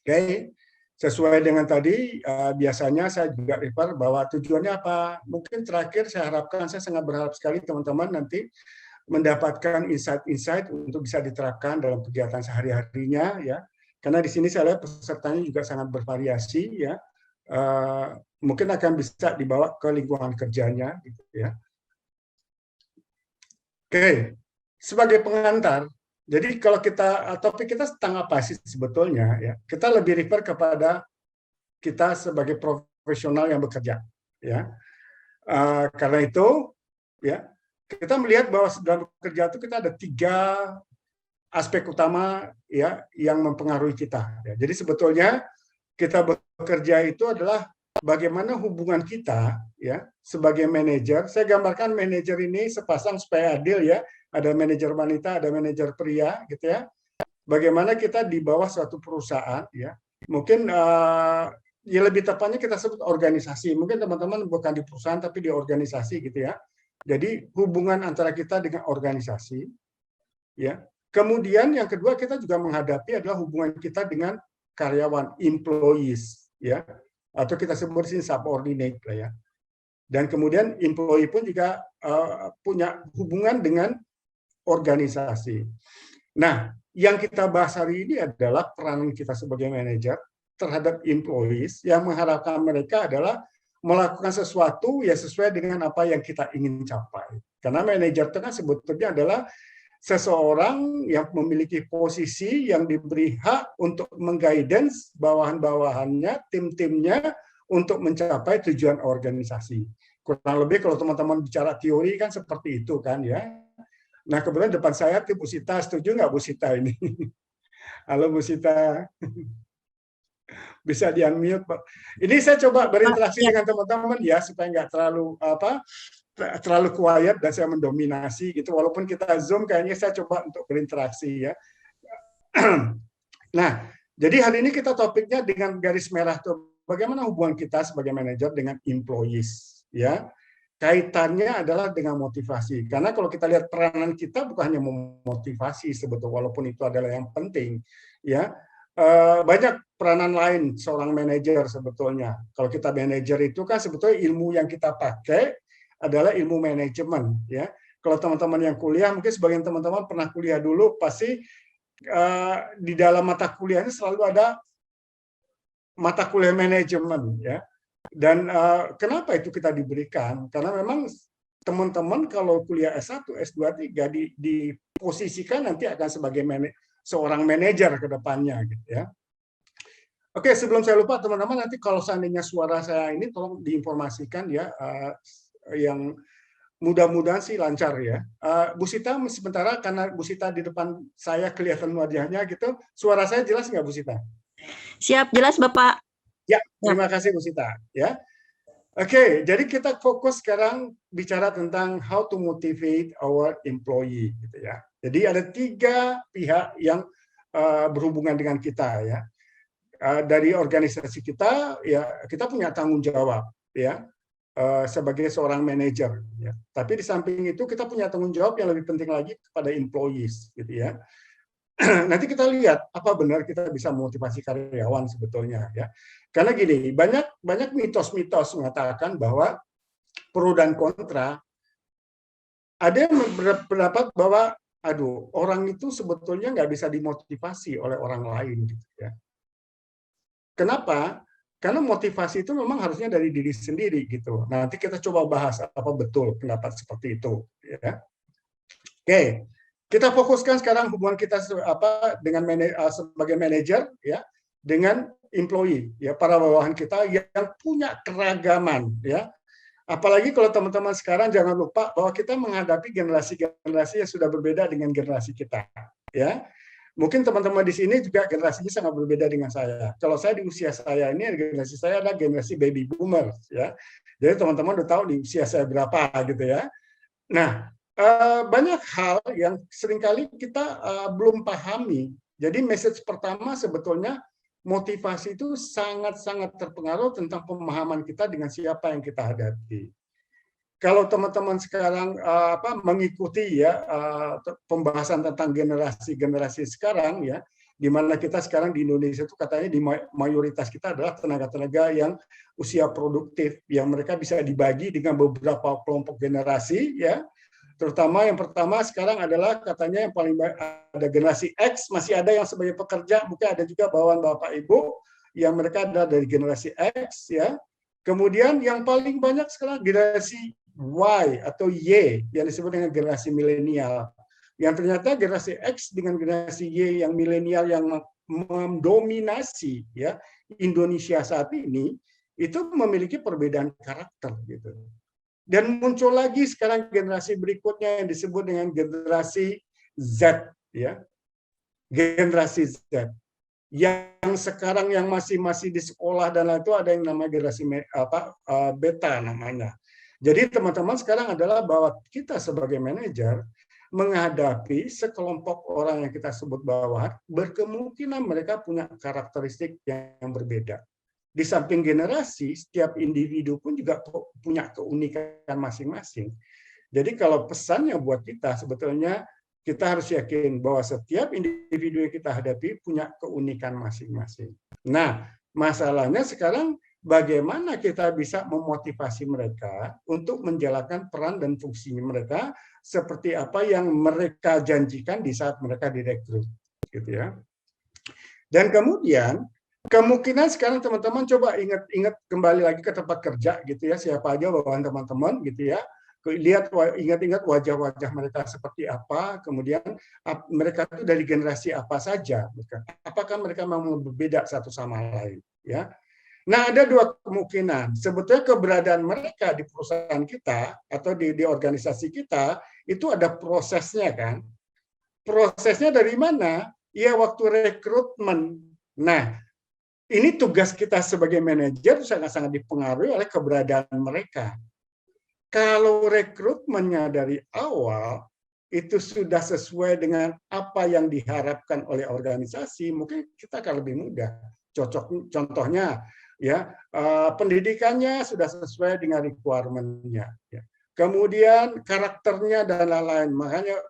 Oke, sesuai dengan tadi, biasanya saya juga refer bahwa tujuannya apa. Mungkin terakhir saya harapkan, saya sangat berharap sekali teman-teman nanti mendapatkan insight-insight untuk bisa diterapkan dalam kegiatan sehari-harinya, ya. Karena di sini saya lihat pesertanya juga sangat bervariasi, ya. Mungkin akan bisa dibawa ke lingkungan kerjanya, gitu ya. Oke, sebagai pengantar, jadi kalau kita topik kita tentang apa sih sebetulnya, ya? Kita lebih refer kepada kita sebagai profesional yang bekerja, ya. Karena itu, ya, kita melihat bahwa dalam bekerja itu kita ada 3 aspek utama, ya, yang mempengaruhi kita. Ya. Jadi sebetulnya kita bekerja itu adalah bagaimana hubungan kita, ya, sebagai manajer. Saya gambarkan manajer ini sepasang supaya adil, ya. Ada manajer wanita, ada manajer pria, gitu ya. Bagaimana kita di bawah suatu perusahaan, ya. Mungkin ya lebih tepatnya kita sebut organisasi. Mungkin teman-teman bukan di perusahaan tapi di organisasi, gitu ya. Jadi hubungan antara kita dengan organisasi, ya. Kemudian yang kedua kita juga menghadapi adalah hubungan kita dengan karyawan, employees, ya, atau kita sebut sini subordinate lah, ya. Dan kemudian employee pun juga punya hubungan dengan organisasi. Nah, yang kita bahas hari ini adalah peranan kita sebagai manajer terhadap employees yang mengharapkan mereka adalah melakukan sesuatu ya sesuai dengan apa yang kita ingin capai. Karena manajer itu kan sebetulnya adalah seseorang yang memiliki posisi yang diberi hak untuk mengguidance bawahan-bawahannya, tim-timnya untuk mencapai tujuan organisasi. Kurang lebih kalau teman-teman bicara teori kan seperti itu kan, ya. Nah, kebetulan depan saya tuh Bu Sita, setuju nggak Bu Sita ini? Halo Bu Sita, bisa di-unmute, Pak. Ini saya coba berinteraksi Ya. dengan teman-teman ya, supaya nggak terlalu quiet dan saya mendominasi gitu. Walaupun kita Zoom, kayaknya saya coba untuk berinteraksi ya. Nah, jadi hari ini kita topiknya dengan garis merah tuh, bagaimana hubungan kita sebagai manajer dengan employees, ya. Kaitannya adalah dengan motivasi. Karena kalau kita lihat peranan kita bukan hanya memotivasi sebetulnya, walaupun itu adalah yang penting, ya. Banyak peranan lain seorang manajer sebetulnya. Kalau kita manajer itu kan sebetulnya ilmu yang kita pakai adalah ilmu manajemen, ya. Kalau teman-teman yang kuliah, mungkin sebagian teman-teman pernah kuliah dulu, pasti di dalam mata kuliahnya selalu ada mata kuliah manajemen, ya. Dan kenapa itu kita diberikan? Karena memang teman-teman kalau kuliah S1, S2, S3 diposisikan nanti akan sebagai seorang manajer ke depannya, gitu ya. Oke, sebelum saya lupa teman-teman, nanti kalau seandainya suara saya ini tolong diinformasikan ya, yang mudah-mudahan sih lancar ya. Bu Sita sementara karena Bu Sita di depan saya kelihatan wajahnya gitu, suara saya jelas nggak Bu Sita? Siap, jelas Bapak. Ya, terima kasih Bu Sita. Ya, oke. Jadi kita fokus sekarang bicara tentang how to motivate our employee, gitu ya. Jadi ada 3 pihak yang berhubungan dengan kita ya. Dari organisasi kita, ya kita punya tanggung jawab ya sebagai seorang manajer. Ya. Tapi di samping itu kita punya tanggung jawab yang lebih penting lagi kepada employees, gitu ya. Nanti kita lihat apa benar kita bisa memotivasi karyawan sebetulnya ya. Karena gini, banyak mitos-mitos mengatakan bahwa pro dan kontra. Ada yang berpendapat bahwa aduh, orang itu sebetulnya nggak bisa dimotivasi oleh orang lain gitu ya. Kenapa? Karena motivasi itu memang harusnya dari diri sendiri gitu. Nanti kita coba bahas apa betul pendapat seperti itu ya. Oke. Kita fokuskan sekarang hubungan kita dengan sebagai manajer ya dengan employee ya, para bawahan kita yang punya keragaman ya. Apalagi kalau teman-teman sekarang jangan lupa bahwa kita menghadapi generasi-generasi yang sudah berbeda dengan generasi kita ya. Mungkin teman-teman di sini juga generasinya sangat berbeda dengan saya. Kalau saya di usia saya ini, generasi saya adalah generasi baby boomers ya. Jadi teman-teman udah tahu di usia saya berapa gitu ya. Nah, banyak hal yang seringkali kita belum pahami. Jadi message pertama sebetulnya motivasi itu sangat-sangat terpengaruh tentang pemahaman kita dengan siapa yang kita hadapi. kalau teman-teman sekarang mengikuti ya pembahasan tentang generasi sekarang ya, di mana kita sekarang di Indonesia itu katanya di mayoritas kita adalah tenaga-tenaga yang usia produktif, yang mereka bisa dibagi dengan beberapa kelompok generasi ya. Terutama yang pertama sekarang adalah katanya yang paling baik ada generasi X, masih ada yang sebagai pekerja, mungkin ada juga bawaan Bapak Ibu yang mereka ada dari generasi X ya. Kemudian yang paling banyak sekarang generasi Y atau Y yang disebut dengan generasi milenial. Yang ternyata generasi X dengan generasi Y yang milenial yang mendominasi ya Indonesia saat ini itu memiliki perbedaan karakter gitu. Dan muncul lagi sekarang generasi berikutnya yang disebut dengan generasi Z ya. Generasi Z yang sekarang yang masih di sekolah dan itu ada yang namanya generasi beta namanya. Jadi teman-teman sekarang adalah bahwa kita sebagai manajer menghadapi sekelompok orang yang kita sebut bawahan, berkemungkinan mereka punya karakteristik yang berbeda. Di samping generasi, setiap individu pun juga punya keunikan masing-masing. Jadi kalau pesannya buat kita sebetulnya kita harus yakin bahwa setiap individu yang kita hadapi punya keunikan masing-masing. Nah, masalahnya sekarang bagaimana kita bisa memotivasi mereka untuk menjalankan peran dan fungsi mereka seperti apa yang mereka janjikan di saat mereka direkrut, gitu ya. Dan kemudian kemungkinan sekarang teman-teman coba ingat kembali lagi ke tempat kerja gitu ya, siapa aja bawahan teman-teman gitu ya. Ingat-ingat wajah-wajah mereka seperti apa, kemudian mereka itu dari generasi apa saja, apakah mereka memang berbeda satu sama lain, ya. Nah, ada dua kemungkinan. Sebetulnya keberadaan mereka di perusahaan kita atau di organisasi kita itu ada prosesnya kan. Prosesnya dari mana? Ya waktu rekrutmen. Nah, ini tugas kita sebagai manajer sangat-sangat dipengaruhi oleh keberadaan mereka. Kalau rekrutmennya dari awal itu sudah sesuai dengan apa yang diharapkan oleh organisasi, mungkin kita akan lebih mudah. Contohnya, ya pendidikannya sudah sesuai dengan requirement-nya. Ya. Kemudian karakternya dan lain-lain. Makanya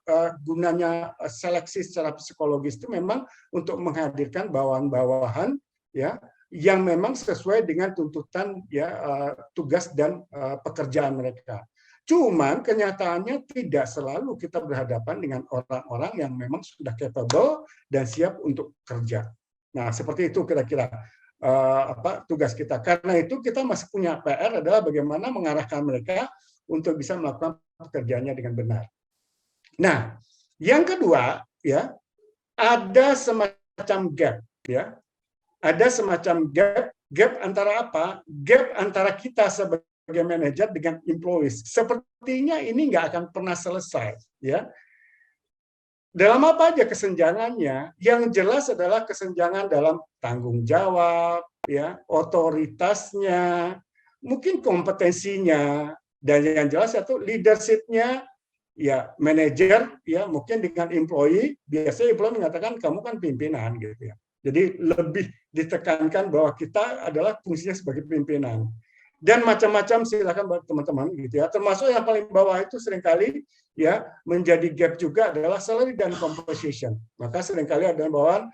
gunanya seleksi secara psikologis itu memang untuk menghadirkan bawahan-bawahan ya yang memang sesuai dengan tuntutan ya tugas dan pekerjaan mereka. Cuman kenyataannya tidak selalu kita berhadapan dengan orang-orang yang memang sudah capable dan siap untuk kerja. Nah, seperti itu kira-kira tugas kita. Karena itu kita masih punya PR adalah bagaimana mengarahkan mereka untuk bisa melakukan pekerjaannya dengan benar. Nah, yang kedua ya ada semacam gap ya. Ada semacam gap antara apa? Gap antara kita sebagai manajer dengan employees. Sepertinya ini nggak akan pernah selesai, ya. Dalam apa aja kesenjangannya? Yang jelas adalah kesenjangan dalam tanggung jawab, ya, otoritasnya, mungkin kompetensinya, dan yang jelas itu leadership-nya, ya manajer, ya mungkin dengan employee. Biasanya employee mengatakan kamu kan pimpinan, gitu ya. Jadi lebih ditekankan bahwa kita adalah fungsinya sebagai pimpinan. Dan macam-macam silakan buat teman-teman gitu ya. Termasuk yang paling bawah itu seringkali ya menjadi gap juga adalah salary dan compensation. Maka seringkali ada bawahan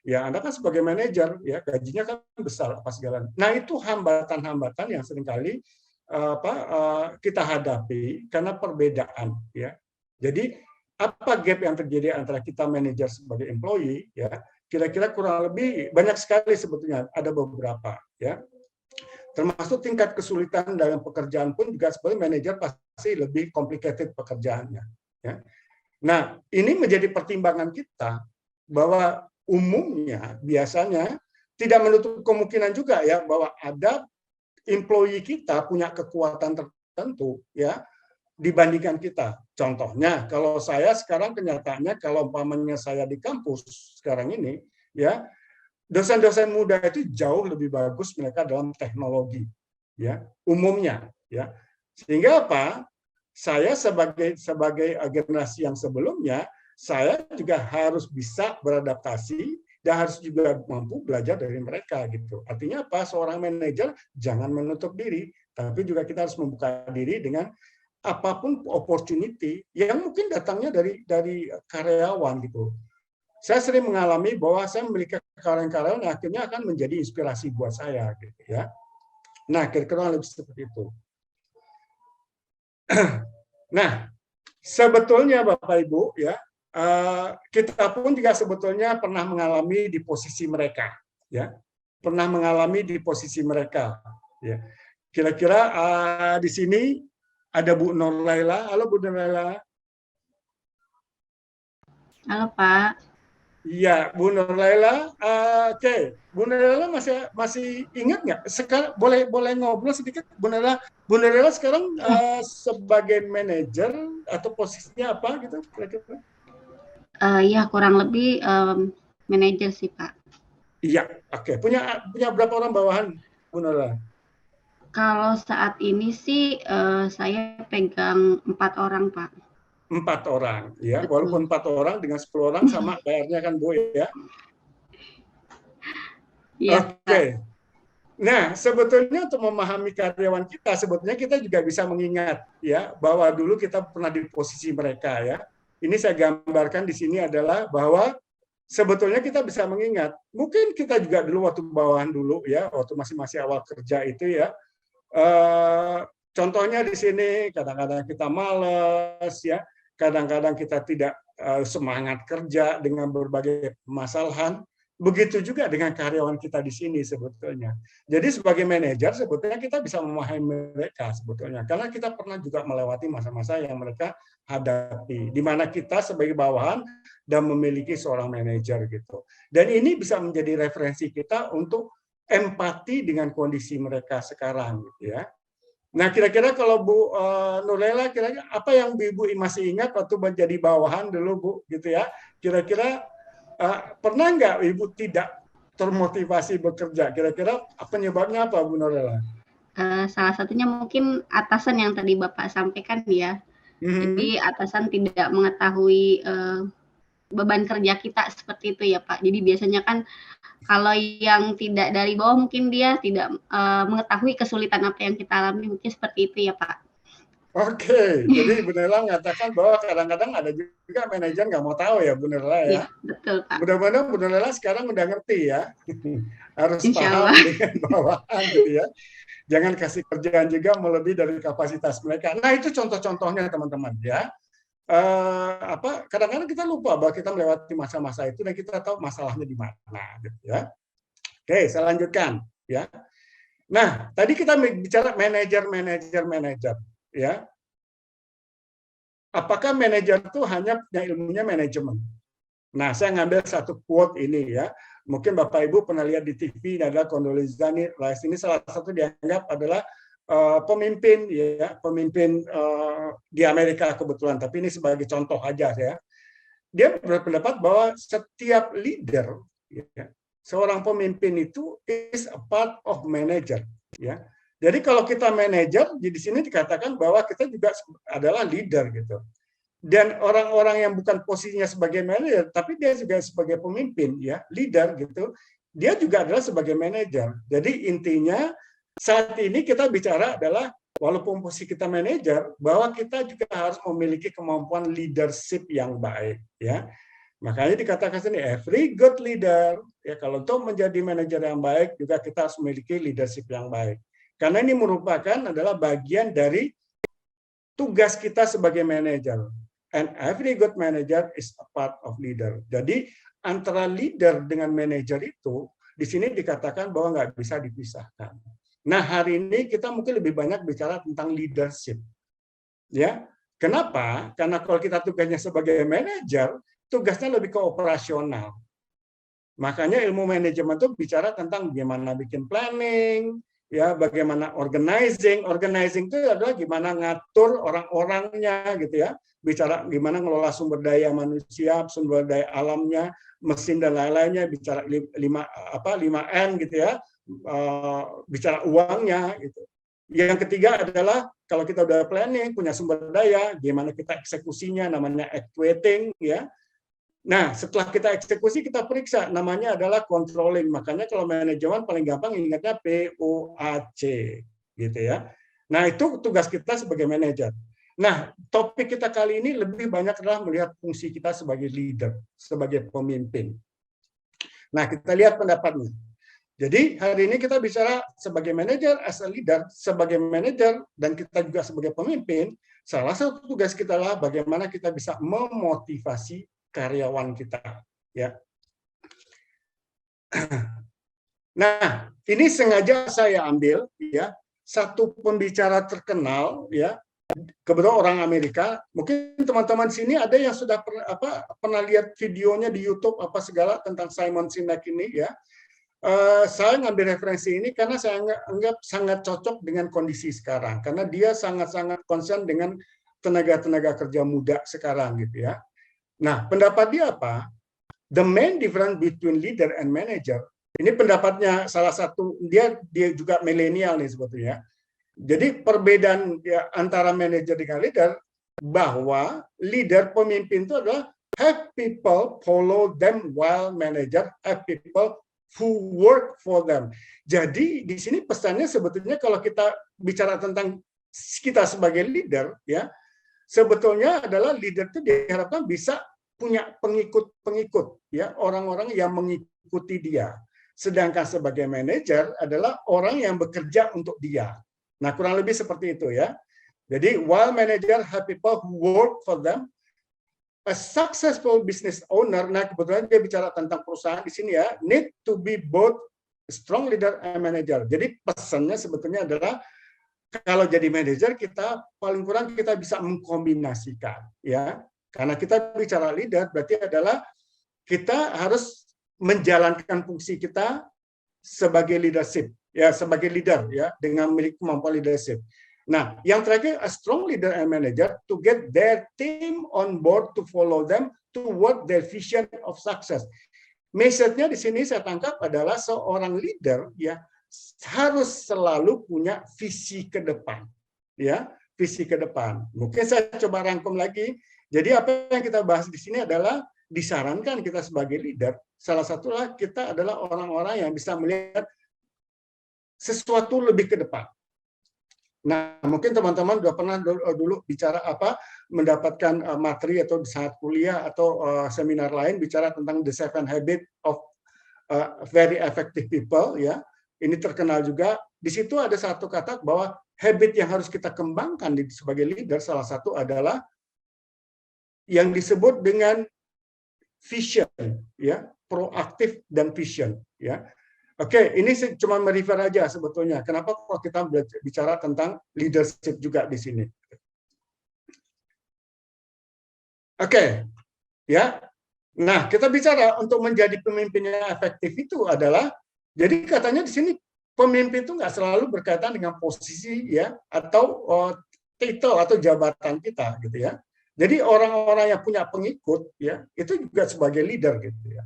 ya Anda kan sebagai manajer ya gajinya kan besar apa segala. Nah, itu hambatan-hambatan yang seringkali kita hadapi karena perbedaan ya. Jadi apa gap yang terjadi antara kita manajer sebagai employee ya? Kira-kira kurang lebih banyak sekali sebetulnya, ada beberapa ya. Termasuk tingkat kesulitan dalam pekerjaan pun juga sebenarnya manajer pasti lebih complicated pekerjaannya ya. Nah, ini menjadi pertimbangan kita bahwa umumnya biasanya tidak menutup kemungkinan juga ya bahwa ada employee kita punya kekuatan tertentu ya dibandingkan kita. Contohnya, kalau saya sekarang kenyataannya kalau umpamanya saya di kampus sekarang ini, ya dosen-dosen muda itu jauh lebih bagus mereka dalam teknologi, ya umumnya, ya sehingga apa? Saya sebagai generasi yang sebelumnya, saya juga harus bisa beradaptasi dan harus juga mampu belajar dari mereka gitu. Artinya apa? Seorang manajer jangan menutup diri, tapi juga kita harus membuka diri dengan apapun opportunity yang mungkin datangnya dari karyawan gitu. Saya sering mengalami bahwa saya memiliki karyawan-karyawan yang akhirnya akan menjadi inspirasi buat saya gitu ya. Nah, kira-kira lebih seperti itu. Nah, sebetulnya Bapak Ibu ya, kita pun juga sebetulnya pernah mengalami di posisi mereka ya. Pernah mengalami di posisi mereka ya. Kira-kira di sini ada Bu Nur Laila. Halo Bu Nur Laila. Halo Pak. Iya, Bu Nur Laila. Oke, Bu Nur Laila masih ingat nggak? Sekarang boleh ngobrol sedikit, Bu Nur Laila. Bu Nur Laila sekarang sebagai manajer atau posisinya apa gitu? Kira-kira? Ya kurang lebih manajer sih Pak. Iya, oke. Punya berapa orang bawahan, Bu Nur Laila? Kalau saat ini sih saya pegang 4 orang Pak. 4 orang, ya. Betul. Walaupun 4 orang dengan 10 orang sama bayarnya kan Bu ya. Iya Pak. Oke. Nah, sebetulnya untuk memahami karyawan kita, sebetulnya kita juga bisa mengingat ya bahwa dulu kita pernah di posisi mereka ya. Ini saya gambarkan di sini adalah bahwa sebetulnya kita bisa mengingat, mungkin kita juga dulu waktu bawahan dulu ya, waktu masih awal kerja itu ya. Contohnya di sini kadang-kadang kita malas ya, kadang-kadang kita tidak semangat kerja dengan berbagai permasalahan. Begitu juga dengan karyawan kita di sini sebetulnya. Jadi sebagai manajer sebetulnya kita bisa memahami mereka sebetulnya. Karena kita pernah juga melewati masa-masa yang mereka hadapi. Di mana kita sebagai bawahan dan memiliki seorang manajer gitu. Dan ini bisa menjadi referensi kita untuk empati dengan kondisi mereka sekarang gitu ya. Nah kira-kira kalau Bu Nurlela, kira-kira apa yang Ibu masih ingat waktu menjadi bawahan dulu Bu gitu ya. Kira-kira pernah nggak Ibu tidak termotivasi bekerja? Kira-kira penyebabnya apa, Bu Norela? Salah satunya mungkin atasan yang tadi Bapak sampaikan ya. Jadi atasan tidak mengetahui beban kerja kita seperti itu ya Pak. Jadi biasanya kan kalau yang tidak dari bawah mungkin dia tidak mengetahui kesulitan apa yang kita alami, mungkin seperti itu ya Pak. Oke, jadi Bu Nela mengatakan bahwa kadang-kadang ada juga manajer nggak mau tahu ya Bu Nela ya. Iya, betul Pak. Mudah-mudahan Bu Nela sekarang udah ngerti ya. Harus Insya paham Allah. dengan bawahan gitu ya. Jangan kasih kerjaan juga melebihi dari kapasitas mereka. Nah itu contoh-contohnya teman-teman ya. Kadang-kadang kita lupa bahwa kita melewati masa-masa itu dan kita tahu masalahnya di mana gitu ya. Oke, saya lanjutkan ya. Nah, tadi kita bicara manajer ya. Apakah manajer itu hanya punya ilmunya manajemen? Nah, saya ngambil satu quote ini ya. Mungkin Bapak Ibu pernah lihat di TV, ini adalah Condoleezza Rice. Ini salah satu dianggap adalah pemimpin di Amerika kebetulan, tapi ini sebagai contoh aja ya. Dia berpendapat bahwa setiap leader ya, seorang pemimpin itu is a part of manager ya. Jadi kalau kita manajer, di sini dikatakan bahwa kita juga adalah leader gitu. Dan orang-orang yang bukan posisinya sebagai manajer, tapi dia juga sebagai pemimpin ya, leader gitu, dia juga adalah sebagai manajer. Jadi intinya saat ini kita bicara adalah walaupun posisi kita manajer, bahwa kita juga harus memiliki kemampuan leadership yang baik ya. Makanya dikatakan sini every good leader ya, kalau untuk menjadi manajer yang baik juga kita harus memiliki leadership yang baik. Karena ini merupakan adalah bagian dari tugas kita sebagai manajer. And every good manager is a part of leader. Jadi antara leader dengan manajer itu di sini dikatakan bahwa nggak bisa dipisahkan. Nah hari ini kita mungkin lebih banyak bicara tentang leadership. Ya, kenapa? Karena kalau kita tugasnya sebagai manajer, tugasnya lebih ke operasional. Makanya ilmu manajemen itu bicara tentang bagaimana bikin planning, ya bagaimana organizing itu adalah gimana ngatur orang-orangnya gitu ya, bicara gimana ngelola sumber daya manusia, sumber daya alamnya, mesin dan lain-lainnya, bicara 5M gitu ya, bicara uangnya gitu. Yang ketiga adalah kalau kita udah planning, punya sumber daya, gimana kita eksekusinya, namanya actuating ya. Nah, setelah kita eksekusi, kita periksa. Namanya adalah controlling. Makanya kalau manajemen paling gampang ingatnya POAC. Gitu ya. Nah, itu tugas kita sebagai manajer. Nah, topik kita kali ini lebih banyak adalah melihat fungsi kita sebagai leader, sebagai pemimpin. Nah, kita lihat pendapatnya. Jadi hari ini kita bicara sebagai manajer, as a leader, sebagai manajer dan kita juga sebagai pemimpin, salah satu tugas kita adalah bagaimana kita bisa memotivasi karyawan kita, ya. Nah, ini sengaja saya ambil, ya, satu pembicara terkenal, ya, kebetulan orang Amerika. Mungkin teman-teman sini ada yang sudah pernah lihat videonya di YouTube apa segala tentang Simon Sinek ini, ya. Saya ngambil referensi ini karena saya anggap sangat cocok dengan kondisi sekarang, karena dia sangat-sangat concern dengan tenaga-tenaga kerja muda sekarang, gitu ya. Nah, pendapat dia apa? The main difference between leader and manager. Ini pendapatnya salah satu, dia juga milenial nih sebetulnya. Jadi perbedaan ya, antara manajer dengan leader, bahwa leader pemimpin itu adalah have people follow them, while manager have people who work for them. Jadi di sini pesannya sebetulnya kalau kita bicara tentang kita sebagai leader, ya, sebetulnya adalah leader itu diharapkan bisa punya pengikut-pengikut, ya, orang-orang yang mengikuti dia. Sedangkan sebagai manajer adalah orang yang bekerja untuk dia. Nah, kurang lebih seperti itu, ya. Jadi, while manager have people who work for them, a successful business owner, nah kebetulan dia bicara tentang perusahaan di sini, ya, need to be both strong leader and manager. Jadi pesannya sebetulnya adalah kalau jadi manajer kita paling kurang kita bisa mengkombinasikan, ya. Karena kita bicara leader berarti adalah kita harus menjalankan fungsi kita sebagai leadership, ya, sebagai leader, ya, dengan memiliki kemampuan leadership. Nah, yang terakhir, a strong leader and manager to get their team on board to follow them toward their vision of success. Message-nya di sini saya tangkap adalah seorang leader, ya, harus selalu punya visi ke depan, ya, visi ke depan. Mungkin saya coba rangkum lagi. Jadi apa yang kita bahas di sini adalah disarankan kita sebagai leader, salah satunya kita adalah orang-orang yang bisa melihat sesuatu lebih ke depan. Nah, mungkin teman-teman sudah pernah dulu bicara mendapatkan materi atau di saat kuliah atau seminar lain bicara tentang the 7 habits of very effective people, ya. Ini terkenal juga. Di situ ada satu kata bahwa habit yang harus kita kembangkan sebagai leader salah satu adalah yang disebut dengan vision, ya, proaktif dan vision, ya. Oke, ini cuma merefer aja sebetulnya. Kenapa kalau kita bicara tentang leadership juga di sini? Oke, ya. Nah, kita bicara untuk menjadi pemimpin yang efektif itu adalah, jadi katanya di sini pemimpin itu nggak selalu berkaitan dengan posisi, ya, atau titel atau jabatan kita, gitu ya. Jadi orang-orang yang punya pengikut, ya, itu juga sebagai leader, gitu ya.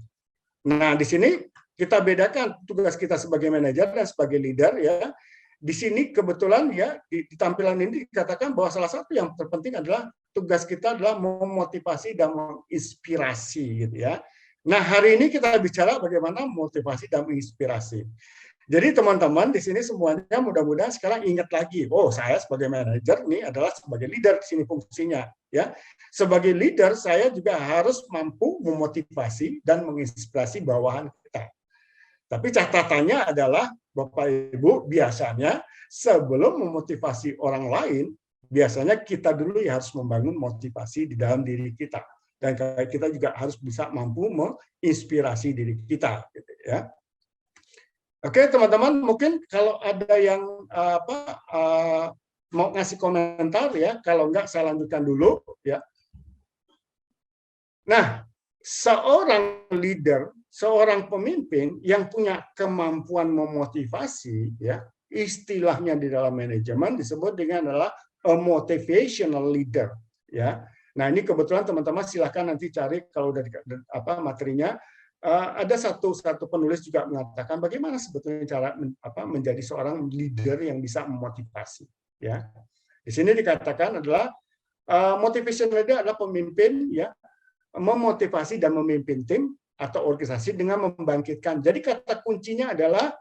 Nah, di sini kita bedakan tugas kita sebagai manajer dan sebagai leader, ya. Di sini kebetulan, ya, di tampilan ini dikatakan bahwa salah satu yang terpenting adalah tugas kita adalah memotivasi dan menginspirasi, gitu ya. Nah, hari ini kita bicara bagaimana motivasi dan menginspirasi. Jadi teman-teman di sini semuanya mudah-mudahan sekarang ingat lagi, oh saya sebagai manajer ini adalah sebagai leader di sini fungsinya, ya. Sebagai leader saya juga harus mampu memotivasi dan menginspirasi bawahan kita. Tapi catatannya adalah Bapak Ibu biasanya sebelum memotivasi orang lain, biasanya kita dulu ya harus membangun motivasi di dalam diri kita. Dan kita juga harus bisa mampu menginspirasi diri kita, gitu ya. Oke, teman-teman, mungkin kalau ada yang mau ngasih komentar, ya, kalau enggak saya lanjutkan dulu, ya. Nah, seorang leader, seorang pemimpin yang punya kemampuan memotivasi, ya, istilahnya di dalam manajemen disebut dengan adalah a motivational leader, ya. Nah, ini kebetulan teman-teman silahkan nanti cari kalau udah materinya. Ada satu penulis juga mengatakan bagaimana sebetulnya cara menjadi seorang leader yang bisa memotivasi, ya. Di sini dikatakan adalah motivation leader adalah pemimpin, ya, memotivasi dan memimpin tim atau organisasi dengan membangkitkan. Jadi kata kuncinya adalah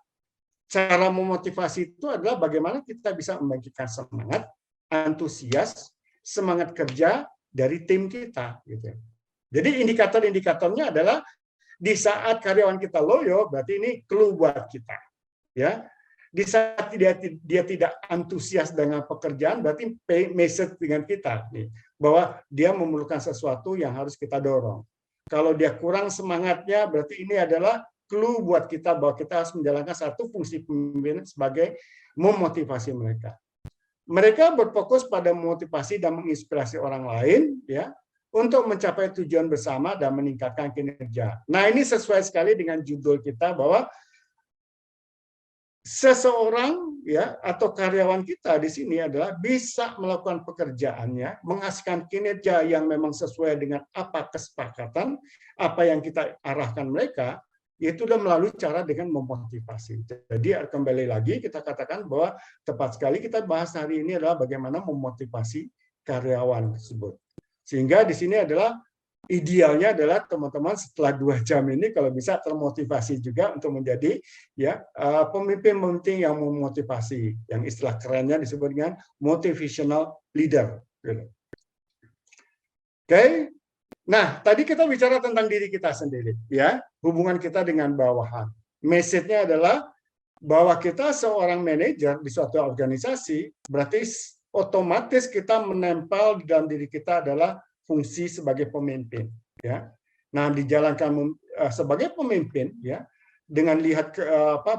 cara memotivasi itu adalah bagaimana kita bisa membangkitkan semangat, antusias, semangat kerja dari tim kita. Gitu. Jadi indikator-indikatornya adalah di saat karyawan kita loyo, berarti ini clue buat kita. Ya, di saat dia tidak antusias dengan pekerjaan, berarti message dengan kita nih, bahwa dia memerlukan sesuatu yang harus kita dorong. Kalau dia kurang semangatnya, berarti ini adalah clue buat kita bahwa kita harus menjalankan satu fungsi pemimpin sebagai memotivasi mereka. Mereka berfokus pada memotivasi dan menginspirasi orang lain, ya, untuk mencapai tujuan bersama dan meningkatkan kinerja. Nah, ini sesuai sekali dengan judul kita bahwa seseorang ya atau karyawan kita di sini adalah bisa melakukan pekerjaannya, menghasilkan kinerja yang memang sesuai dengan apa kesepakatan, apa yang kita arahkan mereka, yaitu sudah melalui cara dengan memotivasi. Jadi kembali lagi kita katakan bahwa tepat sekali kita bahas hari ini adalah bagaimana memotivasi karyawan tersebut. Sehingga di sini adalah idealnya adalah teman-teman setelah 2 jam ini kalau bisa termotivasi juga untuk menjadi ya pemimpin-pemimpin yang memotivasi, yang istilah kerennya disebut dengan motivational leader. Oke. Nah, tadi kita bicara tentang diri kita sendiri, ya, hubungan kita dengan bawahan. Message-nya adalah bahwa kita seorang manajer di suatu organisasi, berarti otomatis kita menempel di dalam diri kita adalah fungsi sebagai pemimpin, ya. Nah, dijalankan sebagai pemimpin, ya, dengan lihat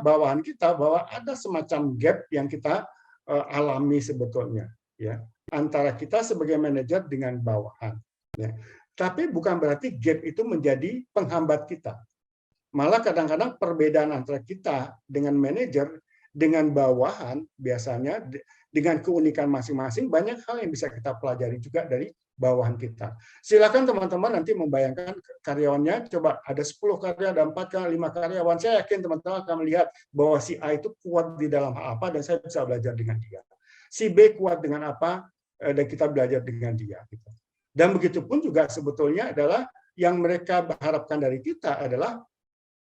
bawahan kita bahwa ada semacam gap yang kita alami sebetulnya, ya, antara kita sebagai manajer dengan bawahan. Ya. Tapi bukan berarti gap itu menjadi penghambat kita. Malah kadang-kadang perbedaan antara kita dengan manajer dengan bawahan biasanya dengan keunikan masing-masing banyak hal yang bisa kita pelajari juga dari bawahan kita. Silakan teman-teman nanti membayangkan karyawannya, coba ada 10 karyawan, ada 4 5 karyawan. Saya yakin teman-teman akan melihat bahwa si A itu kuat di dalam hal apa dan saya bisa belajar dengan dia. Si B kuat dengan apa dan kita belajar dengan dia. Dan begitu pun juga sebetulnya adalah yang mereka harapkan dari kita adalah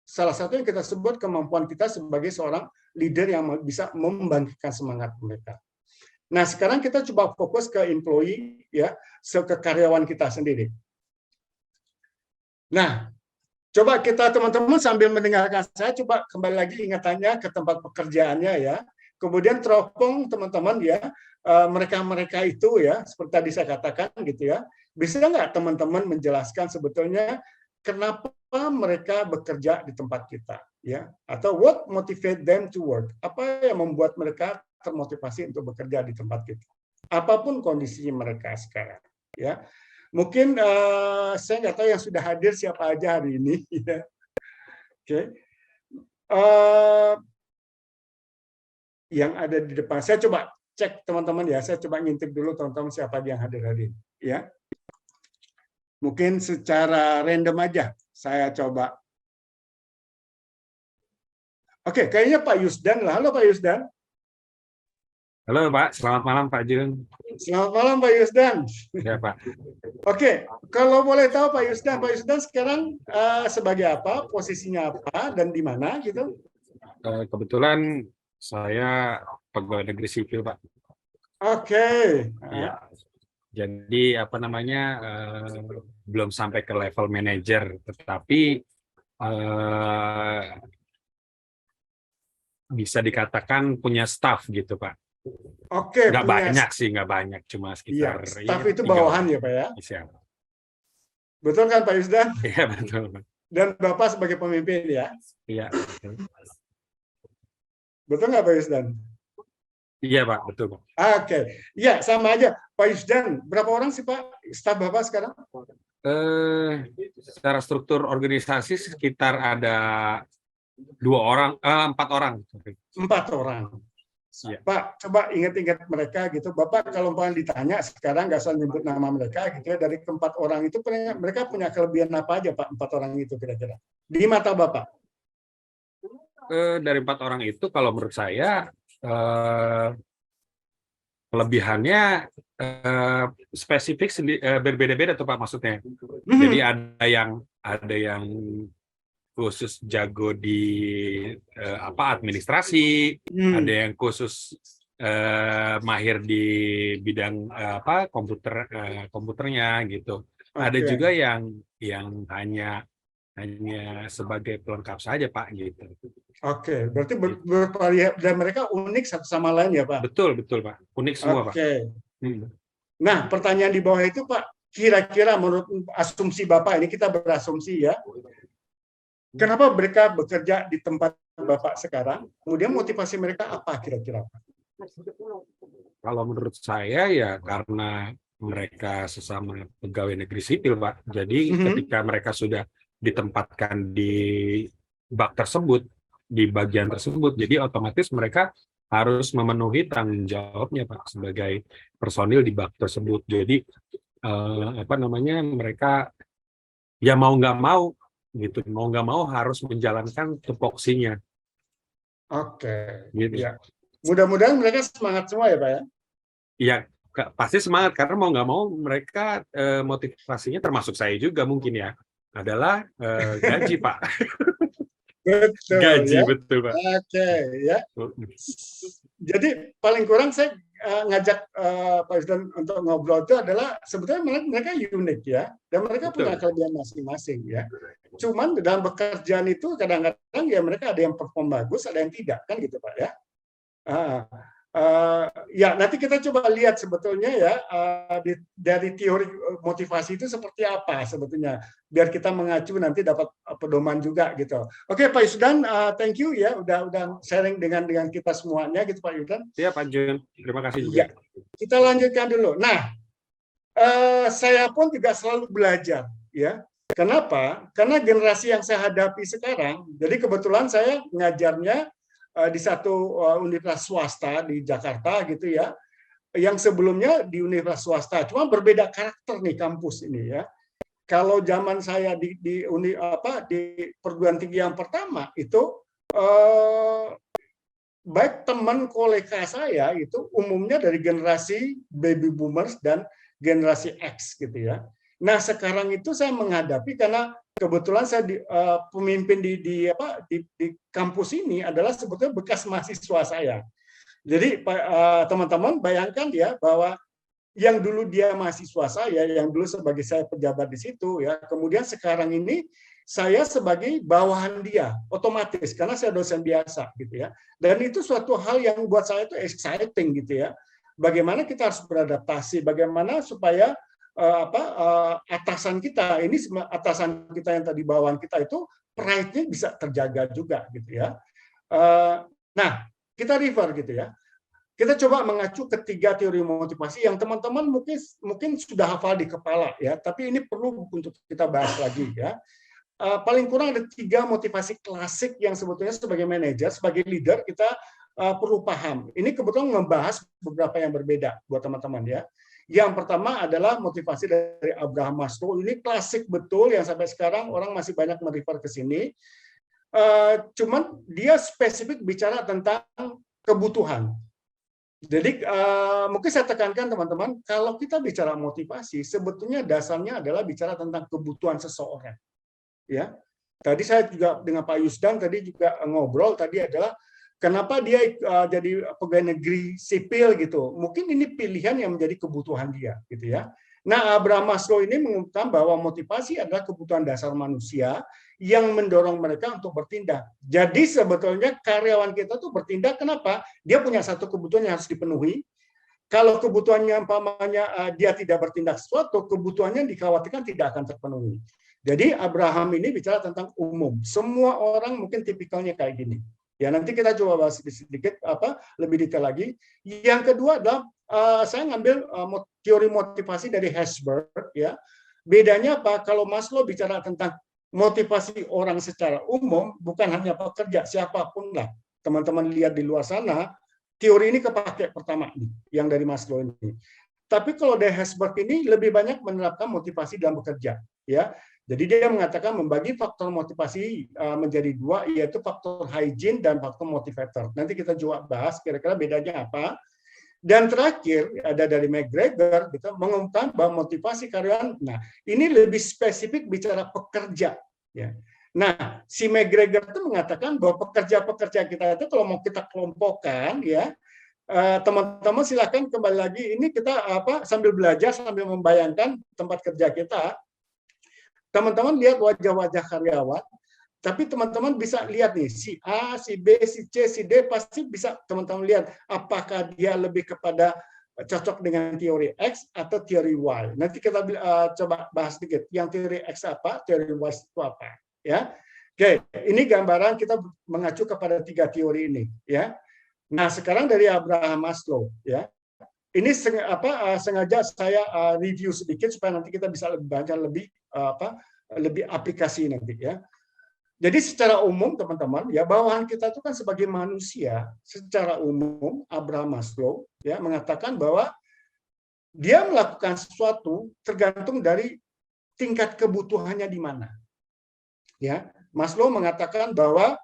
salah satu yang kita sebut kemampuan kita sebagai seorang leader yang bisa membangkitkan semangat mereka. Nah, sekarang kita coba fokus ke employee, ya, ke karyawan kita sendiri. Nah, coba kita teman-teman sambil mendengarkan saya, coba kembali lagi ingatannya ke tempat pekerjaannya, ya. Kemudian teropong teman-teman, ya, mereka-mereka itu, ya, seperti tadi saya katakan, gitu ya. Bisa nggak teman-teman menjelaskan sebetulnya kenapa mereka bekerja di tempat kita, ya? Atau what motivate them to work? Apa yang membuat mereka termotivasi untuk bekerja di tempat kita? Apapun kondisi mereka sekarang, ya. Mungkin saya nggak tahu yang sudah hadir siapa aja hari ini, ya. Oke. Yang ada di depan, saya coba cek teman-teman ya. Saya coba ngintip dulu teman-teman siapa yang hadir hari ini, ya. Mungkin secara random aja saya coba. Oke, kayaknya Pak Yusdan lah. Halo Pak Yusdan. Halo Pak, selamat malam Pak Jun. Selamat malam Pak Yusdan. Ya Pak. Oke, kalau boleh tahu Pak Yusdan sekarang sebagai apa, posisinya apa, dan di mana gitu? Kebetulan saya pegawai negeri sipil Pak. Oke. Ya. Jadi apa namanya belum sampai ke level manajer, tetapi bisa dikatakan punya staff gitu Pak. Oke. Nggak banyak sih, nggak banyak, cuma sekitar. Iya, staff itu bawahan ya Pak ya? Siap. Betul kan Pak Yusdan? Iya betul Pak. Dan Bapak sebagai pemimpin ya? Iya. Betul nggak Pak Yusdan? Iya Pak, betul Pak. Oke, ya sama aja Pak Yusdan. Berapa orang sih Pak staf Bapak sekarang? Secara struktur organisasi sekitar ada 4 orang. 4 orang. Ya. Pak, coba ingat-ingat mereka gitu. Bapak kalau mau ditanya sekarang nggak usah nyebut nama mereka gitu ya. Dari 4 orang itu mereka punya kelebihan apa aja Pak? 4 orang itu kira-kira di mata Bapak? Dari 4 orang itu kalau menurut saya kelebihannya spesifik berbeda-beda tuh Pak maksudnya. Jadi ada yang khusus jago di administrasi, ada yang khusus mahir di bidang komputernya gitu. Ada Oke. juga yang hanya sebagai pelengkap saja Pak gitu. Oke, berarti dan mereka unik satu sama lain ya Pak? Betul Pak, unik semua Pak. Oke. Nah, pertanyaan di bawah itu Pak, kira-kira menurut asumsi Bapak, ini kita berasumsi ya, kenapa mereka bekerja di tempat Bapak sekarang? Kemudian motivasi mereka apa kira-kira Pak? Kalau menurut saya ya karena mereka sesama pegawai negeri sipil Pak. Jadi ketika mereka sudah ditempatkan di bak tersebut, di bagian tersebut, jadi otomatis mereka harus memenuhi tanggung jawabnya Pak sebagai personil di bak tersebut. Jadi mereka ya mau nggak mau harus menjalankan tupoksinya. Oke. Gitu. Ya. Mudah-mudahan mereka semangat semua ya Pak ya? Iya, pasti semangat karena mau nggak mau mereka motivasinya termasuk saya juga mungkin ya adalah gaji Pak. Betul Gaji ya. betul Pak. Oke ya. Jadi paling kurang saya ngajak Pak Yusdan untuk ngobrol itu adalah sebetulnya mereka unik ya, dan mereka punya kelebihan masing-masing ya. Cuman dalam pekerjaan itu kadang-kadang ya mereka ada yang perform bagus, ada yang tidak kan gitu Pak ya. Ya nanti kita coba lihat sebetulnya ya dari teori motivasi itu seperti apa sebetulnya, biar kita mengacu nanti dapat pedoman juga gitu. Oke Pak Yusdan, thank you ya udah sharing dengan kita semuanya gitu Pak Yusdan. Iya Pak Jun, terima kasih juga. Ya, kita lanjutkan dulu. Nah, saya pun juga selalu belajar ya. Kenapa? Karena generasi yang saya hadapi sekarang, jadi kebetulan saya ngajarnya di satu universitas swasta di Jakarta gitu ya, yang sebelumnya di universitas swasta, cuma berbeda karakter nih kampus ini ya. Kalau zaman saya di perguruan tinggi yang pertama itu baik teman kolega saya itu umumnya dari generasi baby boomers dan generasi X gitu ya. Nah sekarang itu saya menghadapi karena kebetulan saya pemimpin di kampus ini adalah sebetulnya bekas mahasiswa saya. Jadi teman-teman bayangkan ya bahwa yang dulu dia mahasiswa saya, yang dulu sebagai saya pejabat di situ ya, kemudian sekarang ini saya sebagai bawahan dia otomatis karena saya dosen biasa gitu ya. Dan itu suatu hal yang buat saya itu exciting gitu ya. Bagaimana kita harus beradaptasi, bagaimana supaya atasan kita yang tadi bawahan kita itu pride-nya bisa terjaga juga gitu ya. Nah, kita refer gitu ya. Kita coba mengacu ketiga teori motivasi yang teman-teman mungkin sudah hafal di kepala ya, tapi ini perlu untuk kita bahas lagi ya. Paling kurang ada 3 motivasi klasik yang sebetulnya sebagai manajer, sebagai leader kita perlu paham. Ini kebetulan membahas beberapa yang berbeda buat teman-teman ya. Yang pertama adalah motivasi dari Abraham Maslow. Ini klasik betul yang sampai sekarang orang masih banyak merefer ke sini. Cuman dia spesifik bicara tentang kebutuhan. Jadi mungkin saya tekankan teman-teman, kalau kita bicara motivasi, sebetulnya dasarnya adalah bicara tentang kebutuhan seseorang. Ya, tadi saya juga dengan Pak Yusdan tadi juga ngobrol tadi adalah kenapa dia jadi pegawai negeri sipil gitu. Mungkin ini pilihan yang menjadi kebutuhan dia, gitu ya. Nah, Abraham Maslow ini mengungkapkan bahwa motivasi adalah kebutuhan dasar manusia yang mendorong mereka untuk bertindak. Jadi sebetulnya karyawan kita tuh bertindak kenapa? Dia punya satu kebutuhan yang harus dipenuhi. Kalau kebutuhannya umpamanya dia tidak bertindak sesuatu, kebutuhannya dikhawatirkan tidak akan terpenuhi. Jadi Abraham ini bicara tentang umum. Semua orang mungkin tipikalnya kayak gini. Ya nanti kita coba bahas sedikit lebih detail lagi. Yang kedua adalah saya ngambil teori motivasi dari Herzberg ya. Bedanya apa? Kalau Maslow bicara tentang motivasi orang secara umum, bukan hanya pekerja, siapapun lah. Teman-teman lihat di luar sana, teori ini kepakai pertama nih, yang dari Maslow ini. Tapi kalau dari Herzberg ini lebih banyak menerapkan motivasi dalam bekerja, ya. Jadi dia mengatakan membagi faktor motivasi menjadi 2, yaitu faktor hygiene dan faktor motivator. Nanti kita coba bahas kira-kira bedanya apa. Dan terakhir ada dari McGregor, kita mengungkapkan bahwa motivasi karyawan. Nah, ini lebih spesifik bicara pekerja. Ya. Nah, si McGregor itu mengatakan bahwa pekerja-pekerja kita itu kalau mau kita kelompokkan, ya, teman-teman silakan kembali lagi. Ini kita sambil belajar sambil membayangkan tempat kerja kita. Teman-teman lihat wajah-wajah karyawan, tapi teman-teman bisa lihat nih si A, si B, si C, si D, pasti bisa teman-teman lihat apakah dia lebih kepada cocok dengan teori X atau teori Y. Nanti kita coba bahas sedikit. Yang teori X apa, teori Y itu apa, ya. Oke, ini gambaran kita mengacu kepada 3 teori ini, ya. Nah, sekarang dari Abraham Maslow, ya. Ini sengaja saya review sedikit supaya nanti kita bisa baca lebih lebih aplikasi nanti, ya. Jadi secara umum teman-teman, ya, bawahan kita itu kan sebagai manusia, secara umum Abraham Maslow ya mengatakan bahwa dia melakukan sesuatu tergantung dari tingkat kebutuhannya di mana. Ya, Maslow mengatakan bahwa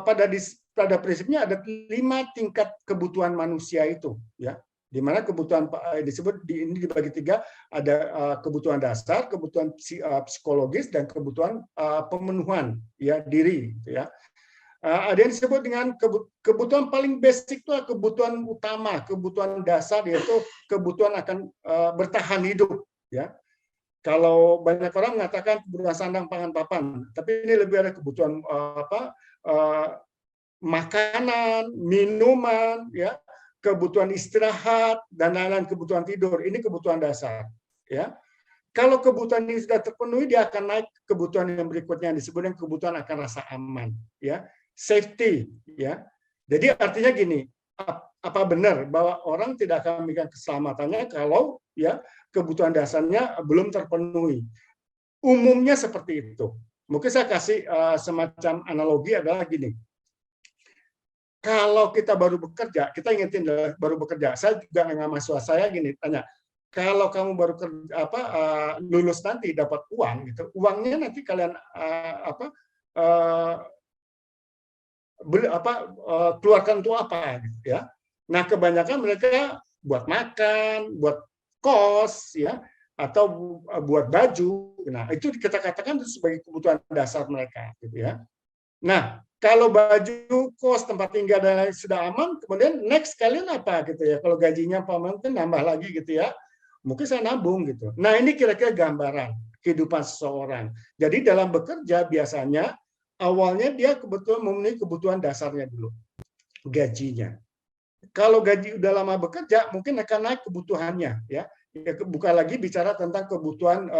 pada prinsipnya ada 5 tingkat kebutuhan manusia itu, ya. Di mana kebutuhan disebut ini dibagi 3, ada kebutuhan dasar, kebutuhan psikologis, dan kebutuhan pemenuhan ya diri, ya. Ada yang disebut dengan kebutuhan paling basic, itu kebutuhan utama, kebutuhan dasar, yaitu kebutuhan akan bertahan hidup, ya. Kalau banyak orang mengatakan kebutuhan sandang pangan papan, tapi ini lebih ada kebutuhan makanan, minuman, ya, kebutuhan istirahat, dan lain-lain, kebutuhan tidur. Ini kebutuhan dasar, ya. Kalau kebutuhan ini sudah terpenuhi, dia akan naik kebutuhan yang berikutnya yang disebut dengan kebutuhan akan rasa aman, ya, safety, ya. Jadi artinya gini, apa benar bahwa orang tidak akan memikirkan keselamatannya kalau ya kebutuhan dasarnya belum terpenuhi? Umumnya seperti itu. Mungkin saya kasih semacam analogi adalah gini. Kalau kita baru bekerja, kita ingetin baru bekerja. Saya juga nggak mahasiswa saya gini tanya, kalau kamu baru lulus nanti dapat uang, gitu, uangnya nanti kalian keluarkan untuk apa, gitu, ya. Nah, kebanyakan mereka buat makan, buat kos, ya, atau buat baju. Nah, itu kita katakan itu sebagai kebutuhan dasar mereka, gitu, ya. Nah, kalau baju, kos, tempat tinggal dan lain sudah aman, kemudian next kalian apa gitu ya? Kalau gajinya Pak Menteri nambah lagi gitu ya, mungkin saya nabung gitu. Nah, ini kira-kira gambaran kehidupan seseorang. Jadi dalam bekerja biasanya awalnya dia kebetulan memenuhi kebutuhan dasarnya dulu, gajinya. Kalau gaji udah lama bekerja, mungkin akan naik kebutuhannya, ya. Bukan lagi bicara tentang kebutuhan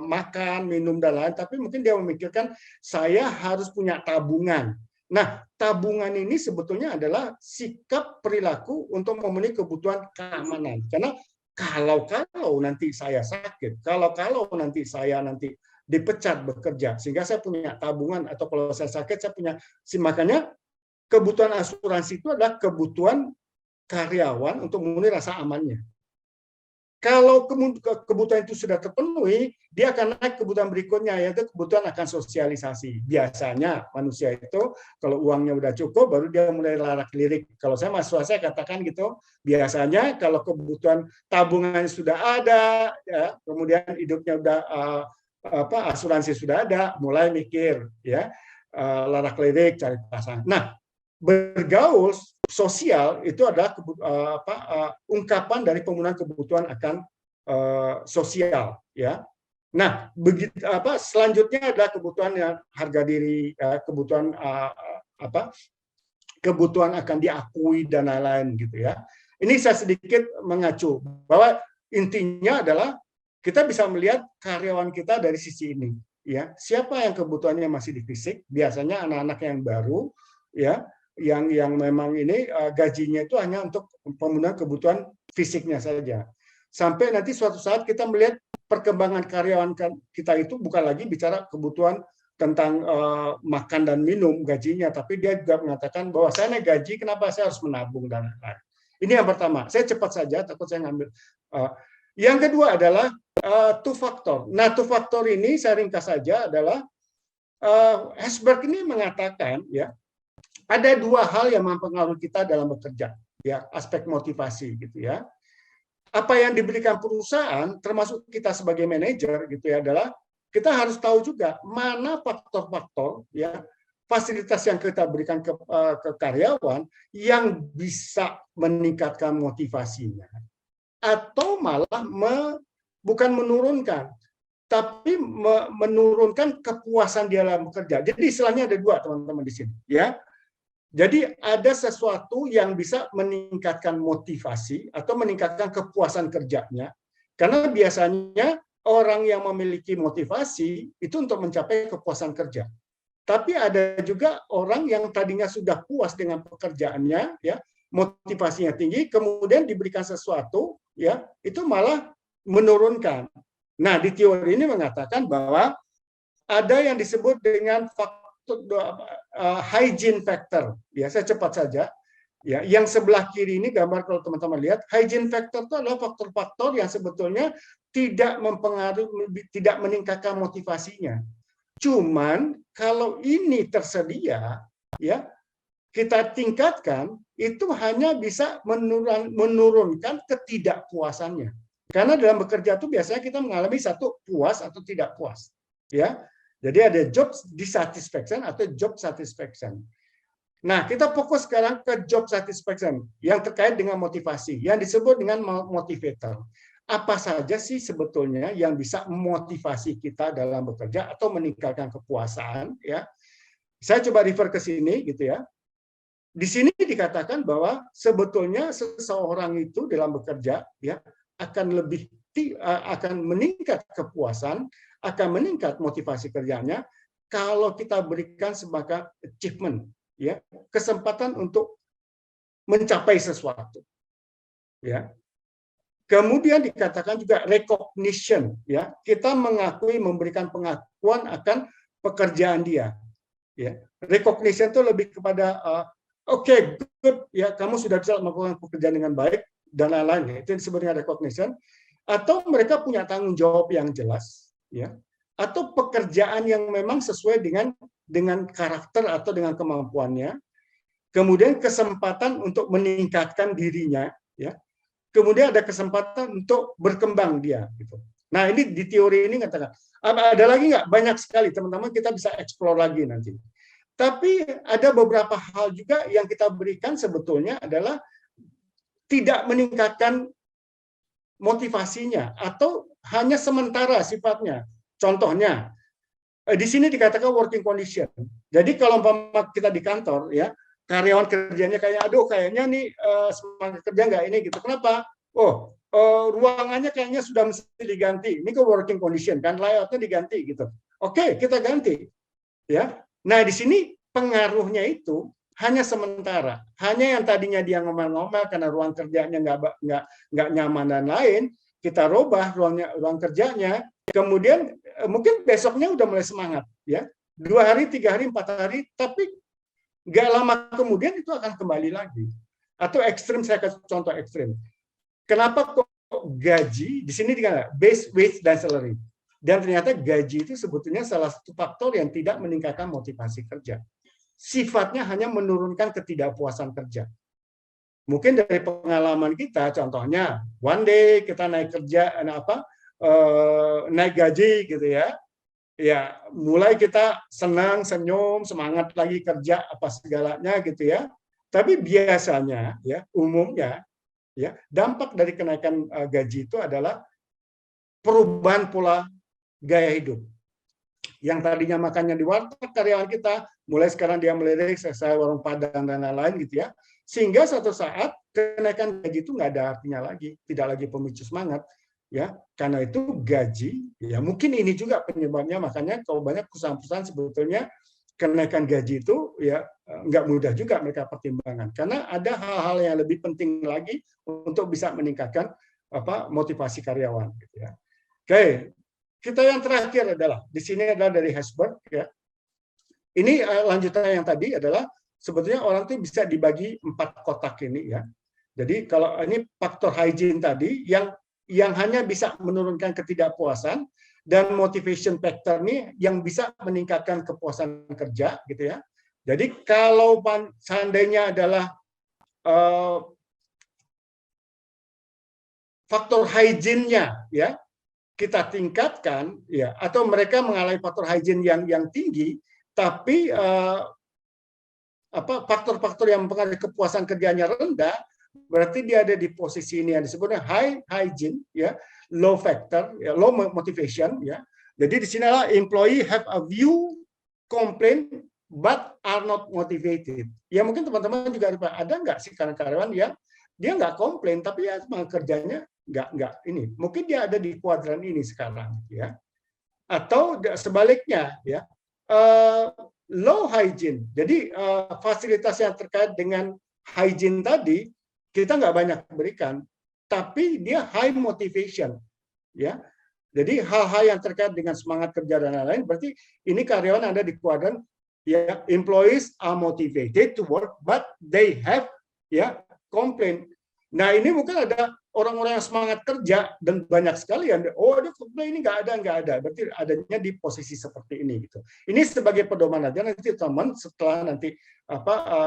makan, minum, dan lain, tapi mungkin dia memikirkan saya harus punya tabungan. Nah, tabungan ini sebetulnya adalah sikap perilaku untuk memenuhi kebutuhan keamanan. Karena kalau nanti saya sakit, kalau nanti saya dipecat bekerja, sehingga saya punya tabungan, atau kalau saya sakit saya punya, makanya kebutuhan asuransi itu adalah kebutuhan karyawan untuk memenuhi rasa amannya. Kalau kebutuhan itu sudah terpenuhi, dia akan naik kebutuhan berikutnya, yaitu kebutuhan akan sosialisasi. Biasanya manusia itu kalau uangnya udah cukup, baru dia mulai larak-lirik. Kalau saya mahasiswa saya katakan gitu, biasanya kalau kebutuhan tabungan sudah ada, ya, kemudian hidupnya udah asuransi sudah ada, mulai mikir, ya, larak-lirik cari pasangan. Nah, bergaul sosial itu adalah ungkapan dari pemenuhan kebutuhan akan sosial, ya. Nah, selanjutnya adalah kebutuhan yang harga diri, kebutuhan kebutuhan akan diakui dan lain-lain gitu, ya. Ini saya sedikit mengacu bahwa intinya adalah kita bisa melihat karyawan kita dari sisi ini, ya. Siapa yang kebutuhannya masih di fisik? Biasanya anak-anak yang baru, ya, yang memang ini gajinya itu hanya untuk pemenuhan kebutuhan fisiknya saja. Sampai nanti suatu saat kita melihat perkembangan karyawan kita itu bukan lagi bicara kebutuhan tentang makan dan minum gajinya, tapi dia juga mengatakan bahwa saya naik gaji, kenapa saya harus menabung dan lain-lain. Ini yang pertama. Saya cepat saja, takut saya ngambil. Yang kedua adalah two factor. Nah, two factor ini saya ringkas saja adalah Herzberg ini mengatakan, ya, ada 2 hal yang mempengaruhi kita dalam bekerja, ya, aspek motivasi gitu, ya. Apa yang diberikan perusahaan, termasuk kita sebagai manajer gitu ya, adalah kita harus tahu juga mana faktor-faktor, ya, fasilitas yang kita berikan ke karyawan yang bisa meningkatkan motivasinya, atau malah bukan menurunkan, tapi menurunkan kepuasan dia dalam bekerja. Jadi istilahnya ada dua, teman-teman di sini, ya. Jadi ada sesuatu yang bisa meningkatkan motivasi atau meningkatkan kepuasan kerjanya, karena biasanya orang yang memiliki motivasi itu untuk mencapai kepuasan kerja. Tapi ada juga orang yang tadinya sudah puas dengan pekerjaannya, ya, motivasinya tinggi, kemudian diberikan sesuatu, ya, itu malah menurunkan. Nah, di teori ini mengatakan bahwa ada yang disebut dengan faktor hygiene factor. Ya, saya cepat saja. Ya, yang sebelah kiri ini gambar, kalau teman-teman lihat, hygiene factor itu adalah faktor-faktor yang sebetulnya tidak mempengaruhi, tidak meningkatkan motivasinya. Cuman kalau ini tersedia, ya, kita tingkatkan, itu hanya bisa menurunkan ketidakpuasannya. Karena dalam bekerja itu biasanya kita mengalami satu puas atau tidak puas, ya. Jadi ada job dissatisfaction atau job satisfaction. Nah, kita fokus sekarang ke job satisfaction yang terkait dengan motivasi, yang disebut dengan motivator. Apa saja sih sebetulnya yang bisa memotivasi kita dalam bekerja atau meningkatkan kepuasan, ya. Saya coba refer ke sini gitu ya. Di sini dikatakan bahwa sebetulnya seseorang itu dalam bekerja, ya, akan meningkat kepuasan, akan meningkat motivasi kerjanya kalau kita berikan sebagai achievement, ya, kesempatan untuk mencapai sesuatu, ya. Kemudian dikatakan juga recognition, ya, kita mengakui, memberikan pengakuan akan pekerjaan dia, ya. Recognition itu lebih kepada oke, good, ya, kamu sudah bisa melakukan pekerjaan dengan baik dan lain-lain, itu disebut dengan recognition. Atau mereka punya tanggung jawab yang jelas, ya, atau pekerjaan yang memang sesuai dengan karakter atau dengan kemampuannya. Kemudian kesempatan untuk meningkatkan dirinya, ya. Kemudian ada kesempatan untuk berkembang dia, gitu. Nah, ini di teori ini katakan ada lagi nggak? Banyak sekali, teman-teman, kita bisa explore lagi nanti. Tapi ada beberapa hal juga yang kita berikan sebetulnya adalah tidak meningkatkan motivasinya atau hanya sementara sifatnya. Contohnya, di sini dikatakan working condition. Jadi kalau kita di kantor, ya, karyawan kerjanya kayak, aduh, kayaknya nih semangat kerja nggak ini gitu. Kenapa? Oh, ruangannya kayaknya sudah mesti diganti. Ini ke working condition kan, layoutnya diganti gitu. Oke, kita ganti, ya. Nah, di sini pengaruhnya itu hanya sementara. Hanya yang tadinya dia ngomel-ngomel karena ruang kerjanya nggak nyaman dan lain, kita rubah ruang kerjanya. Kemudian mungkin besoknya udah mulai semangat, ya. 2 hari, 3 hari, 4 hari, tapi nggak lama kemudian itu akan kembali lagi. Atau ekstrim, saya kasih contoh ekstrim. Kenapa kok gaji di sini dikatakan base wage dan salary? Dan ternyata gaji itu sebetulnya salah satu faktor yang tidak meningkatkan motivasi kerja. Sifatnya hanya menurunkan ketidakpuasan kerja. Mungkin dari pengalaman kita, contohnya one day kita naik kerja, naik gaji gitu ya. Ya, mulai kita senang, senyum, semangat lagi kerja apa segalanya gitu ya. Tapi biasanya, ya, umumnya, ya, dampak dari kenaikan gaji itu adalah perubahan pola gaya hidup. Yang tadinya makannya di warteg karyawan kita, mulai sekarang dia melirik saya warung Padang dan lain-lain gitu ya. Sehingga suatu saat kenaikan gaji itu nggak ada artinya lagi, tidak lagi pemicu semangat, ya. Karena itu gaji, ya, mungkin ini juga penyebabnya, makanya kalau banyak perusahaan-perusahaan sebetulnya kenaikan gaji itu, ya, nggak mudah juga mereka pertimbangkan, karena ada hal-hal yang lebih penting lagi untuk bisa meningkatkan motivasi karyawan, gitu ya. Oke. Kita yang terakhir adalah, di sini adalah dari Hesberg, ya. Ini lanjutan yang tadi adalah, sebetulnya orang itu bisa dibagi 4 kotak ini, ya. Jadi kalau ini faktor hygiene tadi, yang hanya bisa menurunkan ketidakpuasan, dan motivation factor ini yang bisa meningkatkan kepuasan kerja, gitu ya. Jadi kalau seandainya adalah faktor hygiene-nya, ya, kita tingkatkan, ya, atau mereka mengalami faktor hygiene yang tinggi, tapi faktor-faktor yang mempengaruhi kepuasan kerjanya rendah, berarti dia ada di posisi ini yang disebutnya high hygiene, ya, low factor, ya, low motivation, ya. Jadi di sinilah employee have a view, complain, but are not motivated. Ya mungkin teman-teman juga ada nggak sih karyawan yang dia nggak komplain tapi ya kerjanya nggak ini. Mungkin dia ada di kuadran ini sekarang, ya. Atau sebaliknya, ya. Low hygiene. Jadi fasilitas yang terkait dengan hygiene tadi kita nggak banyak berikan, tapi dia high motivation, ya. Jadi hal-hal yang terkait dengan semangat kerja dan lain-lain, berarti ini karyawan ada di kuadran, ya, employees are motivated to work, but they have, ya, complain. Nah ini mungkin ada orang-orang yang semangat kerja dan banyak sekali yang dia komplain, ini nggak ada, berarti adanya di posisi seperti ini gitu. Ini sebagai pedoman aja, nanti teman setelah nanti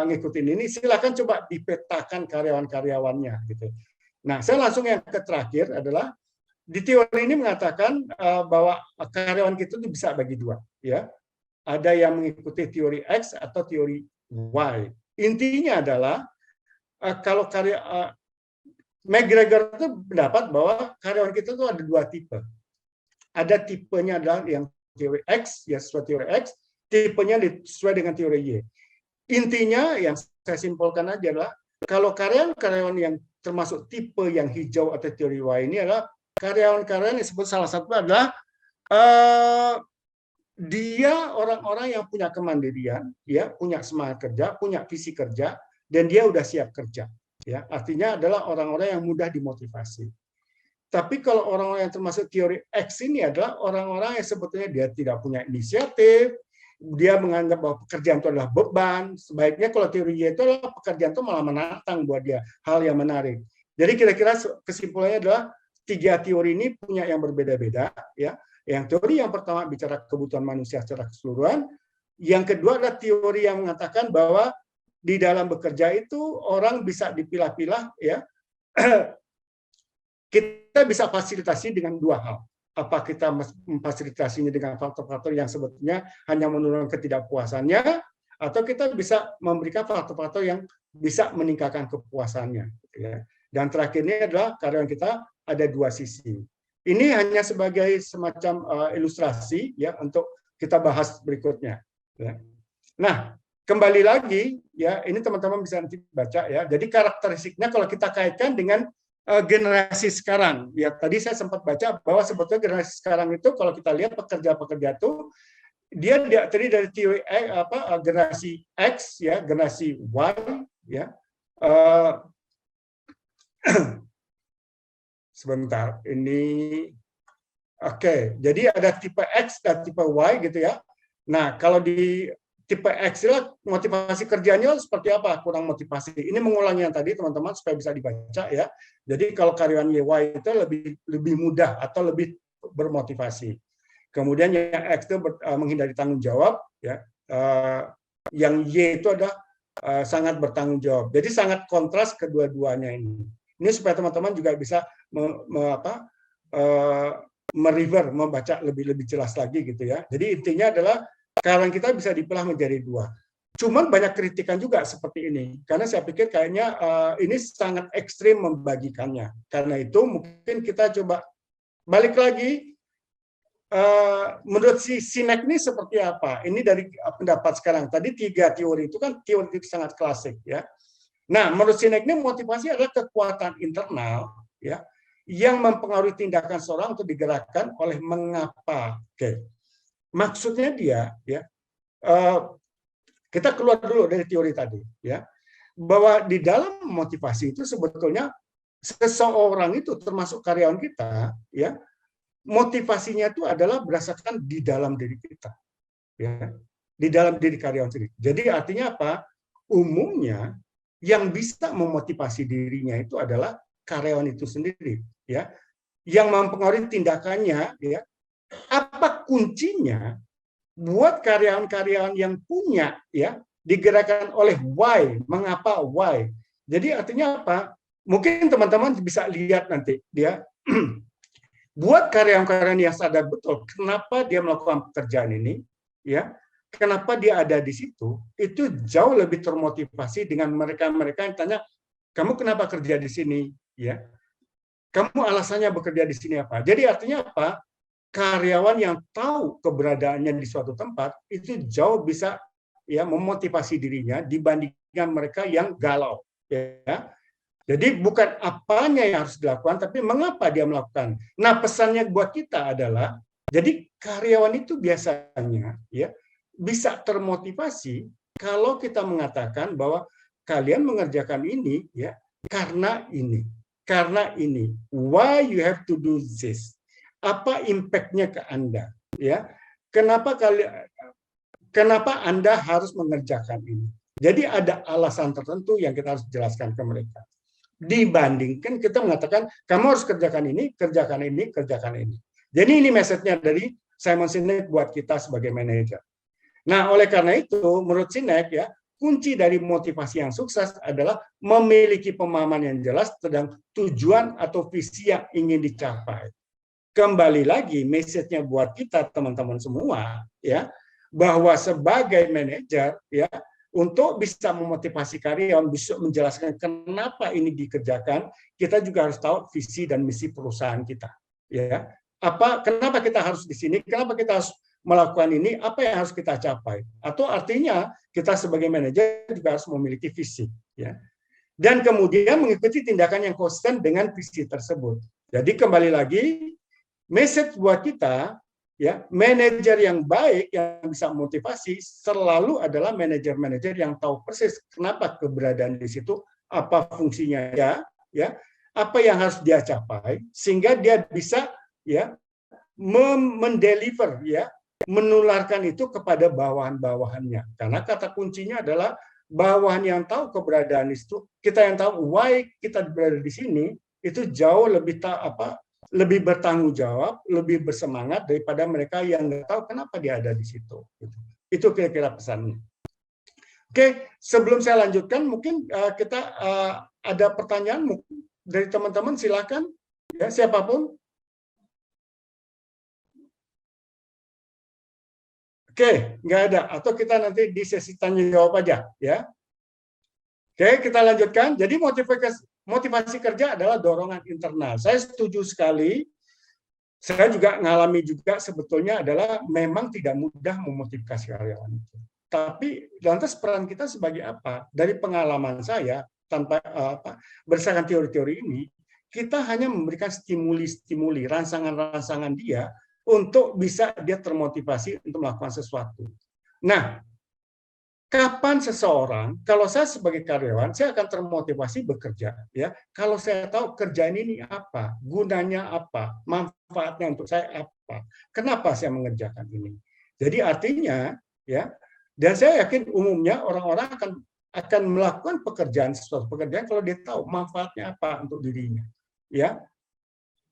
ngikutin ini silakan coba dipetakan karyawan-karyawannya gitu. Nah saya langsung yang ke terakhir adalah di teori ini mengatakan bahwa karyawan kita itu bisa bagi dua, ya. Ada yang mengikuti teori X atau teori Y. Intinya adalah kalau McGregor itu pendapat bahwa karyawan kita itu ada dua tipe. Ada tipenya adalah yang teori X, ya sesuai teori X, tipenya sesuai dengan teori Y. Intinya yang saya simpulkan aja adalah kalau karyawan-karyawan yang termasuk tipe yang hijau atau teori Y ini adalah karyawan-karyawan yang disebut salah satu adalah dia orang-orang yang punya kemandirian, ya, punya semangat kerja, punya visi kerja, dan dia udah siap kerja. Ya, artinya adalah orang-orang yang mudah dimotivasi. Tapi kalau orang-orang yang termasuk teori X ini adalah orang-orang yang sebetulnya dia tidak punya inisiatif, dia menganggap bahwa pekerjaan itu adalah beban. Sebaiknya kalau teori Y itu adalah pekerjaan itu malah menantang buat dia, hal yang menarik. Jadi kira-kira kesimpulannya adalah tiga teori ini punya yang berbeda-beda, ya. Yang teori yang pertama bicara kebutuhan manusia secara keseluruhan, yang kedua adalah teori yang mengatakan bahwa di dalam bekerja itu orang bisa dipilah-pilah, ya. Kita bisa fasilitasi dengan dua hal. Apa kita memfasilitasinya dengan faktor-faktor yang sebetulnya hanya menurunkan ketidakpuasannya, atau kita bisa memberikan faktor-faktor yang bisa meningkatkan kepuasannya, ya. Dan terakhirnya adalah karyawan kita ada dua sisi. Ini hanya sebagai semacam ilustrasi, ya, untuk kita bahas berikutnya, ya. Nah, kembali lagi, ya, ini teman-teman bisa nanti baca, ya. Jadi karakteristiknya kalau kita kaitkan dengan generasi sekarang, ya, tadi saya sempat baca bahwa sebetulnya generasi sekarang itu kalau kita lihat pekerja-pekerja itu dia terdiri dari teori generasi X, ya, generasi Y, ya. Sebentar, ini oke. Jadi ada tipe X dan tipe Y gitu, ya. Nah, kalau di tipe X itu motivasi kerjanya seperti apa? Kurang motivasi. Ini mengulangi yang tadi teman-teman supaya bisa dibaca, ya. Jadi kalau karyawan Y itu lebih mudah atau lebih bermotivasi. Kemudian yang X itu menghindari tanggung jawab, ya. Yang Y itu adalah sangat bertanggung jawab. Jadi sangat kontras kedua-duanya ini. Ini supaya teman-teman juga bisa membaca lebih jelas lagi gitu, ya. Jadi intinya adalah karyawan kita bisa dipilah menjadi dua. Cuman banyak kritikan juga seperti ini, karena saya pikir kayaknya ini sangat ekstrim membagikannya. Karena itu mungkin kita coba balik lagi, menurut si Sinek ini seperti apa? Ini dari pendapat sekarang. Tadi tiga teori itu kan teori sangat klasik, ya. Nah, menurut Sinek ini motivasi adalah kekuatan internal, ya, yang mempengaruhi tindakan seorang untuk digerakkan oleh mengapa. Oke. Maksudnya dia, ya, kita keluar dulu dari teori tadi, ya, bahwa di dalam motivasi itu sebetulnya seseorang itu termasuk karyawan kita, ya, motivasinya itu adalah berdasarkan di dalam diri kita, ya, di dalam diri karyawan sendiri. Jadi artinya apa? Umumnya yang bisa memotivasi dirinya itu adalah karyawan itu sendiri, ya, yang mempengaruhi tindakannya, ya. Apa kuncinya buat karyawan-karyawan yang punya, ya, digerakkan oleh why, mengapa why. Jadi artinya apa? Mungkin teman-teman bisa lihat nanti dia buat karyawan-karyawan yang sadar betul kenapa dia melakukan pekerjaan ini, ya. kenapa dia ada di situ, itu jauh lebih termotivasi dengan mereka-mereka yang tanya, kamu kenapa kerja di sini? Ya, kamu alasannya bekerja di sini apa? Jadi artinya apa? Karyawan yang tahu keberadaannya di suatu tempat itu jauh bisa ya memotivasi dirinya dibandingkan mereka yang galau. Ya, jadi bukan apanya yang harus dilakukan, tapi mengapa dia melakukan. Nah, pesannya buat kita adalah, jadi karyawan itu biasanya ya bisa termotivasi kalau kita mengatakan bahwa kalian mengerjakan ini ya karena ini. Karena ini, why you have to do this? Apa impact-nya ke Anda? Ya, kenapa Anda harus mengerjakan ini? Jadi ada alasan tertentu yang kita harus jelaskan ke mereka. Dibandingkan kita mengatakan, kamu harus kerjakan ini, kerjakan ini, kerjakan ini. Jadi ini message-nya dari Simon Sinek buat kita sebagai manajer. Nah, oleh karena itu, menurut Sinek ya, kunci dari motivasi yang sukses adalah memiliki pemahaman yang jelas tentang tujuan atau visi yang ingin dicapai. Kembali lagi, message-nya buat kita teman-teman semua ya, bahwa sebagai manajer ya, untuk bisa memotivasi karyawan, bisa menjelaskan kenapa ini dikerjakan, kita juga harus tahu visi dan misi perusahaan kita. Ya, kenapa kita harus di sini? Kenapa kita harus melakukan ini? Apa yang harus kita capai? Atau artinya kita sebagai manajer juga harus memiliki visi. Ya, dan kemudian mengikuti tindakan yang konsisten dengan visi tersebut. Jadi kembali lagi, message buat kita. Ya, manajer yang baik yang bisa motivasi selalu adalah manajer-manajer yang tahu persis kenapa keberadaan di situ, apa fungsinya ya, apa yang harus dia capai sehingga dia bisa ya mendeliver ya, menularkan itu kepada bawahan-bawahannya. Karena kata kuncinya adalah bawahan yang tahu keberadaan itu, kita yang tahu why kita berada di sini itu jauh lebih lebih bertanggung jawab, lebih bersemangat daripada mereka yang nggak tahu kenapa dia ada di situ. Itu kira-kira pesannya. Oke, sebelum saya lanjutkan, mungkin kita ada pertanyaan dari teman-teman, silakan ya siapapun. Oke, nggak ada. Atau kita nanti di sesi tanya jawab aja ya. Oke, kita lanjutkan. Jadi motivasi kerja adalah dorongan internal. Saya setuju sekali. Saya juga mengalami juga sebetulnya adalah memang tidak mudah memotivasi karyawan. Tapi lantas peran kita sebagai apa? Dari pengalaman saya, tanpa berdasarkan teori-teori ini, kita hanya memberikan stimuli-stimuli, rangsangan-rangsangan dia untuk bisa dia termotivasi untuk melakukan sesuatu. Nah, kapan seseorang, kalau saya sebagai karyawan, saya akan termotivasi bekerja. Ya, kalau saya tahu kerjaan ini apa, gunanya apa, manfaatnya untuk saya apa, kenapa saya mengerjakan ini. Jadi artinya, ya, dan saya yakin umumnya orang-orang akan melakukan sesuatu pekerjaan kalau dia tahu manfaatnya apa untuk dirinya. Ya,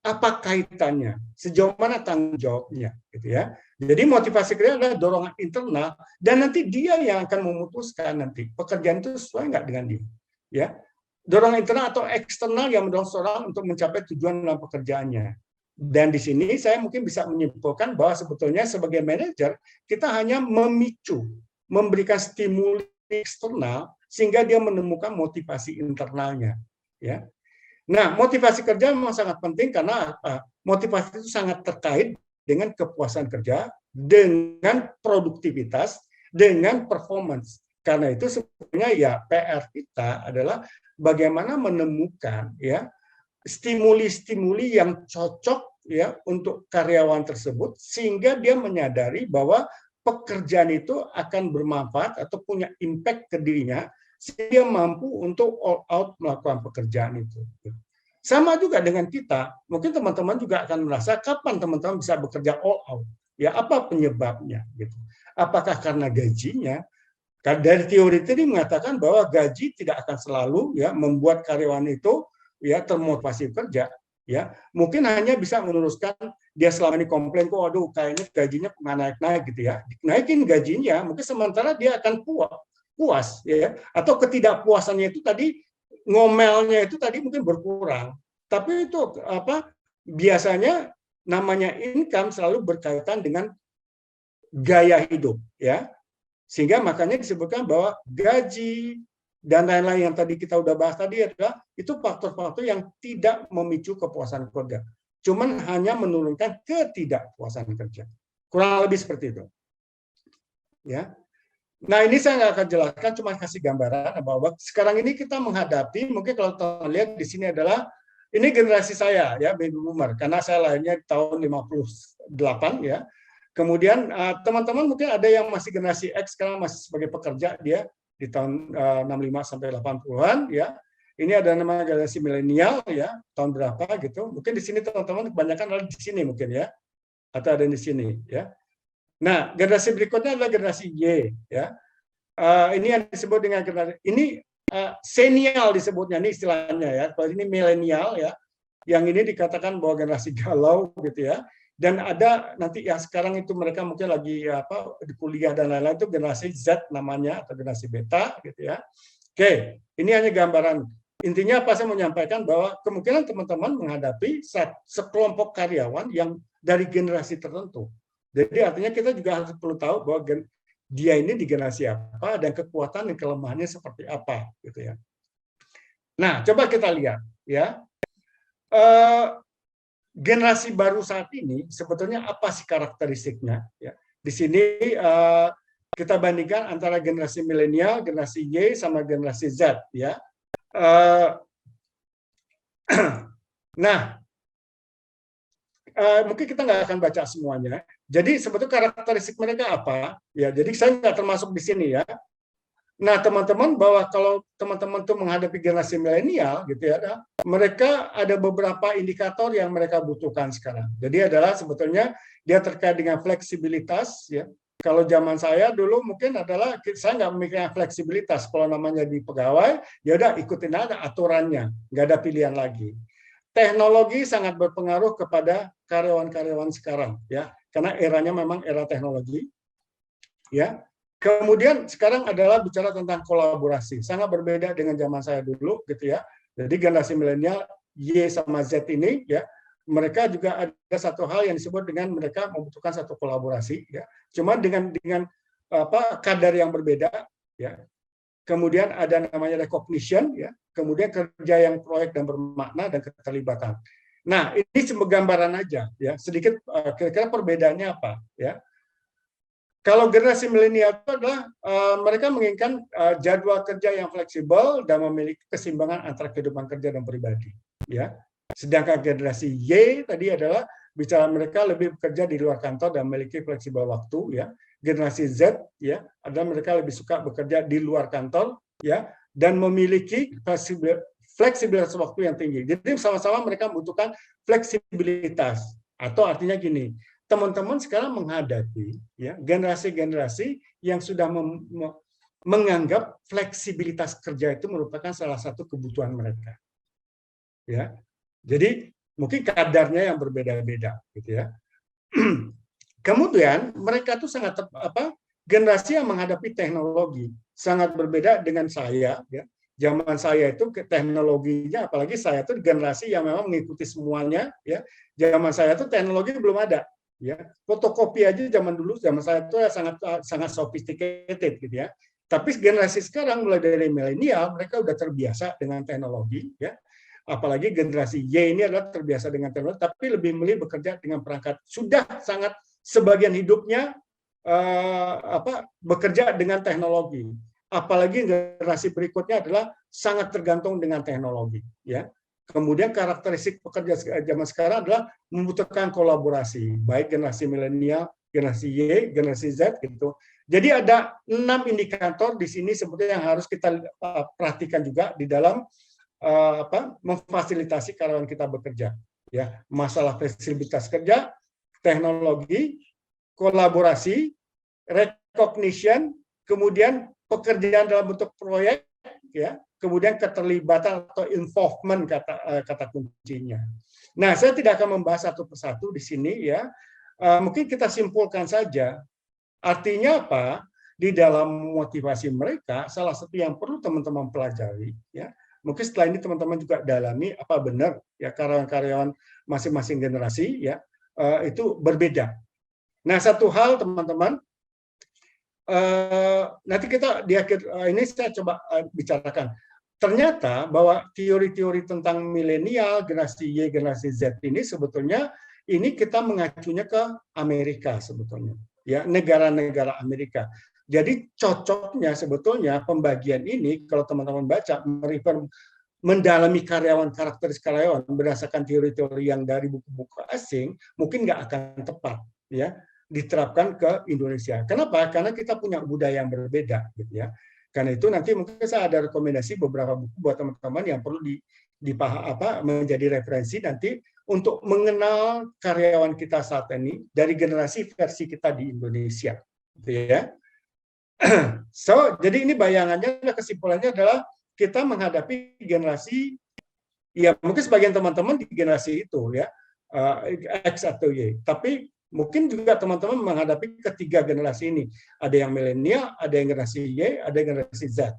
apa kaitannya, sejauh mana tanggung jawabnya, gitu ya. Jadi motivasi kerja adalah dorongan internal dan nanti dia yang akan memutuskan nanti pekerjaan itu sesuai nggak dengan dia. Ya, dorongan internal atau eksternal yang mendorong seorang untuk mencapai tujuan dalam pekerjaannya. Dan di sini saya mungkin bisa menyimpulkan bahwa sebetulnya sebagai manajer kita hanya memicu, memberikan stimuli eksternal sehingga dia menemukan motivasi internalnya. Ya. Nah, motivasi kerja memang sangat penting karena motivasi itu sangat terkait dengan kepuasan kerja, dengan produktivitas, dengan performance. Karena itu sebenarnya ya PR kita adalah bagaimana menemukan ya stimuli-stimuli yang cocok ya untuk karyawan tersebut sehingga dia menyadari bahwa pekerjaan itu akan bermanfaat atau punya impact ke dirinya sehingga dia mampu untuk all out melakukan pekerjaan itu. Sama juga dengan kita, mungkin teman-teman juga akan merasa kapan teman-teman bisa bekerja all out. Ya, apa penyebabnya? Gitu. Apakah karena gajinya? Dari teori tadi mengatakan bahwa gaji tidak akan selalu ya membuat karyawan itu ya termotivasi kerja. Ya, mungkin hanya bisa meneruskan dia selama ini komplain, kok aduh kayaknya gajinya nggak naik-naik gitu ya. Naikin gajinya, mungkin sementara dia akan puas ya, atau ketidakpuasannya itu tadi ngomelnya itu tadi mungkin berkurang. Tapi itu biasanya namanya income selalu berkaitan dengan gaya hidup ya. Sehingga makanya disebutkan bahwa gaji dan lain-lain yang tadi kita udah bahas tadi adalah itu faktor-faktor yang tidak memicu kepuasan kerja. Cuman hanya menurunkan ketidakpuasan kerja. Kurang lebih seperti itu. Ya. Nah, ini saya nggak akan jelaskan, cuma kasih gambaran bahwa sekarang ini kita menghadapi, mungkin kalau teman lihat di sini adalah, ini generasi saya, ya, baby boomer, karena saya lahirnya di tahun 58, ya. Kemudian teman-teman mungkin ada yang masih generasi X, sekarang masih sebagai pekerja, dia di tahun 65 sampai 80-an, ya. Ini ada namanya generasi milenial, ya, tahun berapa gitu. Mungkin di sini teman-teman kebanyakan ada di sini mungkin, ya, atau ada di sini, ya. Nah, generasi berikutnya adalah generasi Y, ya. Ini yang disebut dengan generasi ini senial disebutnya, ini istilahnya, ya. Kalau ini milenial, ya, yang ini dikatakan bahwa generasi galau gitu, ya. Dan ada nanti yang sekarang itu mereka mungkin lagi di kuliah dan lain-lain, itu generasi Z namanya atau generasi beta gitu, ya. Oke, ini hanya gambaran. Intinya apa, saya mau menyampaikan bahwa kemungkinan teman-teman menghadapi sekelompok karyawan yang dari generasi tertentu. Jadi artinya kita juga harus perlu tahu bahwa dia ini di generasi apa dan kekuatan dan kelemahannya seperti apa, gitu ya. Nah, coba kita lihat, ya. Generasi baru saat ini sebetulnya apa sih karakteristiknya? Ya. Di sini kita bandingkan antara generasi milenial, generasi Y, sama generasi Z, ya. Nah, mungkin kita nggak akan baca semuanya. Jadi sebetulnya karakteristik mereka apa? Ya, jadi saya nggak termasuk di sini, ya. Nah, teman-teman, bahwa kalau teman-teman tuh menghadapi generasi milenial, gitu ya, mereka ada beberapa indikator yang mereka butuhkan sekarang. Jadi adalah sebetulnya dia terkait dengan fleksibilitas, ya. Kalau zaman saya dulu mungkin adalah saya nggak memikirkan fleksibilitas. Kalau namanya di pegawai, ya udah ikutin aja aturannya, nggak ada pilihan lagi. Teknologi sangat berpengaruh kepada karyawan-karyawan sekarang, ya, karena eranya memang era teknologi, ya. Kemudian sekarang adalah bicara tentang kolaborasi, sangat berbeda dengan zaman saya dulu, gitu ya. Jadi generasi milenial Y sama Z ini, ya, mereka juga ada satu hal yang disebut dengan mereka membutuhkan satu kolaborasi, ya. Cuma dengan kadar yang berbeda, ya. Kemudian ada namanya recognition, ya. Kemudian kerja yang proyek dan bermakna dan keterlibatan. Nah, ini cuma gambaran aja, ya. Sedikit kira-kira perbedaannya apa, ya. Kalau generasi milenial itu adalah mereka menginginkan jadwal kerja yang fleksibel dan memiliki keseimbangan antara kehidupan kerja dan pribadi, ya. Sedangkan generasi Y tadi adalah bicara mereka lebih bekerja di luar kantor dan memiliki fleksibel waktu, ya. Generasi Z, ya, adalah mereka lebih suka bekerja di luar kantor, ya, dan memiliki fleksibilitas waktu yang tinggi. Jadi sama-sama mereka membutuhkan fleksibilitas, atau artinya gini, teman-teman sekarang menghadapi, ya, generasi-generasi yang sudah menganggap fleksibilitas kerja itu merupakan salah satu kebutuhan mereka, ya. Jadi mungkin kadarnya yang berbeda-beda, gitu ya. Kemudian mereka tuh sangat generasi yang menghadapi teknologi sangat berbeda dengan saya, ya. Zaman saya itu teknologinya, apalagi saya tuh generasi yang memang mengikuti semuanya, ya. Zaman saya tuh teknologi belum ada. Ya, fotokopi aja zaman dulu, zaman saya itu sangat sophisticated, gitu ya. Tapi generasi sekarang mulai dari milenial mereka udah terbiasa dengan teknologi, ya. Apalagi generasi Y ini adalah terbiasa dengan teknologi, tapi lebih memilih bekerja dengan perangkat. Sudah sangat sebagian hidupnya bekerja dengan teknologi. Apalagi generasi berikutnya adalah sangat tergantung dengan teknologi, ya. Kemudian karakteristik pekerja zaman sekarang adalah membutuhkan kolaborasi, baik generasi milenial, generasi Y, generasi Z, gitu. Jadi ada 6 indikator di sini sebetulnya yang harus kita perhatikan juga di dalam memfasilitasi karyawan kita bekerja, ya. Masalah fleksibilitas kerja, teknologi, kolaborasi, recognition, kemudian pekerjaan dalam bentuk proyek, ya. Kemudian keterlibatan atau involvement kata kuncinya. Nah, saya tidak akan membahas satu persatu di sini, ya. Mungkin kita simpulkan saja. Artinya apa? Di dalam motivasi mereka, salah satu yang perlu teman-teman pelajari, ya. Mungkin setelah ini teman-teman juga dalami apa benar, ya, karyawan-karyawan masing-masing generasi, ya, itu berbeda. Nah, satu hal teman-teman, nanti kita di akhir ini saya coba bicarakan. Ternyata bahwa teori-teori tentang milenial, generasi Y, generasi Z ini sebetulnya ini kita mengacunya ke Amerika sebetulnya, ya, negara-negara Amerika. Jadi cocoknya sebetulnya pembagian ini kalau teman-teman baca mendalami karakteristik karyawan berdasarkan teori-teori yang dari buku-buku asing mungkin nggak akan tepat, ya, diterapkan ke Indonesia. Kenapa? Karena kita punya budaya yang berbeda, gitu ya. Karena itu nanti mungkin saya ada rekomendasi beberapa buku buat teman-teman yang perlu menjadi referensi nanti untuk mengenal karyawan kita saat ini dari generasi versi kita di Indonesia, gitu ya. So, jadi ini bayangannya, kesimpulannya adalah kita menghadapi generasi, ya mungkin sebagian teman-teman di generasi itu, ya, X atau Y, tapi mungkin juga teman-teman menghadapi ketiga generasi ini. Ada yang milenial, ada yang generasi Y, ada yang generasi Z,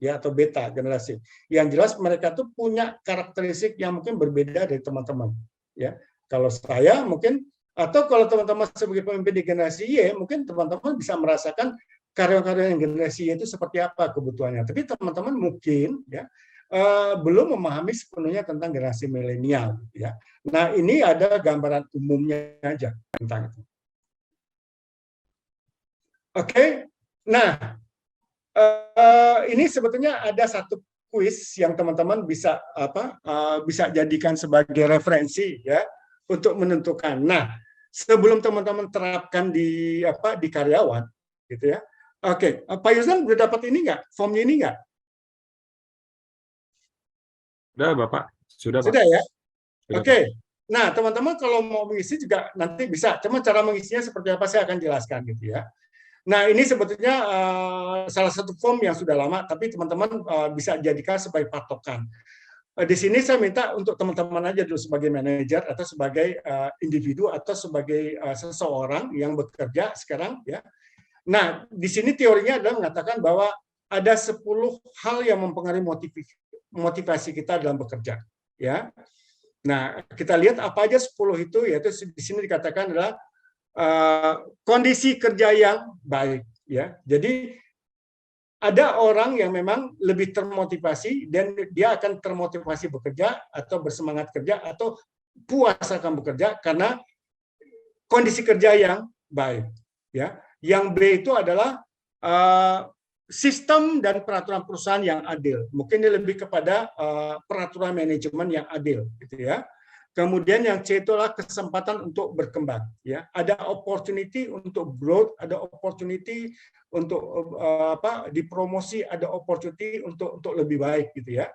ya, atau beta generasi. Yang jelas mereka tuh punya karakteristik yang mungkin berbeda dari teman-teman. Ya, kalau saya mungkin, atau kalau teman-teman sebagai pemimpin di generasi Y, mungkin teman-teman bisa merasakan karyawan-karyawan yang generasi Y itu seperti apa kebutuhannya. Tapi teman-teman mungkin, ya, belum memahami sepenuhnya tentang generasi milenial, ya. Nah, ini ada gambaran umumnya aja tentang itu. Oke, nah ini sebetulnya ada satu kuis yang teman-teman bisa bisa jadikan sebagai referensi, ya, untuk menentukan. Nah, sebelum teman-teman terapkan di karyawan, gitu ya. Oke, Pak Yusran udah dapat ini nggak? Formnya ini nggak? Sudah, Bapak. Sudah, Pak. Sudah, ya? Sudah, Oke. Nah, teman-teman kalau mau mengisi juga nanti bisa. Cuma cara mengisinya seperti apa saya akan jelaskan, gitu ya. Nah, ini sebetulnya salah satu form yang sudah lama, tapi teman-teman bisa jadikan sebagai patokan. Di sini saya minta untuk teman-teman aja dulu sebagai manajer atau sebagai individu atau sebagai seseorang yang bekerja sekarang, ya. Nah, di sini teorinya adalah mengatakan bahwa ada 10 hal yang mempengaruhi motivasi kita dalam bekerja, ya. Nah, kita lihat apa aja 10 itu, yaitu di sini dikatakan adalah kondisi kerja yang baik, ya. Jadi ada orang yang memang lebih termotivasi dan dia akan termotivasi bekerja atau bersemangat kerja atau puas akan bekerja karena kondisi kerja yang baik, ya. Yang B itu adalah sistem dan peraturan perusahaan yang adil. Mungkin ini lebih kepada peraturan manajemen yang adil, gitu ya. Kemudian yang C itu adalah kesempatan untuk berkembang, ya. Ada opportunity untuk growth, ada opportunity untuk dipromosi, ada opportunity untuk lebih baik, gitu ya.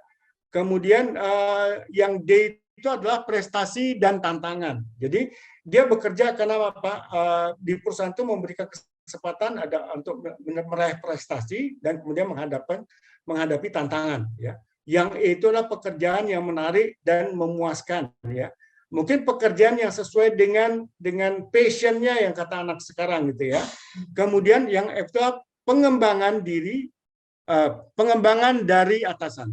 Kemudian yang D itu adalah prestasi dan tantangan. Jadi dia bekerja karena di perusahaan itu memberikan kesempatan ada untuk meraih prestasi dan kemudian menghadapi tantangan, ya. Yang itu adalah pekerjaan yang menarik dan memuaskan, ya. Mungkin pekerjaan yang sesuai dengan passion-nya yang kata anak sekarang, gitu ya. Kemudian yang F itu pengembangan diri, pengembangan dari atasan,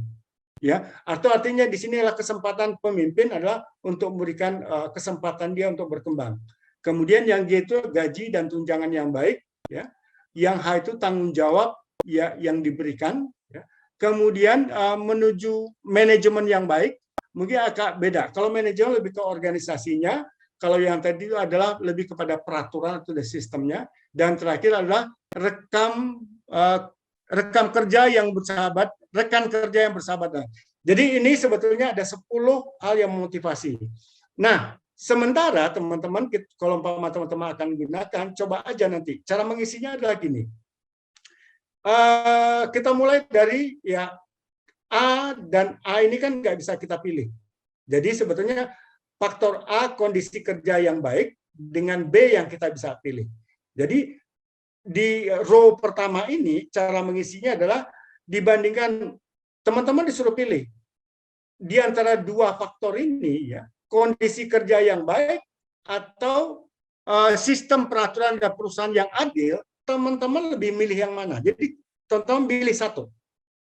ya. Atau artinya di sini adalah kesempatan pemimpin adalah untuk memberikan kesempatan dia untuk berkembang. Kemudian yang G itu gaji dan tunjangan yang baik, ya. Yang H itu tanggung jawab, ya, yang diberikan, ya. Kemudian menuju manajemen yang baik, mungkin agak beda. Kalau manajemen lebih ke organisasinya, kalau yang tadi itu adalah lebih kepada peraturan atau sistemnya, dan terakhir adalah rekan kerja yang bersahabat. Jadi ini sebetulnya ada 10 hal yang memotivasi. Nah, sementara teman-teman, kalau teman-teman akan gunakan, coba aja nanti. Cara mengisinya adalah gini. Kita mulai dari, ya, A dan A ini kan nggak bisa kita pilih. Jadi sebetulnya faktor A kondisi kerja yang baik dengan B yang kita bisa pilih. Jadi di row pertama ini cara mengisinya adalah dibandingkan teman-teman disuruh pilih di antara dua faktor ini, ya, kondisi kerja yang baik atau sistem peraturan dan perusahaan yang adil, teman-teman lebih milih yang mana? Jadi teman-teman pilih satu,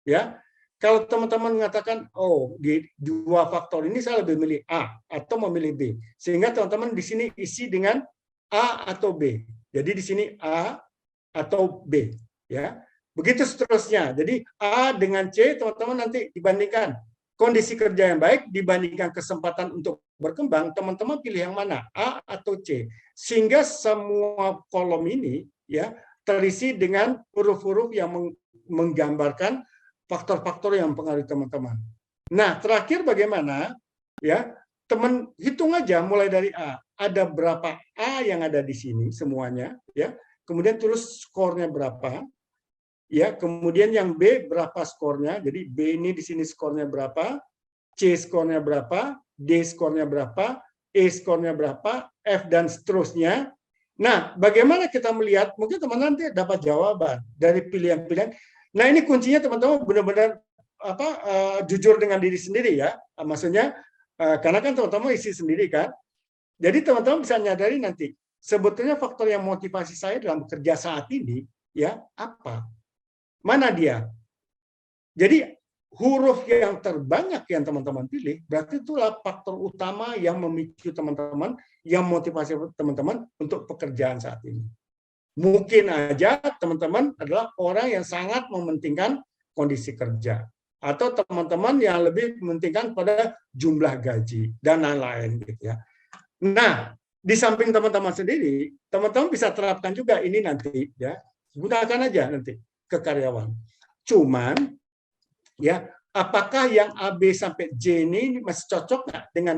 ya. Kalau teman-teman mengatakan, oh, di dua faktor ini saya lebih milih A atau memilih B, sehingga teman-teman di sini isi dengan A atau B. Jadi di sini A atau B, ya. Begitu seterusnya. Jadi A dengan C, teman-teman nanti dibandingkan kondisi kerja yang baik dibandingkan kesempatan untuk berkembang, teman-teman pilih yang mana, A atau C. Sehingga semua kolom ini ya terisi dengan huruf-huruf yang menggambarkan faktor-faktor yang mempengaruhi teman-teman. Nah, terakhir bagaimana? Ya, teman hitung aja mulai dari A. Ada berapa A yang ada di sini semuanya, ya. Kemudian terus skornya berapa? Ya, kemudian yang B berapa skornya? Jadi B ini di sini skornya berapa? C skornya berapa? D skornya berapa? E skornya berapa? F dan seterusnya. Nah, bagaimana kita melihat? Mungkin teman-teman nanti dapat jawaban dari pilihan-pilihan. Nah, ini kuncinya teman-teman benar-benar jujur dengan diri sendiri ya. Maksudnya karena kan teman-teman isi sendiri kan. Jadi teman-teman bisa nyadari nanti sebetulnya faktor yang motivasi saya dalam bekerja saat ini ya apa? Mana dia? Jadi huruf yang terbanyak yang teman-teman pilih, berarti itulah faktor utama yang memicu teman-teman, yang motivasi teman-teman untuk pekerjaan saat ini. Mungkin aja teman-teman adalah orang yang sangat mementingkan kondisi kerja. Atau teman-teman yang lebih mementingkan pada jumlah gaji, dan lain-lain. Gitu ya. Nah, di samping teman-teman sendiri, teman-teman bisa terapkan juga ini nanti. Ya, gunakan aja nanti ke karyawan. Cuman ya, apakah yang A, B sampai J ini masih cocok nggak dengan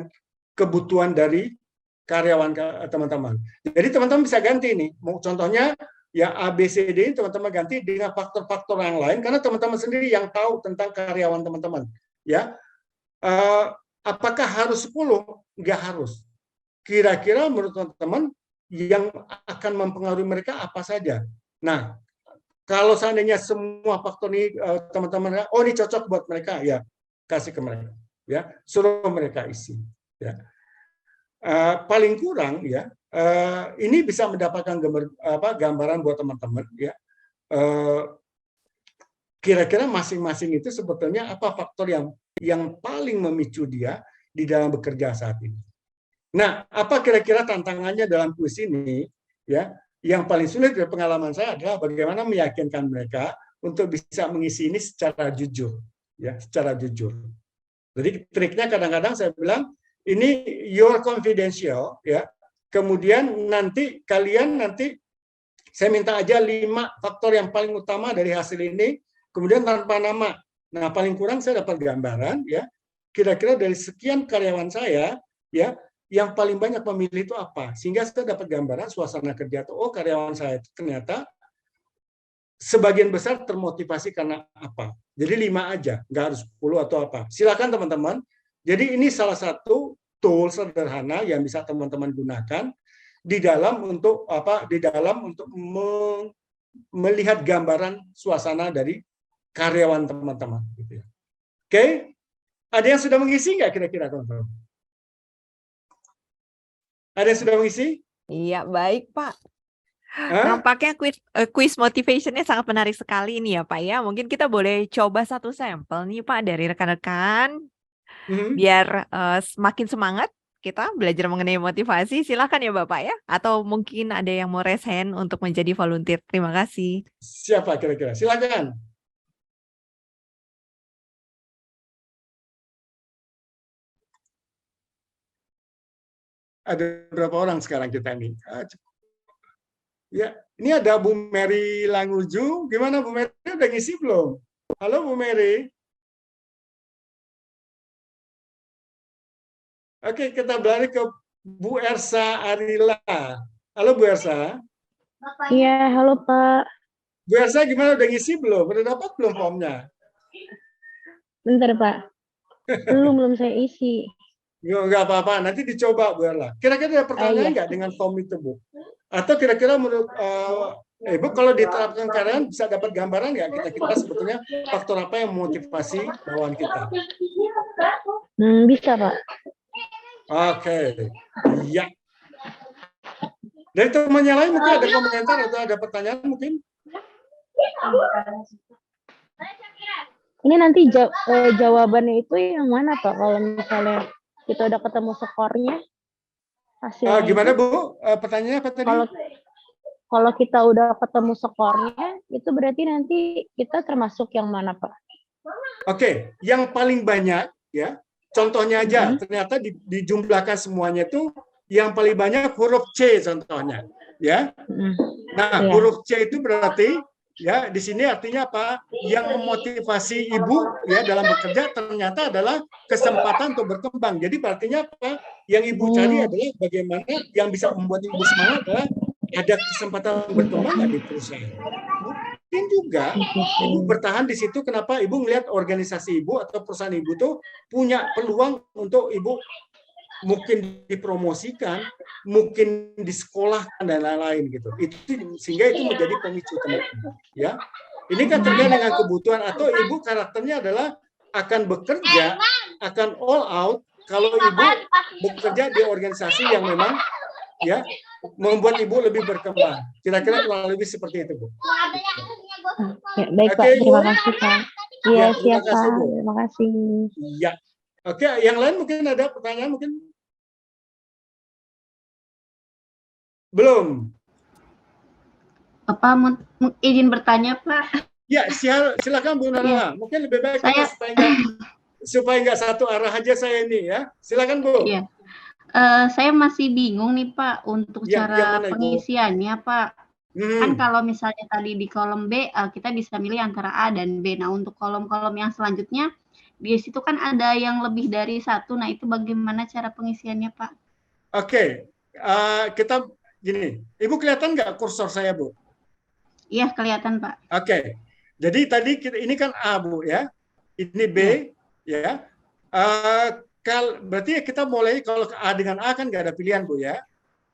kebutuhan dari karyawan teman-teman? Jadi teman-teman bisa ganti nih. Contohnya ya A, B, C, D ini teman-teman ganti dengan faktor-faktor yang lain karena teman-teman sendiri yang tahu tentang karyawan teman-teman. Ya, apakah harus 10? Nggak harus. Kira-kira menurut teman-teman yang akan mempengaruhi mereka apa saja? Nah, kalau seandainya semua faktor ini teman-teman, oh ini cocok buat mereka, ya kasih ke mereka, ya suruh mereka isi. Ya. Paling kurang ya ini bisa mendapatkan gambaran buat teman-teman, ya kira-kira masing-masing itu sebetulnya apa faktor yang paling memicu dia di dalam bekerja saat ini. Nah, apa kira-kira tantangannya dalam kuis ini? Ya, yang paling sulit dari pengalaman saya adalah bagaimana meyakinkan mereka untuk bisa mengisi ini secara jujur, ya, secara jujur. Jadi triknya kadang-kadang saya bilang ini your confidential, ya. Kemudian nanti kalian saya minta aja 5 faktor yang paling utama dari hasil ini, kemudian tanpa nama. Nah, paling kurang saya dapat gambaran, ya. Kira-kira dari sekian karyawan saya, ya, yang paling banyak memilih itu apa? Sehingga saya dapat gambaran suasana kerja itu, oh karyawan saya itu ternyata sebagian besar termotivasi karena apa? Jadi 5 aja, nggak harus 10 atau apa. Silakan teman-teman. Jadi ini salah satu tool sederhana yang bisa teman-teman gunakan di dalam untuk melihat gambaran suasana dari karyawan teman-teman. Oke? Ada yang sudah mengisi nggak kira-kira teman-teman? Ada yang sudah mengisi? Iya, baik Pak. Nampaknya quiz motivation-nya sangat menarik sekali ini ya Pak ya. Mungkin kita boleh coba satu sampel nih Pak dari rekan-rekan. Biar semakin semangat kita belajar mengenai motivasi. Silakan ya Bapak ya. Atau mungkin ada yang mau raise hand untuk menjadi volunteer. Terima kasih. Siapa kira-kira? Silakan. Ada berapa orang sekarang kita ini? Ya, ini ada Bu Mary Languju. Gimana Bu Mary, udah ngisi belum? Halo Bu Mary. Oke, kita balik ke Bu Ersa Arila. Halo Bu Ersa. Iya, halo Pak. Bu Ersa gimana, udah ngisi belum? Udah dapat belum formnya? Bentar Pak. Belum saya isi. Nggak apa-apa, nanti dicoba Bu Erla. Kira-kira ada pertanyaan nggak dengan form itu Bu? Atau kira-kira menurut Bu, kalau diterapkan karyawan bisa dapat gambaran nggak kita sebetulnya faktor apa yang memotivasi bawahan kita? Bisa Pak. Oke, ya. Dari teman yang lain mungkin ada komentar atau ada pertanyaan mungkin? Ini nanti jawabannya itu yang mana Pak? Kalau misalnya kita udah ketemu skornya, hasilnya. Gimana Bu? Pertanyaannya apa tadi? kalau kita udah ketemu skornya, itu berarti nanti kita termasuk yang mana, Pak? Oke, yang paling banyak ya, contohnya aja, ternyata dijumlahkan semuanya itu yang paling banyak huruf C contohnya, ya. Nah, huruf C itu berarti ya di sini artinya apa? Yang memotivasi ibu ya dalam bekerja ternyata adalah kesempatan untuk berkembang. Jadi artinya apa? Yang ibu cari adalah bagaimana yang bisa membuat ibu semangat adalah ada kesempatan berkembang nggak di perusahaan. Mungkin juga ibu bertahan di situ. Kenapa? Ibu melihat organisasi ibu atau perusahaan ibu tuh punya peluang untuk ibu mungkin dipromosikan, mungkin disekolahkan dan lain-lain gitu. Itu sehingga itu menjadi pemicu teman-teman. Ya, ini kan terkait dengan kebutuhan atau ibu karakternya adalah akan bekerja, akan all out kalau ibu bekerja di organisasi yang memang ya membuat ibu lebih berkembang. Kira-kira kurang lebih seperti itu, Bu. Ya, baik, Pak. Terima kasih, Pak. Iya, siap, Pak. Bu. Terima kasih. Ya. Oke, yang lain mungkin ada pertanyaan mungkin? Belum. Bapak izin bertanya, Pak. Ya, silakan Bu Nana. Mungkin lebih baik kita supaya nggak satu arah aja saya ini ya. Silakan Bu. Iya. Saya masih bingung nih Pak untuk cara pengisiannya Pak. Kan kalau misalnya tadi di kolom B kita bisa milih antara A dan B. Nah untuk kolom-kolom yang selanjutnya di situ kan ada yang lebih dari satu. Nah itu bagaimana cara pengisiannya Pak? Oke, kita gini. Ibu kelihatan nggak kursor saya Bu? Iya kelihatan Pak. Oke, jadi tadi ini kan A Bu ya. Ini B ya. Berarti kita mulai kalau A dengan A kan nggak ada pilihan Bu ya.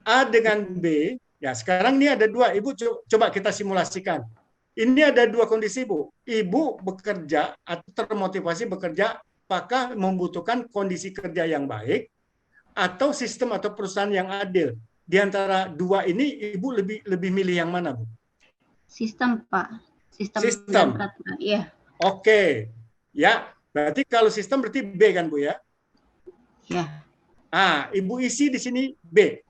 A dengan B, ya sekarang ini ada dua. Ibu coba kita simulasikan. Ini ada dua kondisi Bu. Ibu bekerja atau termotivasi bekerja, apakah membutuhkan kondisi kerja yang baik atau sistem atau perusahaan yang adil. Di antara dua ini Ibu lebih milih yang mana Bu? Sistem Pak. Sistem. Iya. Oke, ya. Berarti kalau sistem berarti B kan Bu ya? Ya. Ibu isi di sini B.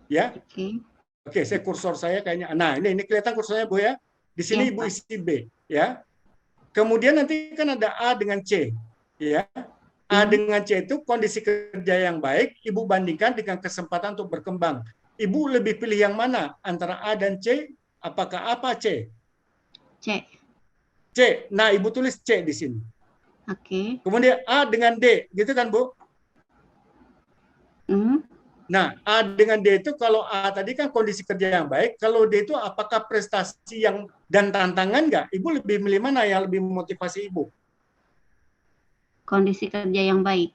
Ya. Oke. Oke, saya kursor saya kayaknya. Nah, ini kelihatan kursornya Bu ya. Di sini Ibu isi B, ya. Kemudian nanti kan ada A dengan C, ya. A dengan C itu kondisi kerja yang baik, Ibu bandingkan dengan kesempatan untuk berkembang. Ibu lebih pilih yang mana antara A dan C? Apakah apa C? C. C. Nah, Ibu tulis C di sini. Oke. Kemudian A dengan D, gitu kan Bu? Nah, A dengan D itu kalau A tadi kan kondisi kerja yang baik, kalau D itu apakah prestasi yang dan tantangan nggak? Ibu lebih milih mana yang lebih memotivasi Ibu? Kondisi kerja yang baik.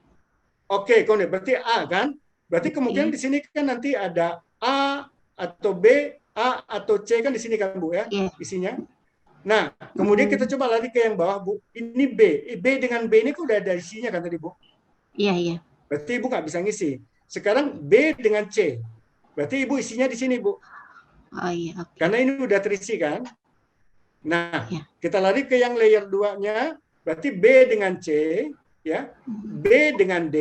Oke, berarti A kan? Berarti kemungkinan di sini kan nanti ada A atau B, A atau C kan di sini kan Bu ya, isinya. Nah, kemudian kita coba lari ke yang bawah Bu. Ini B. B dengan B ini kan udah ada isinya kan tadi Bu? Iya. Berarti Ibu nggak bisa ngisi. Sekarang B dengan C. Berarti Ibu isinya di sini, Bu. Oh iya. Okay. Karena ini udah terisi kan. Nah, kita lari ke yang layer 2-nya. Berarti B dengan C, ya. B dengan D,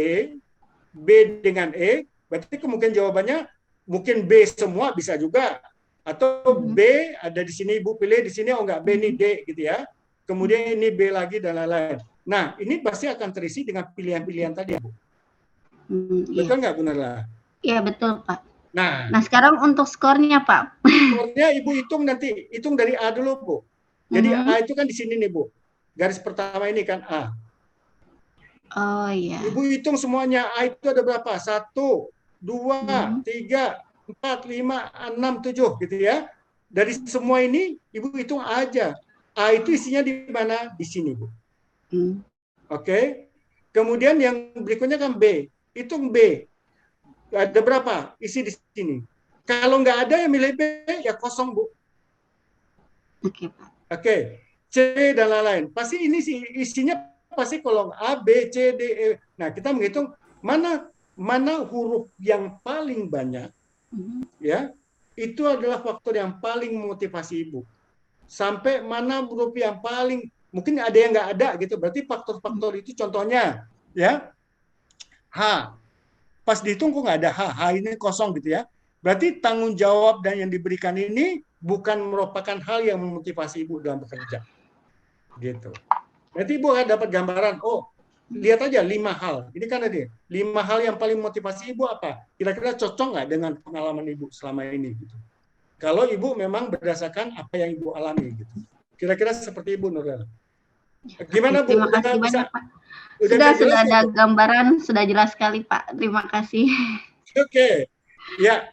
B dengan E. Berarti kemungkinan jawabannya mungkin B semua bisa juga. Atau B ada di sini Ibu pilih di sini, oh enggak, B ini D gitu ya. Kemudian ini B lagi dan lain-lain. Nah, ini pasti akan terisi dengan pilihan-pilihan tadi, Bu. Betul nggak Bu Nala? Iya betul Pak. Nah sekarang untuk skornya Pak. Skornya Ibu hitung nanti, hitung dari A dulu Bu. Jadi A itu kan di sini nih Bu. Garis pertama ini kan A. Oh iya. Ibu hitung semuanya, A itu ada berapa? 1, 2, 3, 4, 5, 6, 7 gitu ya. Dari semua ini Ibu hitung A aja. A itu isinya di mana? Di sini Bu. Oke. Kemudian yang berikutnya kan B. Hitung B. Ada berapa? Isi di sini. Kalau nggak ada yang milih B, ya kosong, Bu. Oke, Pak. Oke. C dan lain-lain. Pasti ini sih isinya pasti kolom A, B, C, D, E. Nah, kita menghitung mana huruf yang paling banyak. Ya. Itu adalah faktor yang paling memotivasi Ibu. Sampai mana huruf yang paling, mungkin ada yang nggak ada gitu. Berarti faktor-faktor itu contohnya, ya. H. Pas dihitung kok nggak ada H. H ini kosong gitu ya. Berarti tanggung jawab dan yang diberikan ini bukan merupakan hal yang memotivasi Ibu dalam bekerja. Gitu. Nanti Ibu akan dapat gambaran, oh, lihat aja 5 hal. Ini kan ada 5 hal yang paling motivasi Ibu apa? Kira-kira cocok nggak dengan pengalaman Ibu selama ini? Gitu. Kalau Ibu memang berdasarkan apa yang Ibu alami. Gitu. Kira-kira seperti Ibu Nurel. Gimana Bu? Terima kasih banyak Pak. Sudah ada gambaran, sudah jelas sekali Pak. Terima kasih. Oke. Ya,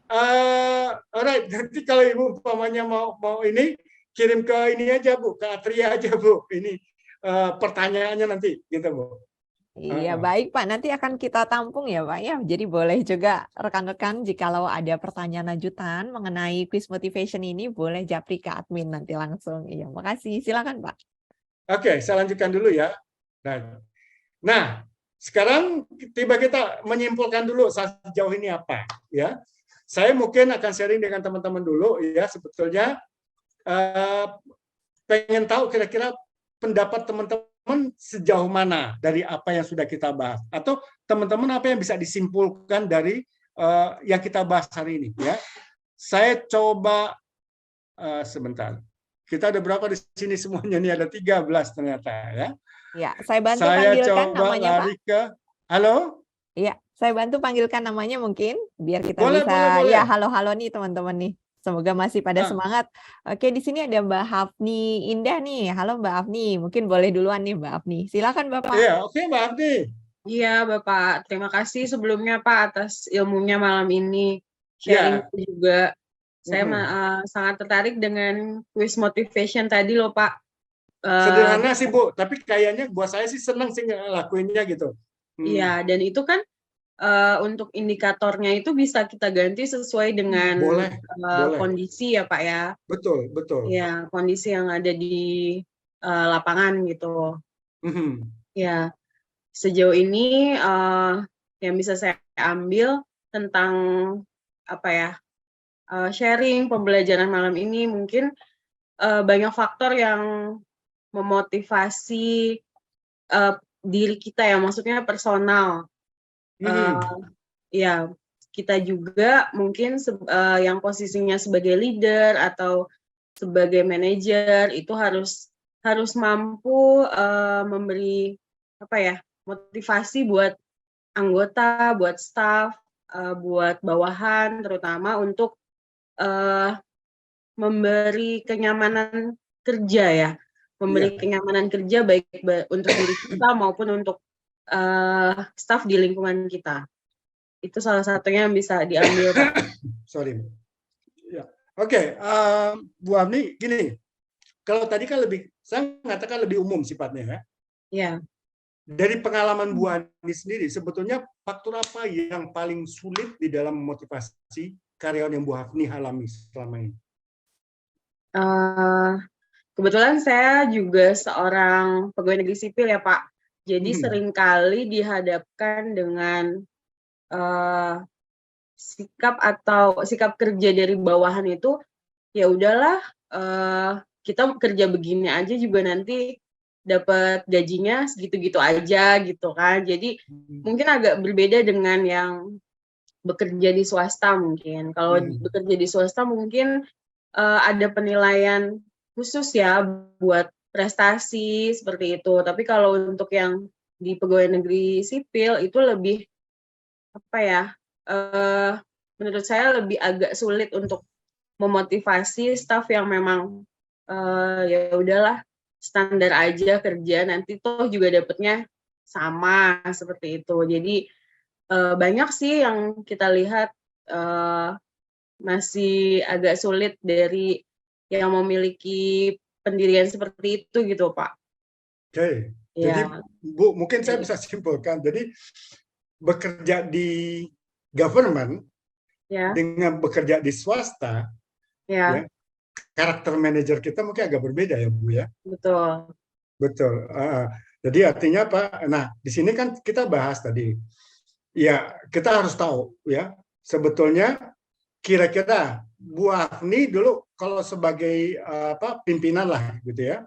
alright. Nanti kalau Ibu umpamanya mau ini, kirim ke ini aja Bu, ke Atria aja Bu. Ini pertanyaannya nanti, gitu Bu. Iya, baik Pak. Nanti akan kita tampung ya Pak ya. Jadi boleh juga rekan-rekan jikalau ada pertanyaan lanjutan mengenai quiz motivation ini, boleh japri ke admin nanti langsung. Iya, makasih. Silakan Pak. Oke, saya lanjutkan dulu ya. Nah, sekarang tiba kita menyimpulkan dulu sejauh ini apa ya. Saya mungkin akan sharing dengan teman-teman dulu ya, sebetulnya pengen tahu kira-kira pendapat teman-teman sejauh mana dari apa yang sudah kita bahas, atau teman-teman apa yang bisa disimpulkan dari yang kita bahas hari ini ya. Saya coba sebentar. Kita ada berapa di sini semuanya nih, ada 13 ternyata ya. Ya, saya bantu panggilkan namanya Pak. Halo? Iya, saya bantu panggilkan namanya mungkin biar kita boleh, bisa boleh. ya halo-halo nih teman-teman nih. Semoga masih pada semangat. Oke, di sini ada Mbak Hafni Indah nih. Halo Mbak Hafni, mungkin boleh duluan nih Mbak Hafni. Silakan Bapak. Iya, oke Mbak Hafni. Iya Bapak, terima kasih sebelumnya Pak atas ilmunya malam ini. Sharing juga. Saya sangat tertarik dengan quiz motivation tadi loh Pak. Sederhana sih Bu, tapi kayaknya buat saya sih seneng sih ngelakuinnya gitu. Iya, dan itu kan untuk indikatornya itu bisa kita ganti sesuai dengan boleh. kondisi ya Pak ya. Betul, betul. Ya, kondisi yang ada di lapangan gitu. Ya, sejauh ini yang bisa saya ambil tentang apa ya, sharing pembelajaran malam ini mungkin banyak faktor yang memotivasi diri kita ya, maksudnya personal. Ya, kita juga mungkin yang posisinya sebagai leader atau sebagai manajer itu harus mampu memberi apa ya, motivasi buat anggota, buat staff, buat bawahan, terutama untuk memberi kenyamanan kerja ya, memberi kenyamanan kerja baik untuk diri kita maupun untuk staff di lingkungan kita. Itu salah satunya yang bisa diambil. Sorry. Ya. Oke, Bu Hafni, gini. Kalau tadi kan saya mengatakan lebih umum sifatnya ya. Ya. Dari pengalaman Bu Hafni sendiri, sebetulnya faktor apa yang paling sulit di dalam memotivasi karyawan yang Bu Hafni alami selama ini? Kebetulan saya juga seorang pegawai negeri sipil ya Pak. Jadi seringkali dihadapkan dengan sikap kerja dari bawahan itu, ya udahlah kita kerja begini aja juga nanti dapat gajinya segitu-gitu aja gitu kan. Jadi mungkin agak berbeda dengan yang bekerja di swasta mungkin. Kalau bekerja di swasta mungkin ada penilaian khusus ya buat prestasi seperti itu. Tapi kalau untuk yang di pegawai negeri sipil itu lebih apa ya? Menurut saya lebih agak sulit untuk memotivasi staf yang memang ya udahlah standar aja kerja, nanti toh juga dapatnya sama seperti itu. Jadi banyak sih yang kita lihat masih agak sulit dari yang memiliki pendirian seperti itu gitu Pak. Oke, jadi Bu mungkin saya bisa simpulkan. Jadi bekerja di government dengan bekerja di swasta, ya, karakter manajer kita mungkin agak berbeda ya Bu ya. Betul. Betul. Jadi artinya apa? Nah di sini kan kita bahas tadi, ya kita harus tahu ya sebetulnya kira-kira Bu Hafni dulu kalau sebagai pimpinan lah gitu ya,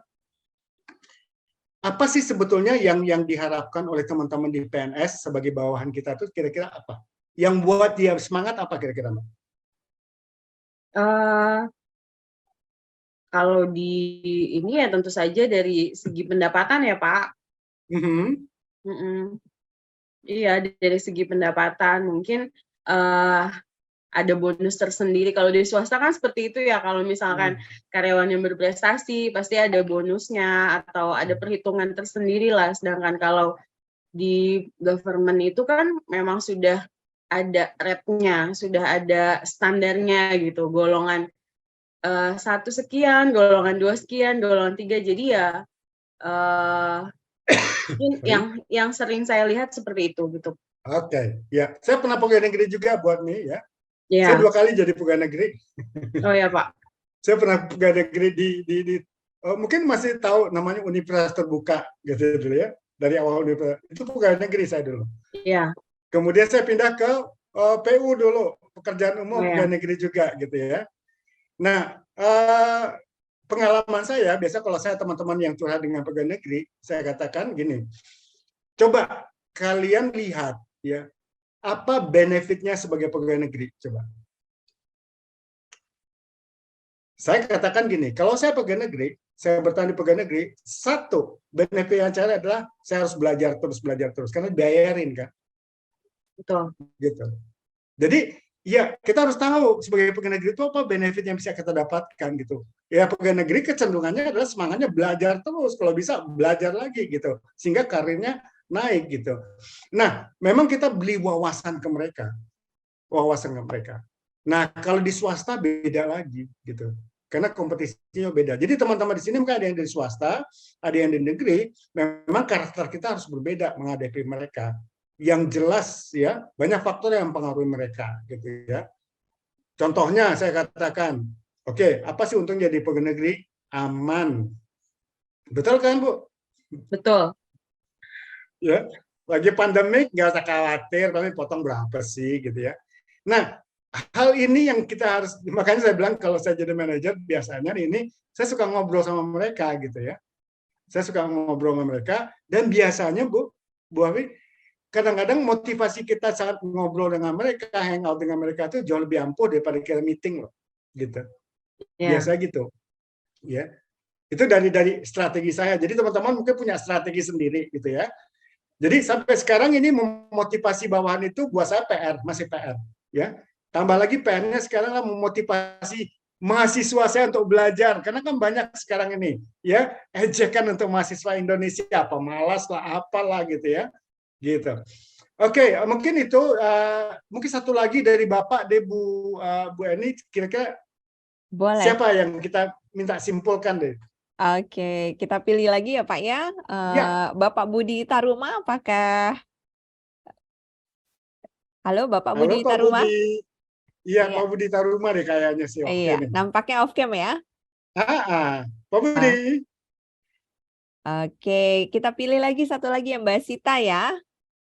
apa sih sebetulnya yang diharapkan oleh teman-teman di PNS sebagai bawahan kita tuh kira-kira apa? Yang buat dia semangat apa kira-kira? kalau di ini ya tentu saja dari segi pendapatan ya Pak. Iya, dari segi pendapatan mungkin ada bonus tersendiri. Kalau di swasta kan seperti itu ya, kalau misalkan karyawan yang berprestasi pasti ada bonusnya atau ada perhitungan tersendiri lah. Sedangkan kalau di government itu kan memang sudah ada rate-nya, sudah ada standarnya gitu, golongan 1 sekian, golongan 2 sekian, golongan 3. Jadi ya mungkin yang sering saya lihat seperti itu gitu. Oke, ya. Saya pernah pegawai negeri juga buat nih ya. Ya. Saya 2 kali jadi pegawai negeri. Oh ya Pak. Saya pernah pegawai negeri di mungkin masih tahu namanya Universitas Terbuka gitu dulu ya. Dari awal universitas itu pegawai negeri saya dulu. Iya. Kemudian saya pindah ke PU dulu, pekerjaan umum pegawai negeri juga gitu ya. Nah, pengalaman saya biasa kalau saya teman-teman yang curhat dengan pegawai negeri, saya katakan gini, coba kalian lihat ya, apa benefitnya sebagai pegawai negeri, coba. Saya katakan gini, kalau saya pegawai negeri, saya bertahan di pegawai negeri, satu benefit yang saya adalah saya harus belajar terus karena dibayarin kan. Betul. Gitu. Jadi ya kita harus tahu sebagai pegawai negeri itu apa benefit yang bisa kita dapatkan gitu. Ya pegawai negeri kecenderungannya adalah semangatnya belajar terus, kalau bisa belajar lagi gitu, sehingga karirnya naik gitu. Nah, memang kita beli wawasan ke mereka. Nah, kalau di swasta beda lagi gitu. Karena kompetisinya beda. Jadi teman-teman di sini mungkin ada yang dari swasta, ada yang di negeri, memang karakter kita harus berbeda menghadapi mereka. Yang jelas ya, banyak faktor yang mempengaruhi mereka gitu ya. Contohnya saya katakan, oke, apa sih untung jadi pegawai negeri? Aman. Betul kan, Bu? Betul. Ya, lagi pandemik nggak usah khawatir, kami potong berapa sih gitu ya. Nah, hal ini yang kita harus, makanya saya bilang kalau saya jadi manajer biasanya ini saya suka ngobrol sama mereka gitu ya. Saya suka ngobrol sama mereka dan biasanya Bu Awi, kadang-kadang motivasi kita saat ngobrol dengan mereka, hangout dengan mereka itu jauh lebih ampuh daripada kita meeting loh, gitu. Biasa gitu, ya. Itu dari strategi saya. Jadi teman-teman mungkin punya strategi sendiri gitu ya. Jadi sampai sekarang ini memotivasi bawahan itu buat saya masih PR, ya. Tambah lagi PR-nya sekarang lah memotivasi mahasiswa saya untuk belajar, karena kan banyak sekarang ini, ya, ejekan untuk mahasiswa Indonesia apa malas lah, apalah gitu ya. Gitu. Oke, mungkin itu mungkin satu lagi dari Bapak, Bu Eni, kira-kira boleh. Siapa yang kita minta simpulkan deh? Oke, kita pilih lagi ya Pak ya. Ya. Bapak Budi Taruma, apakah? Halo, Bapak Halo, Budi Pak Taruma. Budi. Iya, Pak Budi Taruma deh kayaknya sih. Iya, nampaknya off cam ya. Pak Budi. Oke, kita pilih lagi satu lagi ya Mbak Sita ya.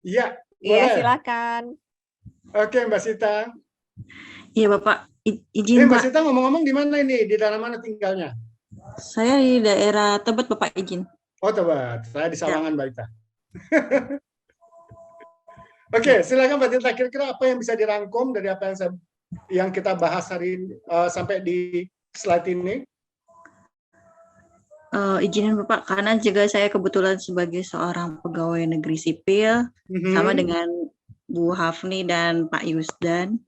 Iya, boleh. Iya, silakan. Oke, Mbak Sita. Iya, Bapak. Izin, Mbak Pak. Sita ngomong-ngomong di mana ini? Di daerah mana tinggalnya? Saya di daerah Tebet, Bapak, izin. Oh, Tebet. Saya di Sawangan, Mbak Ita. Oke, silakan Mbak Sita. Kira-kira apa yang bisa dirangkum dari apa yang kita bahas hari ini, sampai di slide ini? Izinin Bapak, karena juga saya kebetulan sebagai seorang pegawai negeri sipil, sama dengan Bu Hafni dan Pak Yusdan,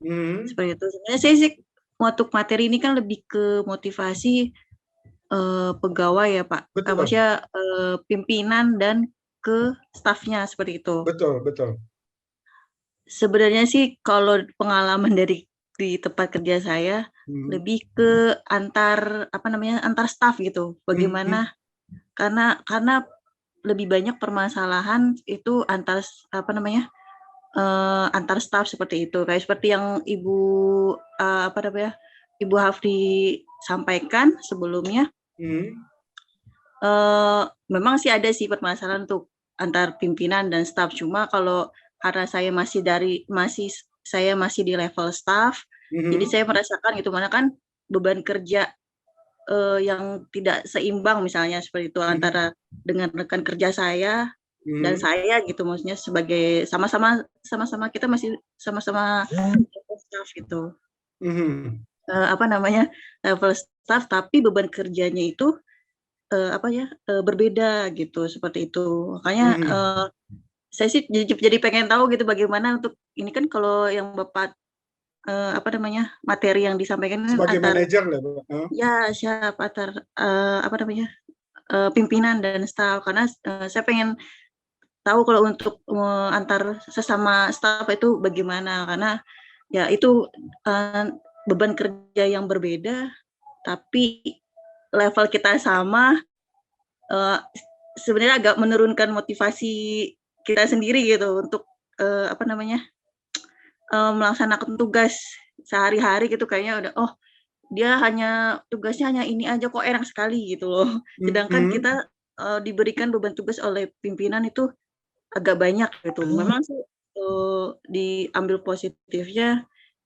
seperti itu. Sebenarnya saya sih untuk materi ini kan lebih ke motivasi pegawai ya Pak, maksudnya pimpinan dan ke stafnya seperti itu. Betul. Sebenarnya sih kalau pengalaman di tempat kerja saya lebih ke antar staff gitu. Bagaimana karena lebih banyak permasalahan itu antar staff seperti itu. Kayak seperti yang Ibu Hafri sampaikan sebelumnya. Memang sih ada sih permasalahan untuk antar pimpinan dan staff. Cuma kalau karena saya masih di level staff, jadi saya merasakan itu mana kan beban kerja yang tidak seimbang misalnya seperti itu antara dengan rekan kerja saya dan saya gitu, maksudnya sebagai sama-sama kita masih sama-sama level staff gitu. Level staff, tapi beban kerjanya itu berbeda gitu, seperti itu. Makanya saya sih jadi pengen tahu gitu bagaimana untuk ini kan kalau yang Bapak materi yang disampaikan sebagai antar manajer lah, Bu. ya siap antar pimpinan dan staf, karena saya pengen tahu kalau untuk antar sesama staf itu bagaimana, karena ya itu beban kerja yang berbeda tapi level kita sama, sebenarnya agak menurunkan motivasi kita sendiri gitu untuk melaksanakan tugas sehari-hari gitu, kayaknya udah dia tugasnya hanya ini aja kok, enak sekali gitu loh. Sedangkan kita diberikan beban tugas oleh pimpinan itu agak banyak gitu. Memang sih diambil positifnya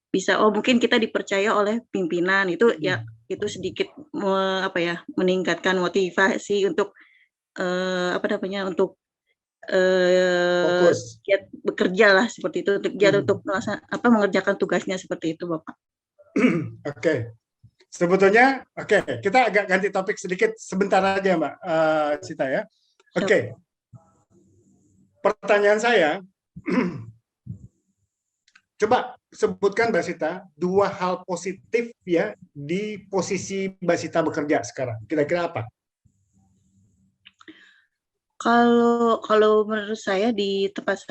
bisa mungkin kita dipercaya oleh pimpinan itu ya, itu sedikit meningkatkan motivasi untuk untuk Fokus. giat bekerja lah seperti itu, giat untuk mengerjakan tugasnya seperti itu, Bapak. Oke. Sebetulnya kita agak ganti topik sedikit sebentar aja, Mbak Sita ya. Oke. Pertanyaan saya, coba sebutkan Mbak Sita 2 hal positif ya di posisi Mbak Sita bekerja sekarang. Kira-kira apa? Kalau menurut saya di tempat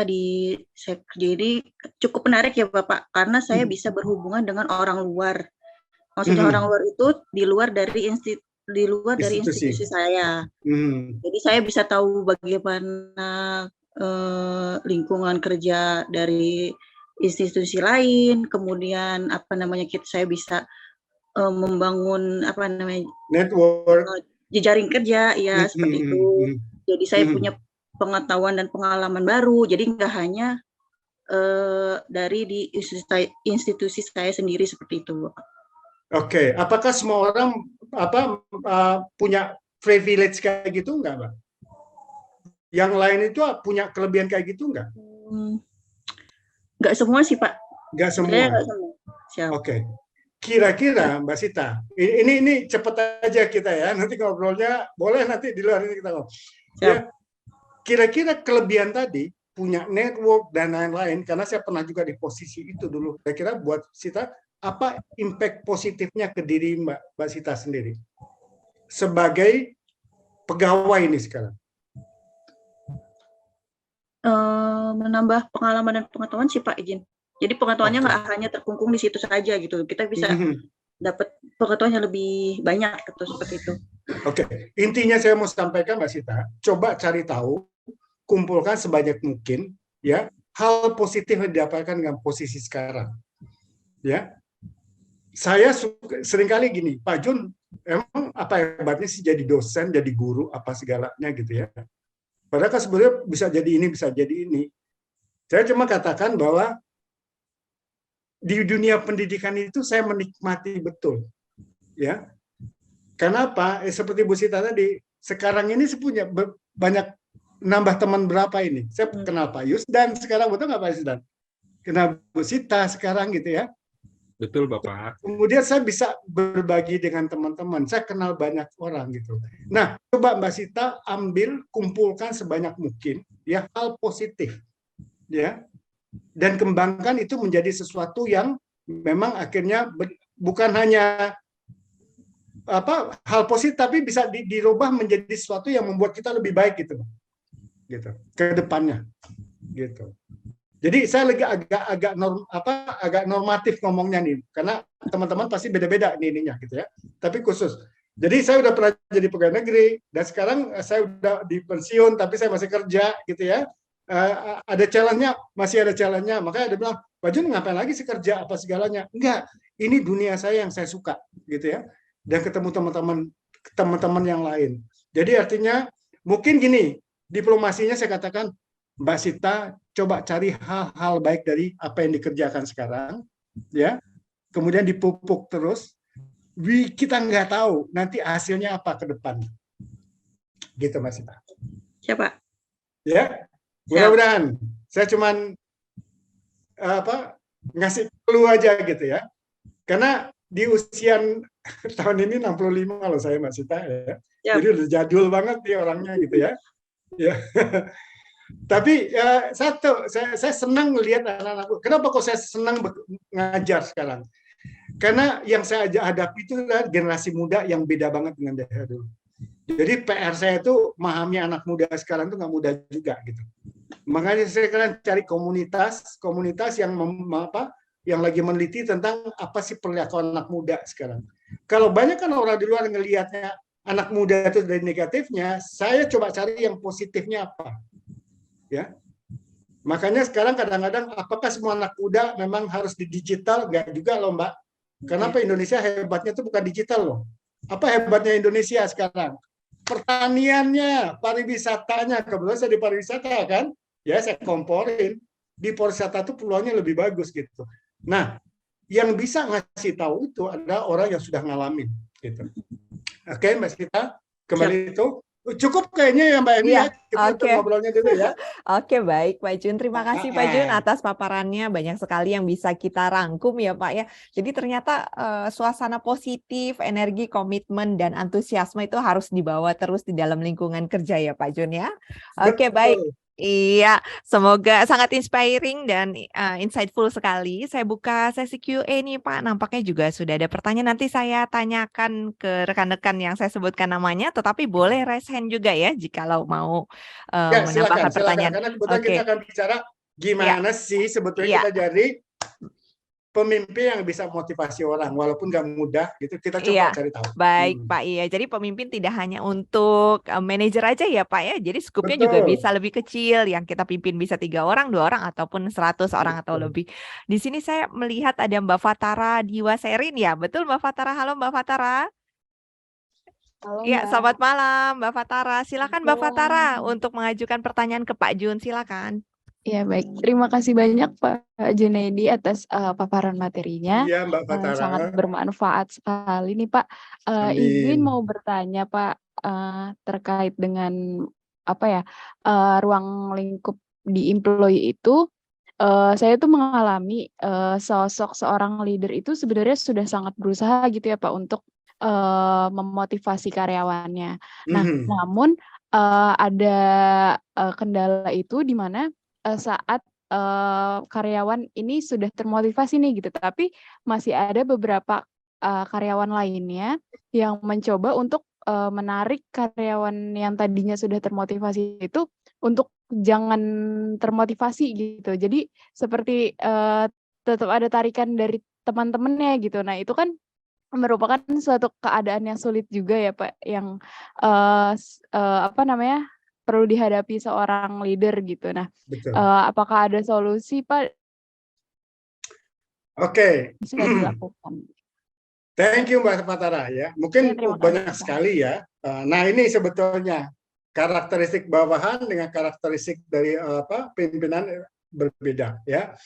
di saya kerja ini cukup menarik ya Bapak, karena saya bisa berhubungan dengan orang luar. Maksudnya orang luar itu di luar dari institusi saya. Jadi saya bisa tahu bagaimana lingkungan kerja dari institusi lain, kemudian saya bisa membangun network, jejaring kerja ya seperti itu. Jadi saya punya pengetahuan dan pengalaman baru. Jadi nggak hanya dari di institusi saya sendiri seperti itu. Oke, apakah semua orang punya privilege kayak gitu nggak, Mbak? Yang lain itu punya kelebihan kayak gitu nggak? Nggak semua sih, Pak. Nggak semua. Oke. Kira-kira Mbak Sita, ini cepet aja kita ya, nanti ngobrolnya boleh nanti di luar ini kita ngobrol. Ya, kira-kira kelebihan tadi, punya network dan lain-lain, karena saya pernah juga di posisi itu dulu. Kira-kira buat Sita, apa impact positifnya ke diri Mbak Sita sendiri sebagai pegawai ini sekarang? Menambah pengalaman dan pengetahuan sih Pak, izin. Jadi pengetahuannya nggak hanya terkungkung di situ saja gitu. Kita bisa dapat pengetahuan yang lebih banyak gitu, seperti itu. Oke, intinya saya mau sampaikan Mbak Sita, coba cari tahu, kumpulkan sebanyak mungkin ya hal positif yang didapatkan dengan posisi sekarang. Ya, saya seringkali gini, Pak Jun, emang apa hebatnya sih jadi dosen, jadi guru, apa segalanya gitu ya. Padahal kan sebenarnya bisa jadi ini, bisa jadi ini. Saya cuma katakan bahwa di dunia pendidikan itu saya menikmati betul, ya. Kenapa? Seperti Bu Sita tadi, sekarang ini saya punya banyak nambah teman berapa ini. Saya kenal Pak Yusdan sekarang, betul nggak Pak Yusdan? Kenal Bu Sita sekarang gitu ya. Betul Bapak. Kemudian saya bisa berbagi dengan teman-teman. Saya kenal banyak orang gitu. Nah, coba Mbak Sita kumpulkan sebanyak mungkin ya hal positif, ya, dan kembangkan itu menjadi sesuatu yang memang akhirnya bukan hanya hal positif, tapi bisa dirubah menjadi sesuatu yang membuat kita lebih baik gitu ke depannya gitu. Jadi saya agak normatif ngomongnya nih, karena teman-teman pasti beda-beda ininya gitu ya. Tapi khusus. Jadi saya udah pernah jadi pegawai negeri dan sekarang saya udah di pensiun tapi saya masih kerja gitu ya. Ada challenge-nya, masih ada challenge-nya. Makanya dia bilang, Pak Jun ngapain lagi sih kerja apa segalanya? Enggak, ini dunia saya yang saya suka gitu ya. Dan ketemu teman-teman yang lain. Jadi artinya mungkin gini, diplomasinya saya katakan, Mbak Sita coba cari hal-hal baik dari apa yang dikerjakan sekarang, ya. Kemudian dipupuk terus. Kita nggak tahu nanti hasilnya apa ke depan. Gitu Mbak Sita. Siapa? Ya, mudah-mudahan. Saya cuman ngasih clue aja gitu ya. Karena di usia tahun ini 65 loh saya Mbak Sita ya. Yap. Jadi udah jadul banget nih orangnya gitu ya. Ya. Tapi satu, saya senang melihat anak-anak. Kenapa kok saya senang ngajar sekarang? Karena yang saya hadapi itu adalah generasi muda yang beda banget dengan daerah dulu. Jadi PR saya itu memahami anak muda sekarang itu nggak mudah juga gitu. Makanya saya sekarang cari komunitas yang yang lagi meneliti tentang apa sih perilaku anak muda sekarang. Kalau banyak kan orang di luar ngelihatnya anak muda itu dari negatifnya, saya coba cari yang positifnya apa. Ya, makanya sekarang kadang-kadang apakah semua anak muda memang harus di digital? Enggak juga loh Mbak. Kenapa Indonesia hebatnya itu bukan digital loh. Apa hebatnya Indonesia sekarang? Pertaniannya, pariwisatanya. Kebetulan saya di pariwisata kan, ya saya komporin. Di pariwisata itu peluangnya lebih bagus gitu. Nah, yang bisa ngasih tahu itu adalah orang yang sudah ngalamin gitu. Oke Mbak Sita, kembali itu. Cukup kayaknya ya Mbak Eni ya, kita ngobrolnya dulu ya. Oke, baik Pak Jun. Terima kasih Pak Jun atas paparannya. Banyak sekali yang bisa kita rangkum ya Pak ya. Jadi ternyata suasana positif, energi, komitmen, dan antusiasme itu harus dibawa terus di dalam lingkungan kerja ya Pak Jun ya. Oke, baik. Iya, semoga sangat inspiring dan insightful sekali. Saya buka sesi Q&A nih Pak. Nampaknya juga sudah ada pertanyaan. Nanti saya tanyakan ke rekan-rekan yang saya sebutkan namanya, tetapi boleh raise hand juga ya jikalau mau menambahkan pertanyaan. Karena kebetulan kita akan bicara gimana sih sebetulnya kita jadi pemimpin yang bisa motivasi orang, walaupun nggak mudah, gitu kita coba cari tahu. Baik Pak, iya. Jadi pemimpin tidak hanya untuk manajer aja ya Pak ya. Jadi skupnya juga bisa lebih kecil. Yang kita pimpin bisa 3 orang, 2 orang, ataupun 100 orang atau lebih. Di sini saya melihat ada Mbak Fatara Diwaserin ya. Betul Mbak Fatara? Halo Mbak Fatara. Halo, ya, selamat malam Mbak Fatara. Silakan Mbak Fatara untuk mengajukan pertanyaan ke Pak Jun. Silakan. Ya baik, terima kasih banyak Pak Junaidi atas paparan materinya. Iya Mbak Fatara. Sangat bermanfaat sekali nih Pak. Izin mau bertanya Pak terkait dengan ruang lingkup di employee itu. Saya tuh mengalami sosok seorang leader itu sebenarnya sudah sangat berusaha gitu ya Pak untuk memotivasi karyawannya. Nah, namun ada kendala itu di mana saat karyawan ini sudah termotivasi nih gitu, tapi masih ada beberapa karyawan lainnya yang mencoba untuk menarik karyawan yang tadinya sudah termotivasi itu untuk jangan termotivasi gitu. Jadi seperti tetap ada tarikan dari teman-temannya gitu. Nah itu kan merupakan suatu keadaan yang sulit juga ya Pak, yang perlu dihadapi seorang leader gitu. Nah, apakah ada solusi Pak? Oke. Bisa dilakukan. Thank you Mbak Fatara ya. Mungkin banyak sekali ya. Nah ini sebetulnya karakteristik bawahan dengan karakteristik dari pimpinan berbeda ya.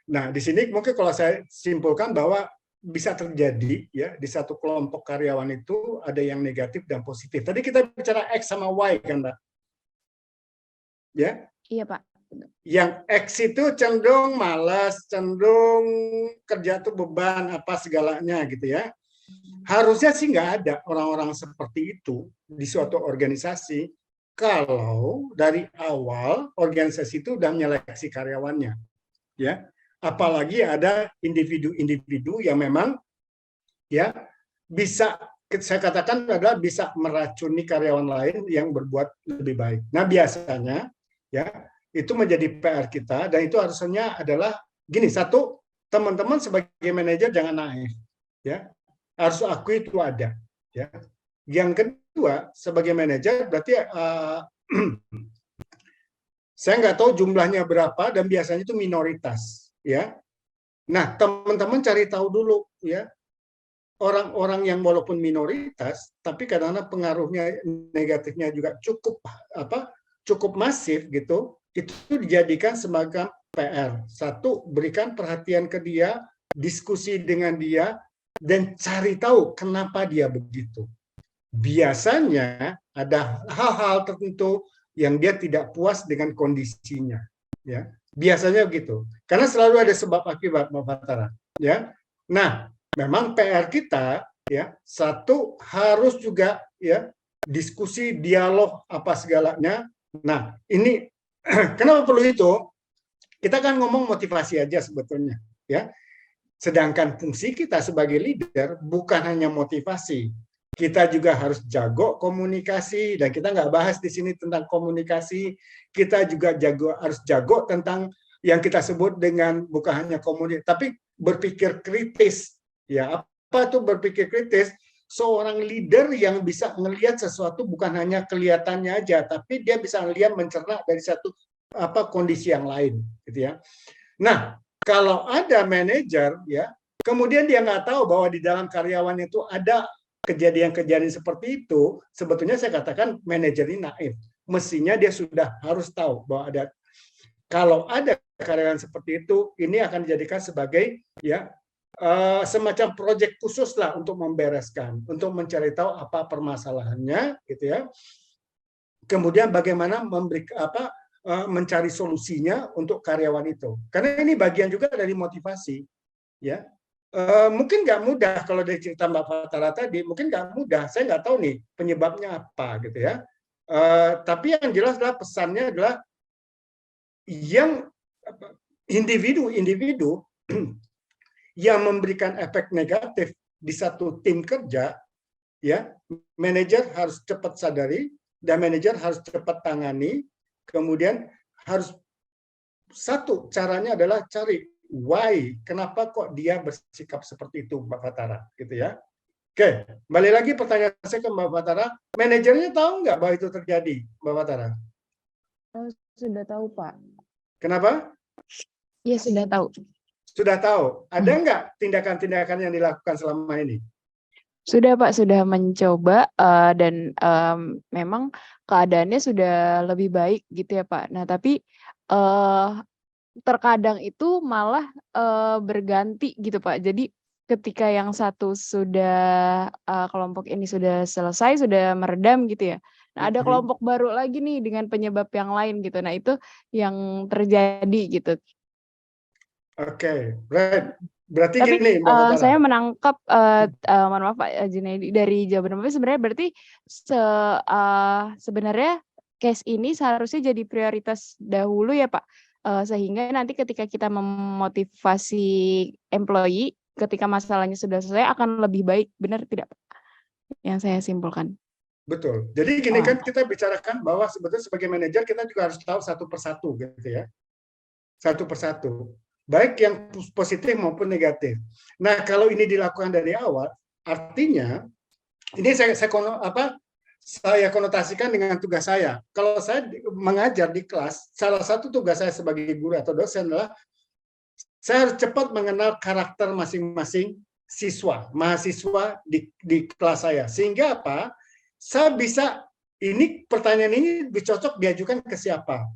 Nah di sini mungkin kalau saya simpulkan bahwa bisa terjadi ya di satu kelompok karyawan itu ada yang negatif dan positif. Tadi kita bicara X sama Y kan Mbak? Ya? Iya Pak. Yang X itu cenderung malas, cenderung kerja tuh beban apa segalanya gitu ya. Harusnya sih nggak ada orang-orang seperti itu di suatu organisasi kalau dari awal organisasi itu udah menyeleksi karyawannya, ya. Apalagi ada individu-individu yang memang ya bisa saya katakan adalah bisa meracuni karyawan lain yang berbuat lebih baik. Nah biasanya ya itu menjadi PR kita dan itu harusnya adalah gini, satu, teman-teman sebagai manajer jangan naif ya, harus akui itu ada ya. Yang kedua, sebagai manajer berarti saya nggak tahu jumlahnya berapa dan biasanya itu minoritas ya. Nah teman-teman cari tahu dulu ya, orang-orang yang walaupun minoritas tapi kadang-kadang pengaruhnya negatifnya juga cukup masif gitu, itu dijadikan sebagai PR. Satu, berikan perhatian ke dia, diskusi dengan dia, dan cari tahu kenapa dia begitu. Biasanya ada hal-hal tertentu yang dia tidak puas dengan kondisinya. Ya, biasanya begitu. Karena selalu ada sebab akibat, Mbak Fatara. Ya, nah memang PR kita ya, satu harus juga ya diskusi, dialog apa segalanya. Nah, ini kenapa perlu itu? Kita kan ngomong motivasi aja sebetulnya ya. Sedangkan fungsi kita sebagai leader bukan hanya motivasi. Kita juga harus jago komunikasi, dan kita nggak bahas di sini tentang komunikasi. Kita juga harus jago tentang yang kita sebut dengan bukan hanya komunikasi, tapi berpikir kritis. Ya, apa itu berpikir kritis? Seorang leader yang bisa melihat sesuatu bukan hanya kelihatannya aja, tapi dia bisa melihat, mencerna dari satu kondisi yang lain, gitu ya. Nah, kalau ada manajer, ya, kemudian dia nggak tahu bahwa di dalam karyawan itu ada kejadian-kejadian seperti itu, sebetulnya saya katakan manajer ini naif. Mestinya dia sudah harus tahu bahwa ada, kalau ada karyawan seperti itu, ini akan dijadikan sebagai ya semacam proyek khusus lah untuk membereskan, untuk mencari tahu apa permasalahannya, gitu ya. Kemudian bagaimana mencari solusinya untuk karyawan itu. Karena ini bagian juga dari motivasi, ya. Mungkin nggak mudah kalau dari cerita Mbak Fatara tadi, mungkin nggak mudah. Saya nggak tahu nih penyebabnya apa, gitu ya. Tapi yang jelas adalah pesannya adalah yang individu yang memberikan efek negatif di satu tim kerja, ya, manajer harus cepat sadari dan manajer harus cepat tangani. Kemudian harus satu caranya adalah cari why, kenapa kok dia bersikap seperti itu, Mbak Fatara, gitu ya. Oke, balik lagi pertanyaan saya ke Mbak Fatara, manajernya tahu nggak bahwa itu terjadi, Mbak Fatara? Sudah tahu, Pak. Kenapa? Ya, sudah tahu. Sudah tahu. Ada nggak tindakan-tindakan yang dilakukan selama ini? Sudah, Pak, sudah mencoba dan memang keadaannya sudah lebih baik gitu ya, Pak. Nah, tapi terkadang itu malah berganti gitu, Pak. Jadi ketika yang satu sudah kelompok ini sudah selesai, sudah meredam gitu ya. Nah, ada kelompok baru lagi nih dengan penyebab yang lain gitu. Nah, itu yang terjadi gitu. Oke, right. Berarti Tapi gini, Mbak Fatara. saya menangkap, mohon maaf Pak Junaidi, dari jawaban Bapak sebenarnya berarti sebenarnya case ini seharusnya jadi prioritas dahulu ya Pak, sehingga nanti ketika kita memotivasi employee, ketika masalahnya sudah selesai akan lebih baik, benar tidak Pak? Yang saya simpulkan. Betul. Jadi gini kan kita bicarakan bahwa sebetulnya sebagai manajer kita juga harus tahu satu persatu gitu ya. Satu persatu. Baik yang positif maupun negatif. Nah, kalau ini dilakukan dari awal, artinya ini saya konotasikan dengan tugas saya. Kalau saya mengajar di kelas, salah satu tugas saya sebagai guru atau dosen adalah saya harus cepat mengenal karakter masing-masing mahasiswa di kelas saya. Sehingga apa? Saya bisa, pertanyaan ini lebih cocok diajukan ke siapa?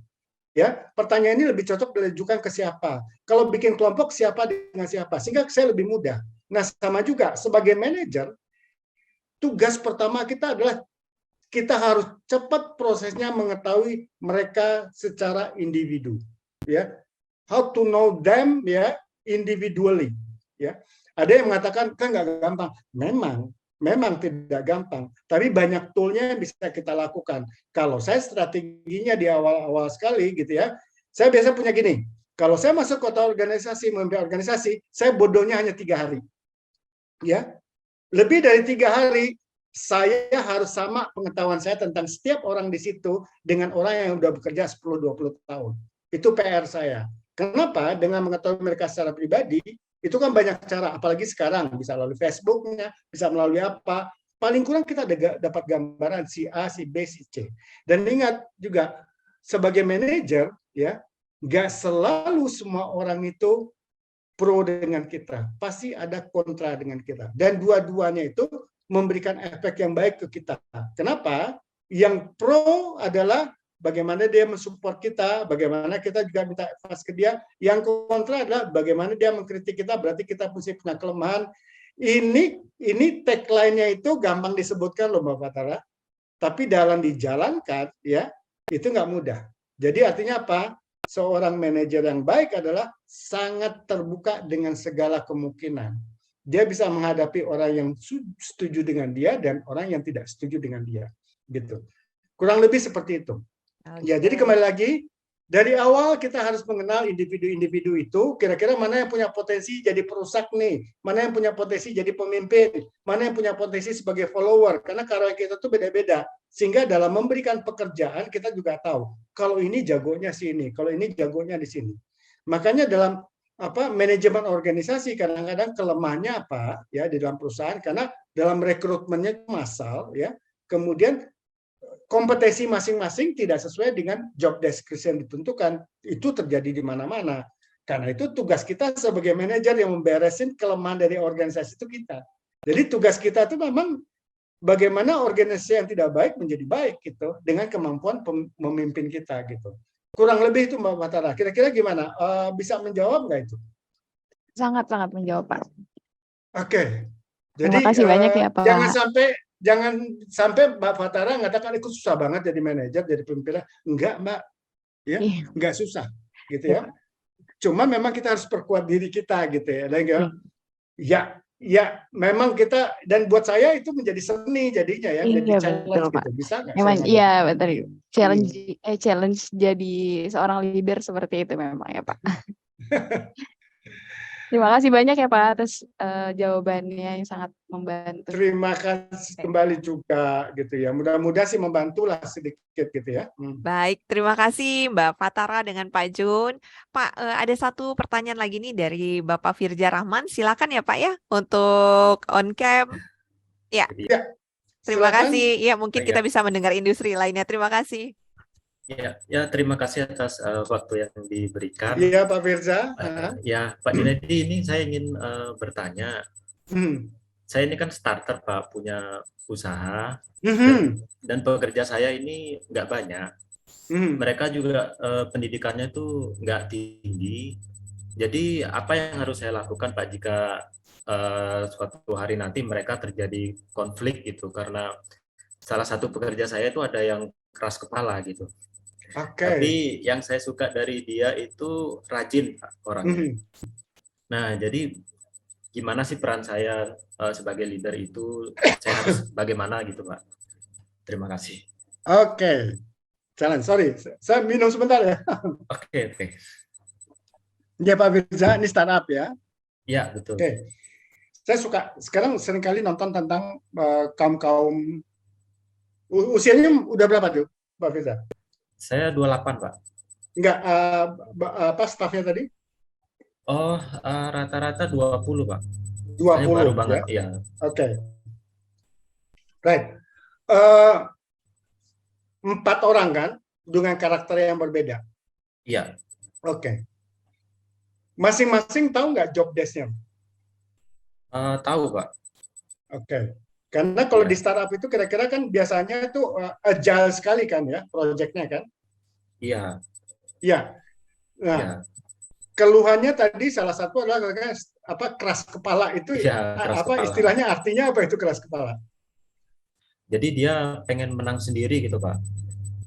Ya, pertanyaan ini lebih cocok diajukan ke siapa? Kalau bikin kelompok siapa dengan siapa? Sehingga saya lebih mudah. Nah, sama juga sebagai manajer, tugas pertama kita adalah kita harus cepat prosesnya mengetahui mereka secara individu. Ya, how to know them ya individually. Ya, ada yang mengatakan kan nggak gampang. Memang tidak gampang, tapi banyak toolnya yang bisa kita lakukan. Kalau saya strateginya di awal-awal sekali gitu ya, saya biasa punya gini, kalau saya masuk kota organisasi, memimpin organisasi, saya bodohnya hanya 3 hari. Ya, lebih dari 3 hari, saya harus sama pengetahuan saya tentang setiap orang di situ dengan orang yang sudah bekerja 10-20 tahun. Itu PR saya. Kenapa? Dengan mengetahui mereka secara pribadi, itu kan banyak cara, apalagi sekarang bisa melalui Facebooknya, bisa melalui apa. Paling kurang kita dapat gambaran si A, si B, si C. Dan ingat juga sebagai manajer ya, nggak selalu semua orang itu pro dengan kita, pasti ada kontra dengan kita. Dan dua-duanya itu memberikan efek yang baik ke kita. Kenapa? Yang pro adalah bagaimana dia mensupport kita, bagaimana kita juga minta advice ke dia. Yang kontra adalah bagaimana dia mengkritik kita, berarti kita mesti punya kelemahan. Ini tagline-nya itu gampang disebutkan loh Mbak Fatara, tapi dalam dijalankan ya itu nggak mudah. Jadi artinya apa? Seorang manajer yang baik adalah sangat terbuka dengan segala kemungkinan. dia bisa menghadapi orang yang setuju dengan dia dan orang yang tidak setuju dengan dia, gitu. Kurang lebih seperti itu. Ya, jadi kembali lagi, dari awal kita harus mengenal individu-individu itu, kira-kira mana yang punya potensi jadi perusak nih, mana yang punya potensi jadi pemimpin, mana yang punya potensi sebagai follower, karena karakter kita tuh beda-beda. Sehingga dalam memberikan pekerjaan kita juga tahu, kalau ini jagonya sini, kalau ini jagonya di sini. Makanya dalam manajemen organisasi kadang-kadang kelemahannya apa ya di dalam perusahaan, karena dalam rekrutmennya massal ya, kemudian kompetensi masing-masing tidak sesuai dengan job description yang ditentukan. Itu terjadi di mana-mana. Karena itu tugas kita sebagai manajer yang memberesin kelemahan dari organisasi itu kita. Jadi tugas kita itu memang bagaimana organisasi yang tidak baik menjadi baik gitu, dengan kemampuan memimpin kita gitu. Kurang lebih itu Mbak Fatara. Kira-kira gimana? Bisa menjawab nggak itu? Sangat-sangat menjawab, Pak. Oke. Jadi Terima kasih banyak ya, Pak. Jangan sampai Mbak Fatara mengatakan itu susah banget jadi manajer, jadi pemimpin. Enggak, Mbak. Ya, enggak susah gitu ya. Cuma memang kita harus perkuat diri kita gitu ya. Dan ya memang kita, dan buat saya itu menjadi seni jadinya ya, menjadi challenge betul, Pak. gitu. Bisa nggak? Memang iya, betul. Challenge jadi seorang leader seperti itu memang ya, Pak. Terima kasih banyak ya Pak atas jawabannya yang sangat membantu. Terima kasih kembali juga gitu ya. Mudah-mudahan sih membantulah sedikit gitu ya. Baik, terima kasih Mbak Fatara dengan Pak Jun. Pak, ada satu pertanyaan lagi nih dari Bapak Firja Rahman. Silakan ya Pak ya untuk on cam. Ya. Terima kasih. Ya, mungkin kita bisa mendengar industri lainnya. Terima kasih. Ya, terima kasih atas waktu yang diberikan. Iya, Pak Firza. Ya, Pak Junedi, ini saya ingin bertanya. Saya ini kan starter, Pak, punya usaha, dan pekerja saya ini nggak banyak. Mereka juga pendidikannya itu nggak tinggi. Jadi apa yang harus saya lakukan, Pak, jika suatu hari nanti mereka terjadi konflik gitu, karena salah satu pekerja saya itu ada yang keras kepala gitu. Tapi yang saya suka dari dia itu rajin orangnya. Nah, jadi gimana sih peran saya sebagai leader itu? Saya harus bagaimana gitu, Pak? Terima kasih. Oke. Jalan, sorry. Saya minum sebentar ya. Oke. Ya Pak Firza, ini startup ya? Iya, betul. Oke. Saya suka, sekarang seringkali nonton tentang kaum-kaum, usianya udah berapa tuh, Pak Firza? Saya 28, Pak. Enggak, apa staffnya tadi? Oh, rata-rata 20, Pak. 20, saya baru banget, ya. Oke. Right. 4 orang kan, dengan karakter yang berbeda? Iya. Oke. Masing-masing tahu nggak job desk-nya? Tahu, Pak. Oke. Karena kalau di startup itu kira-kira kan biasanya itu agile sekali kan ya proyeknya kan? Iya. Iya. Nah, keluhannya tadi salah satu adalah keras kepala itu keras kepala. Istilahnya artinya apa itu keras kepala? Jadi dia pengen menang sendiri gitu, Pak.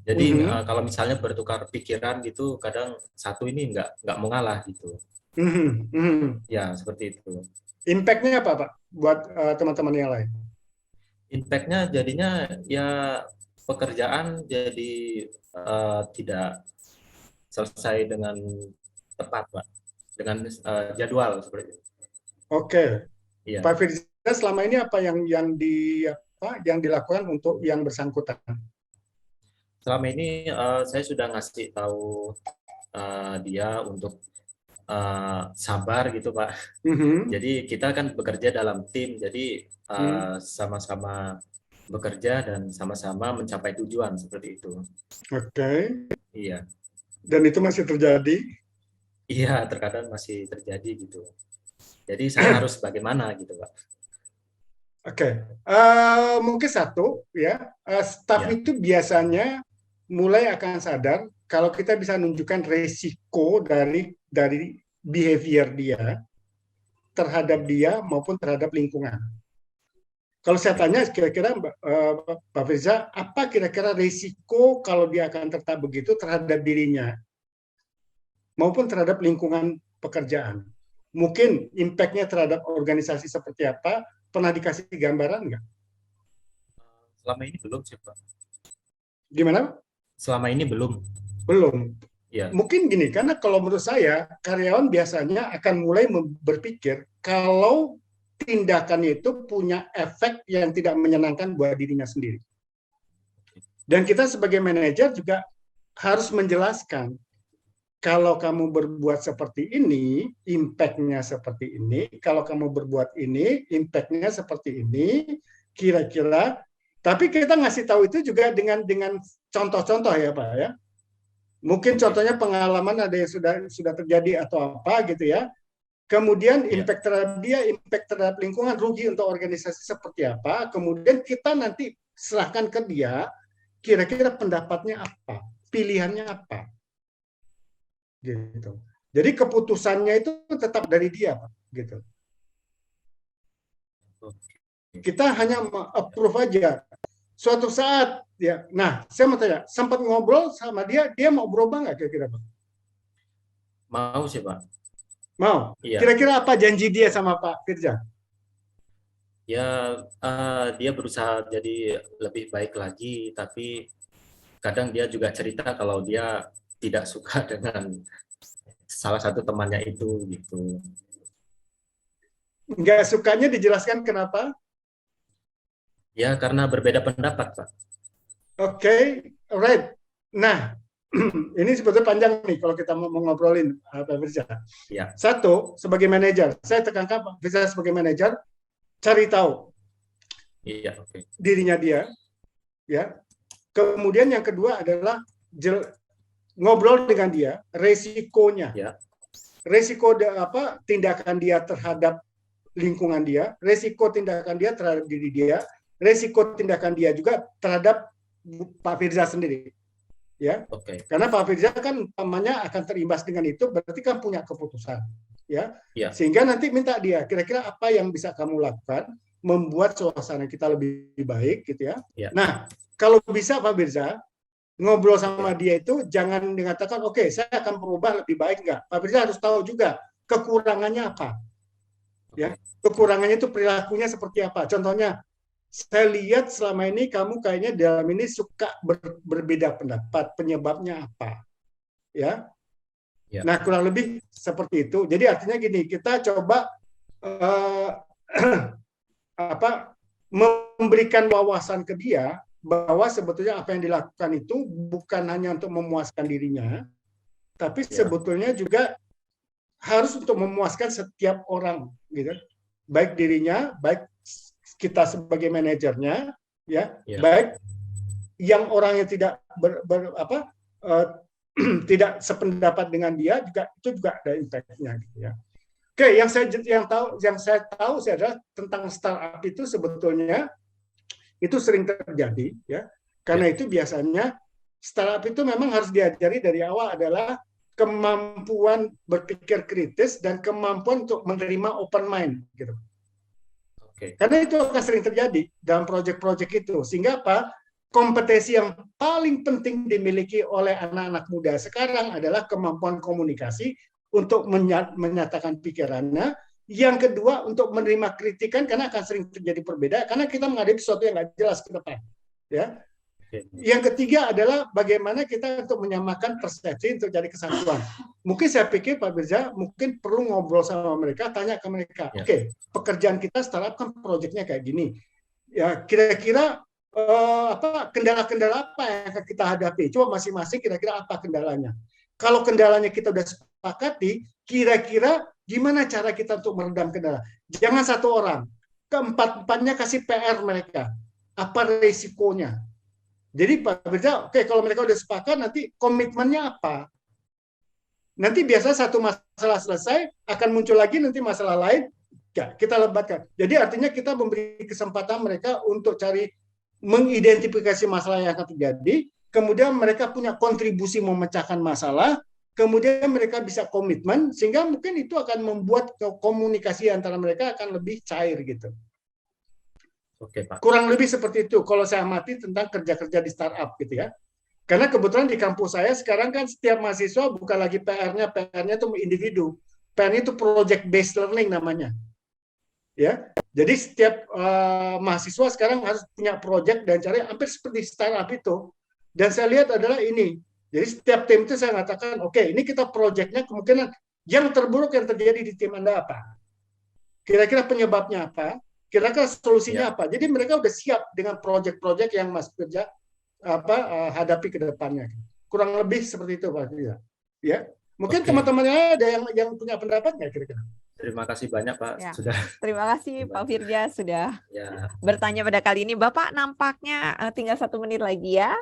Jadi kalau misalnya bertukar pikiran gitu, kadang satu ini nggak mau ngalah gitu. Ya, seperti itu. Impact-nya apa, Pak, buat teman-teman yang lain? Impact-nya jadinya ya pekerjaan jadi tidak selesai dengan tepat, Pak, dengan jadwal seperti itu. Oke. Ya. Pak Firza, selama ini apa yang dilakukan untuk yang bersangkutan? Selama ini saya sudah ngasih tahu dia untuk sabar gitu, Pak. Jadi kita kan bekerja dalam tim, jadi sama-sama bekerja dan sama-sama mencapai tujuan seperti itu. Oke. Iya. Dan itu masih terjadi? Iya, terkadang masih terjadi gitu. Jadi saya harus bagaimana gitu, Pak. Oke. Mungkin satu ya, staff itu biasanya mulai akan sadar kalau kita bisa menunjukkan resiko dari behavior dia terhadap dia maupun terhadap lingkungan. Kalau saya tanya kira-kira Pak Firza, apa kira-kira resiko kalau dia akan tetap begitu terhadap dirinya maupun terhadap lingkungan pekerjaan? mungkin impact-nya terhadap organisasi seperti apa, pernah dikasih gambaran nggak? Selama ini belum sih, Pak. Gimana? Selama ini belum. Belum. Ya. Mungkin gini, karena kalau menurut saya, karyawan biasanya akan mulai berpikir kalau tindakannya itu punya efek yang tidak menyenangkan buat dirinya sendiri. Dan kita sebagai manajer juga harus menjelaskan, kalau kamu berbuat seperti ini, impact-nya seperti ini. Kalau kamu berbuat ini, impact-nya seperti ini. Kira-kira. Tapi kita ngasih tahu itu juga dengan contoh-contoh ya Pak ya. Mungkin contohnya pengalaman ada yang sudah terjadi atau apa gitu ya. Kemudian impact terhadap dia, impact terhadap lingkungan, rugi untuk organisasi seperti apa. Kemudian kita nanti serahkan ke dia, kira-kira pendapatnya apa, pilihannya apa. Gitu. Jadi keputusannya itu tetap dari dia, Pak. Gitu. Kita hanya approve aja. Suatu saat, ya. Nah, saya mau tanya, sempat ngobrol sama dia mau berubah nggak kira-kira, Pak? Mau sih, Pak. Mau. Iya. Kira-kira apa janji dia sama Pak Firza? Ya, dia berusaha jadi lebih baik lagi, tapi kadang dia juga cerita kalau dia tidak suka dengan salah satu temannya itu, gitu. Nggak sukanya dijelaskan kenapa? Ya, karena berbeda pendapat, Pak. Oke, alright. Nah, ini sebetulnya panjang nih kalau kita mau ngobrolin Pak Firza. Ya. Satu, sebagai manajer, saya tekankan Pak Firza sebagai manajer, cari tahu Iya, oke. dirinya dia, ya. Kemudian yang kedua adalah ngobrol dengan dia, resikonya, Ya. resiko tindakan dia terhadap lingkungan dia, resiko tindakan dia terhadap diri dia, resiko tindakan dia juga terhadap Pak Firza sendiri, ya. Oke. Karena Pak Firza kan umpamanya akan terimbas dengan itu, berarti kan punya keputusan, ya. Ya. Sehingga nanti minta dia, kira-kira apa yang bisa kamu lakukan membuat suasana kita lebih baik, gitu ya. Ya. Nah, kalau bisa Pak Firza ngobrol sama dia itu jangan mengatakan oke, saya akan berubah lebih baik enggak. Pak Firza harus tahu juga kekurangannya apa. Ya, kekurangannya itu perilakunya seperti apa. Contohnya, saya lihat selama ini kamu kayaknya dalam ini suka berbeda pendapat, penyebabnya apa. Ya. Ya. Nah, kurang lebih seperti itu. Jadi artinya gini, kita coba memberikan wawasan ke dia bahwa sebetulnya apa yang dilakukan itu bukan hanya untuk memuaskan dirinya, tapi sebetulnya juga harus untuk memuaskan setiap orang, gitu. Baik dirinya, baik kita sebagai manajernya, ya, baik yang orang yang tidak tidak sependapat dengan dia juga itu juga ada impact-nya, gitu ya. Oke, yang saya tahu adalah tentang startup itu sebetulnya itu sering terjadi, ya. Karena itu biasanya startup itu memang harus diajari dari awal adalah kemampuan berpikir kritis dan kemampuan untuk menerima open mind, gitu. Oke. Karena itu akan sering terjadi dalam proyek-proyek itu. Sehingga apa? Kompetensi yang paling penting dimiliki oleh anak-anak muda sekarang adalah kemampuan komunikasi untuk menyatakan pikirannya. Yang kedua, untuk menerima kritikan karena akan sering terjadi perbedaan karena kita menghadapi sesuatu yang nggak jelas ke depan. Ya. Yang ketiga adalah bagaimana kita untuk menyamakan persepsi untuk jadi kesatuan. Mungkin saya pikir Pak Firza mungkin perlu ngobrol sama mereka, tanya ke mereka. Oke, pekerjaan kita startup kan proyeknya kayak gini. Ya, kira-kira kendala-kendala apa yang akan kita hadapi? Coba masing-masing kira-kira apa kendalanya. Kalau kendalanya kita udah sepakati, kira-kira gimana cara kita untuk meredam kendala? Jangan satu orang, keempat-empatnya kasih PR mereka. Apa resikonya? Jadi Pak Firza, oke, kalau mereka udah sepakat, nanti komitmennya apa? Nanti biasa satu masalah selesai, akan muncul lagi nanti masalah lain, ya, kita lebatkan. Jadi artinya kita memberi kesempatan mereka untuk cari mengidentifikasi masalah yang akan terjadi, kemudian mereka punya kontribusi memecahkan masalah, kemudian mereka bisa komitmen, sehingga mungkin itu akan membuat komunikasi antara mereka akan lebih cair gitu. Oke, Pak. Kurang lebih seperti itu kalau saya amati tentang kerja-kerja di startup gitu ya. Karena kebetulan di kampus saya sekarang kan setiap mahasiswa bukan lagi PR-nya itu individu, PEN itu project based learning namanya. Ya, jadi setiap mahasiswa sekarang harus punya project dan cari hampir seperti startup itu. Dan saya lihat adalah ini. Jadi setiap tim itu saya mengatakan, oke, ini kita projectnya kemungkinan yang terburuk yang terjadi di tim Anda apa? Kira-kira penyebabnya apa? Kira-kira solusinya apa? Jadi mereka udah siap dengan project-project yang Mas kerja hadapi ke depannya. Kurang lebih seperti itu Pak. Ya, mungkin teman-temannya ada yang punya pendapat nggak kira-kira? Terima kasih banyak Pak. Ya. Sudah. Terima kasih Pak Firja sudah bertanya pada kali ini. Bapak nampaknya tinggal 1 menit lagi ya,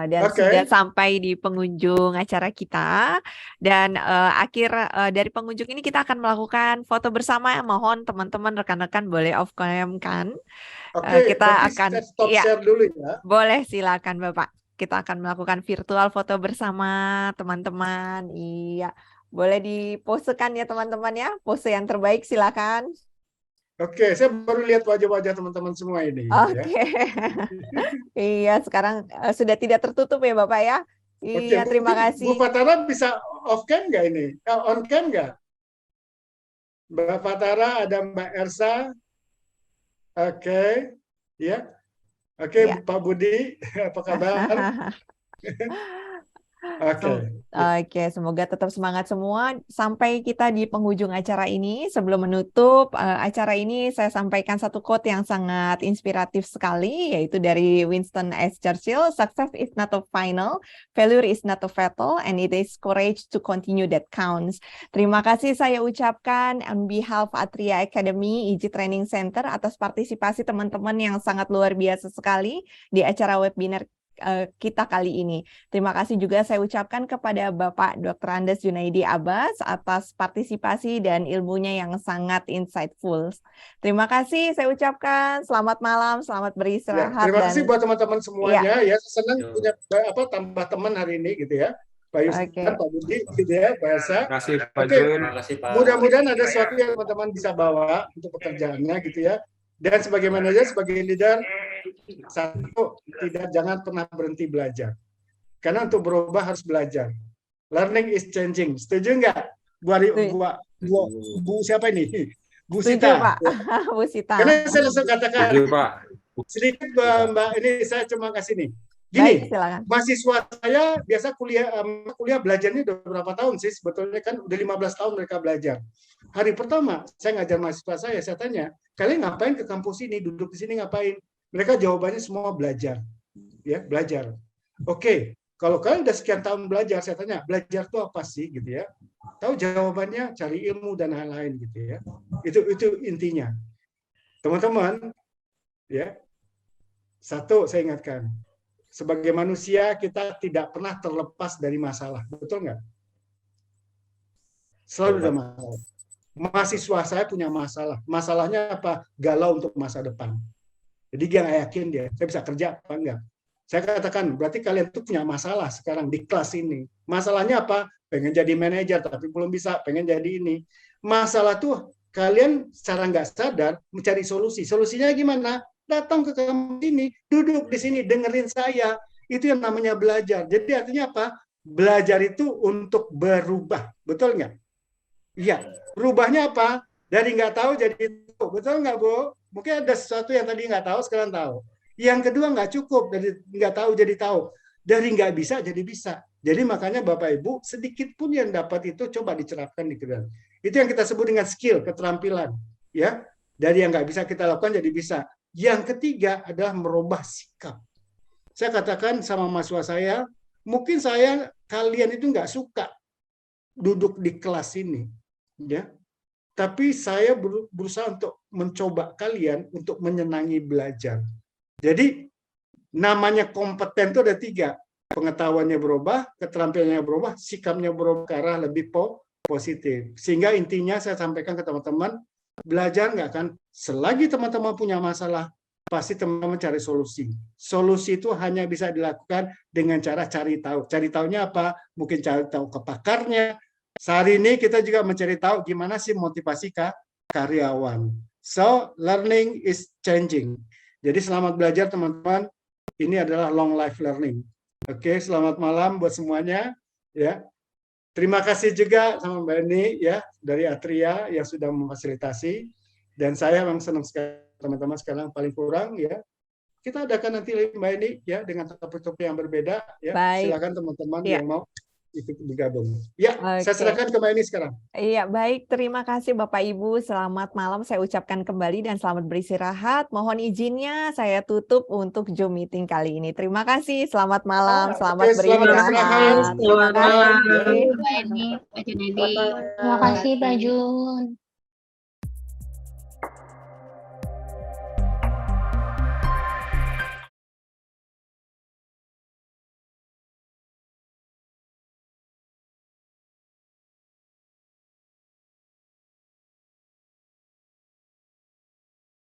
dan sudah sampai di penghujung acara kita. Dan akhir dari pengunjung ini kita akan melakukan foto bersama. Mohon teman-teman rekan-rekan boleh off cam kan. Kita akan stop share dulu ya. Boleh, silakan Bapak. Kita akan melakukan virtual foto bersama teman-teman. Iya. Boleh diposekan ya teman-teman ya. Pose yang terbaik silakan. Oke, saya baru lihat wajah-wajah teman-teman semua ini. Oke. Iya, sekarang sudah tidak tertutup ya Bapak ya. Iya, terima kasih. Bu Fatara bisa off cam nggak ini? On cam nggak? Mbak Fatara, ada Mbak Ersa. Oke. Ya. Oke, Pak Budi, apa kabar? Oke, semoga tetap semangat semua. Sampai kita di penghujung acara ini. Sebelum menutup acara ini, saya sampaikan satu quote yang sangat inspiratif sekali, yaitu dari Winston S. Churchill, "Success is not a final, failure is not a fatal, and it is courage to continue that counts." Terima kasih saya ucapkan on behalf Atria Academy Easy Training Center atas partisipasi teman-teman yang sangat luar biasa sekali di acara webinar kita kali ini. Terima kasih juga saya ucapkan kepada Bapak Dr. Andes Junaidi Abbas atas partisipasi dan ilmunya yang sangat insightful. Terima kasih saya ucapkan. Selamat malam, selamat beristirahat. Terima kasih buat teman-teman semuanya ya. Senang punya tambah teman hari ini gitu ya. Pak Yusuf, Pak Budi, gitu ya, Pak Elsa. Terima kasih Pak Jun. Mudah-mudahan ada sesuatu yang teman-teman bisa bawa untuk pekerjaannya gitu ya. Dan sebagai manajer, sebagai leader, satu, jangan pernah berhenti belajar. Karena untuk berubah harus belajar. Learning is changing. Setuju nggak? Bu siapa ini? Bu Sita. Pak. Bu Sita. Karena saya langsung katakan. Setuju, Pak. Sedikit Mbak, ini saya cuma kasih nih. Gini, mahasiswa saya biasa kuliah belajarnya udah berapa tahun sih? Sebetulnya kan udah 15 tahun mereka belajar. Hari pertama saya ngajar mahasiswa saya tanya, kalian ngapain ke kampus ini? Duduk di sini ngapain? Mereka jawabannya semua belajar. Ya, belajar. Oke, kalau kalian udah sekian tahun belajar, saya tanya, belajar itu apa sih gitu ya? Tahu jawabannya, cari ilmu dan lain-lain gitu ya. Itu intinya. Teman-teman, ya. Satu saya ingatkan, sebagai manusia kita tidak pernah terlepas dari masalah, betul nggak? Selalu ada masalah. Mahasiswa saya punya masalah. Masalahnya apa? Galau untuk masa depan. Jadi dia nggak yakin saya bisa kerja apa enggak. Saya katakan, berarti kalian tuh punya masalah sekarang di kelas ini. Masalahnya apa? Pengen jadi manajer tapi belum bisa, pengen jadi ini. Masalah tuh kalian secara nggak sadar mencari solusi. Solusinya gimana? Datang ke kampus ini, duduk di sini, dengerin saya. Itu yang namanya belajar. Jadi artinya apa? Belajar itu untuk berubah. Betul nggak? Iya. Berubahnya apa? Dari nggak tahu jadi tahu. Betul nggak, Bu? Mungkin ada sesuatu yang tadi nggak tahu, sekarang tahu. Yang kedua nggak cukup. Dari nggak tahu jadi tahu. Dari nggak bisa jadi bisa. Jadi makanya Bapak Ibu, sedikit pun yang dapat itu coba dicerapkan di kehidupan. Itu yang kita sebut dengan skill, keterampilan. Ya, dari yang nggak bisa kita lakukan jadi bisa. Yang ketiga adalah merubah sikap. Saya katakan sama mahasiswa saya, mungkin kalian itu nggak suka duduk di kelas ini, ya. Tapi saya berusaha untuk mencoba kalian untuk menyenangi belajar. Jadi namanya kompeten itu ada 3. Pengetahuannya berubah, keterampilannya berubah, sikapnya berubah ke arah lebih positif. Sehingga intinya saya sampaikan ke teman-teman, belajar nggak kan? Selagi teman-teman punya masalah, pasti teman-teman cari solusi. Solusi itu hanya bisa dilakukan dengan cara cari tahu. Cari tahunya apa? Mungkin cari tahu ke pakarnya. Sehari ini kita juga mencari tahu gimana sih motivasi karyawan. So, learning is changing. Jadi selamat belajar teman-teman. Ini adalah long life learning. Oke, selamat malam buat semuanya. Ya. Terima kasih juga sama Mbak Eni ya dari Atria yang sudah memfasilitasi, dan saya memang senang sekali teman-teman sekarang paling kurang ya. Kita adakan nanti Mbak Eni ya dengan topik-topik yang berbeda ya. Baik. Silakan teman-teman Ya. yang mau ikut bergabung. Ya, saya serahkan ke Mbak Eni sekarang. Iya, baik. Terima kasih Bapak Ibu. Selamat malam saya ucapkan kembali dan selamat beristirahat. Mohon izinnya saya tutup untuk Zoom meeting kali ini. Terima kasih. Selamat malam. Selamat beristirahat. Selamat malam. Mbak Eni, Pak Junedi. Terima kasih Pak Jun.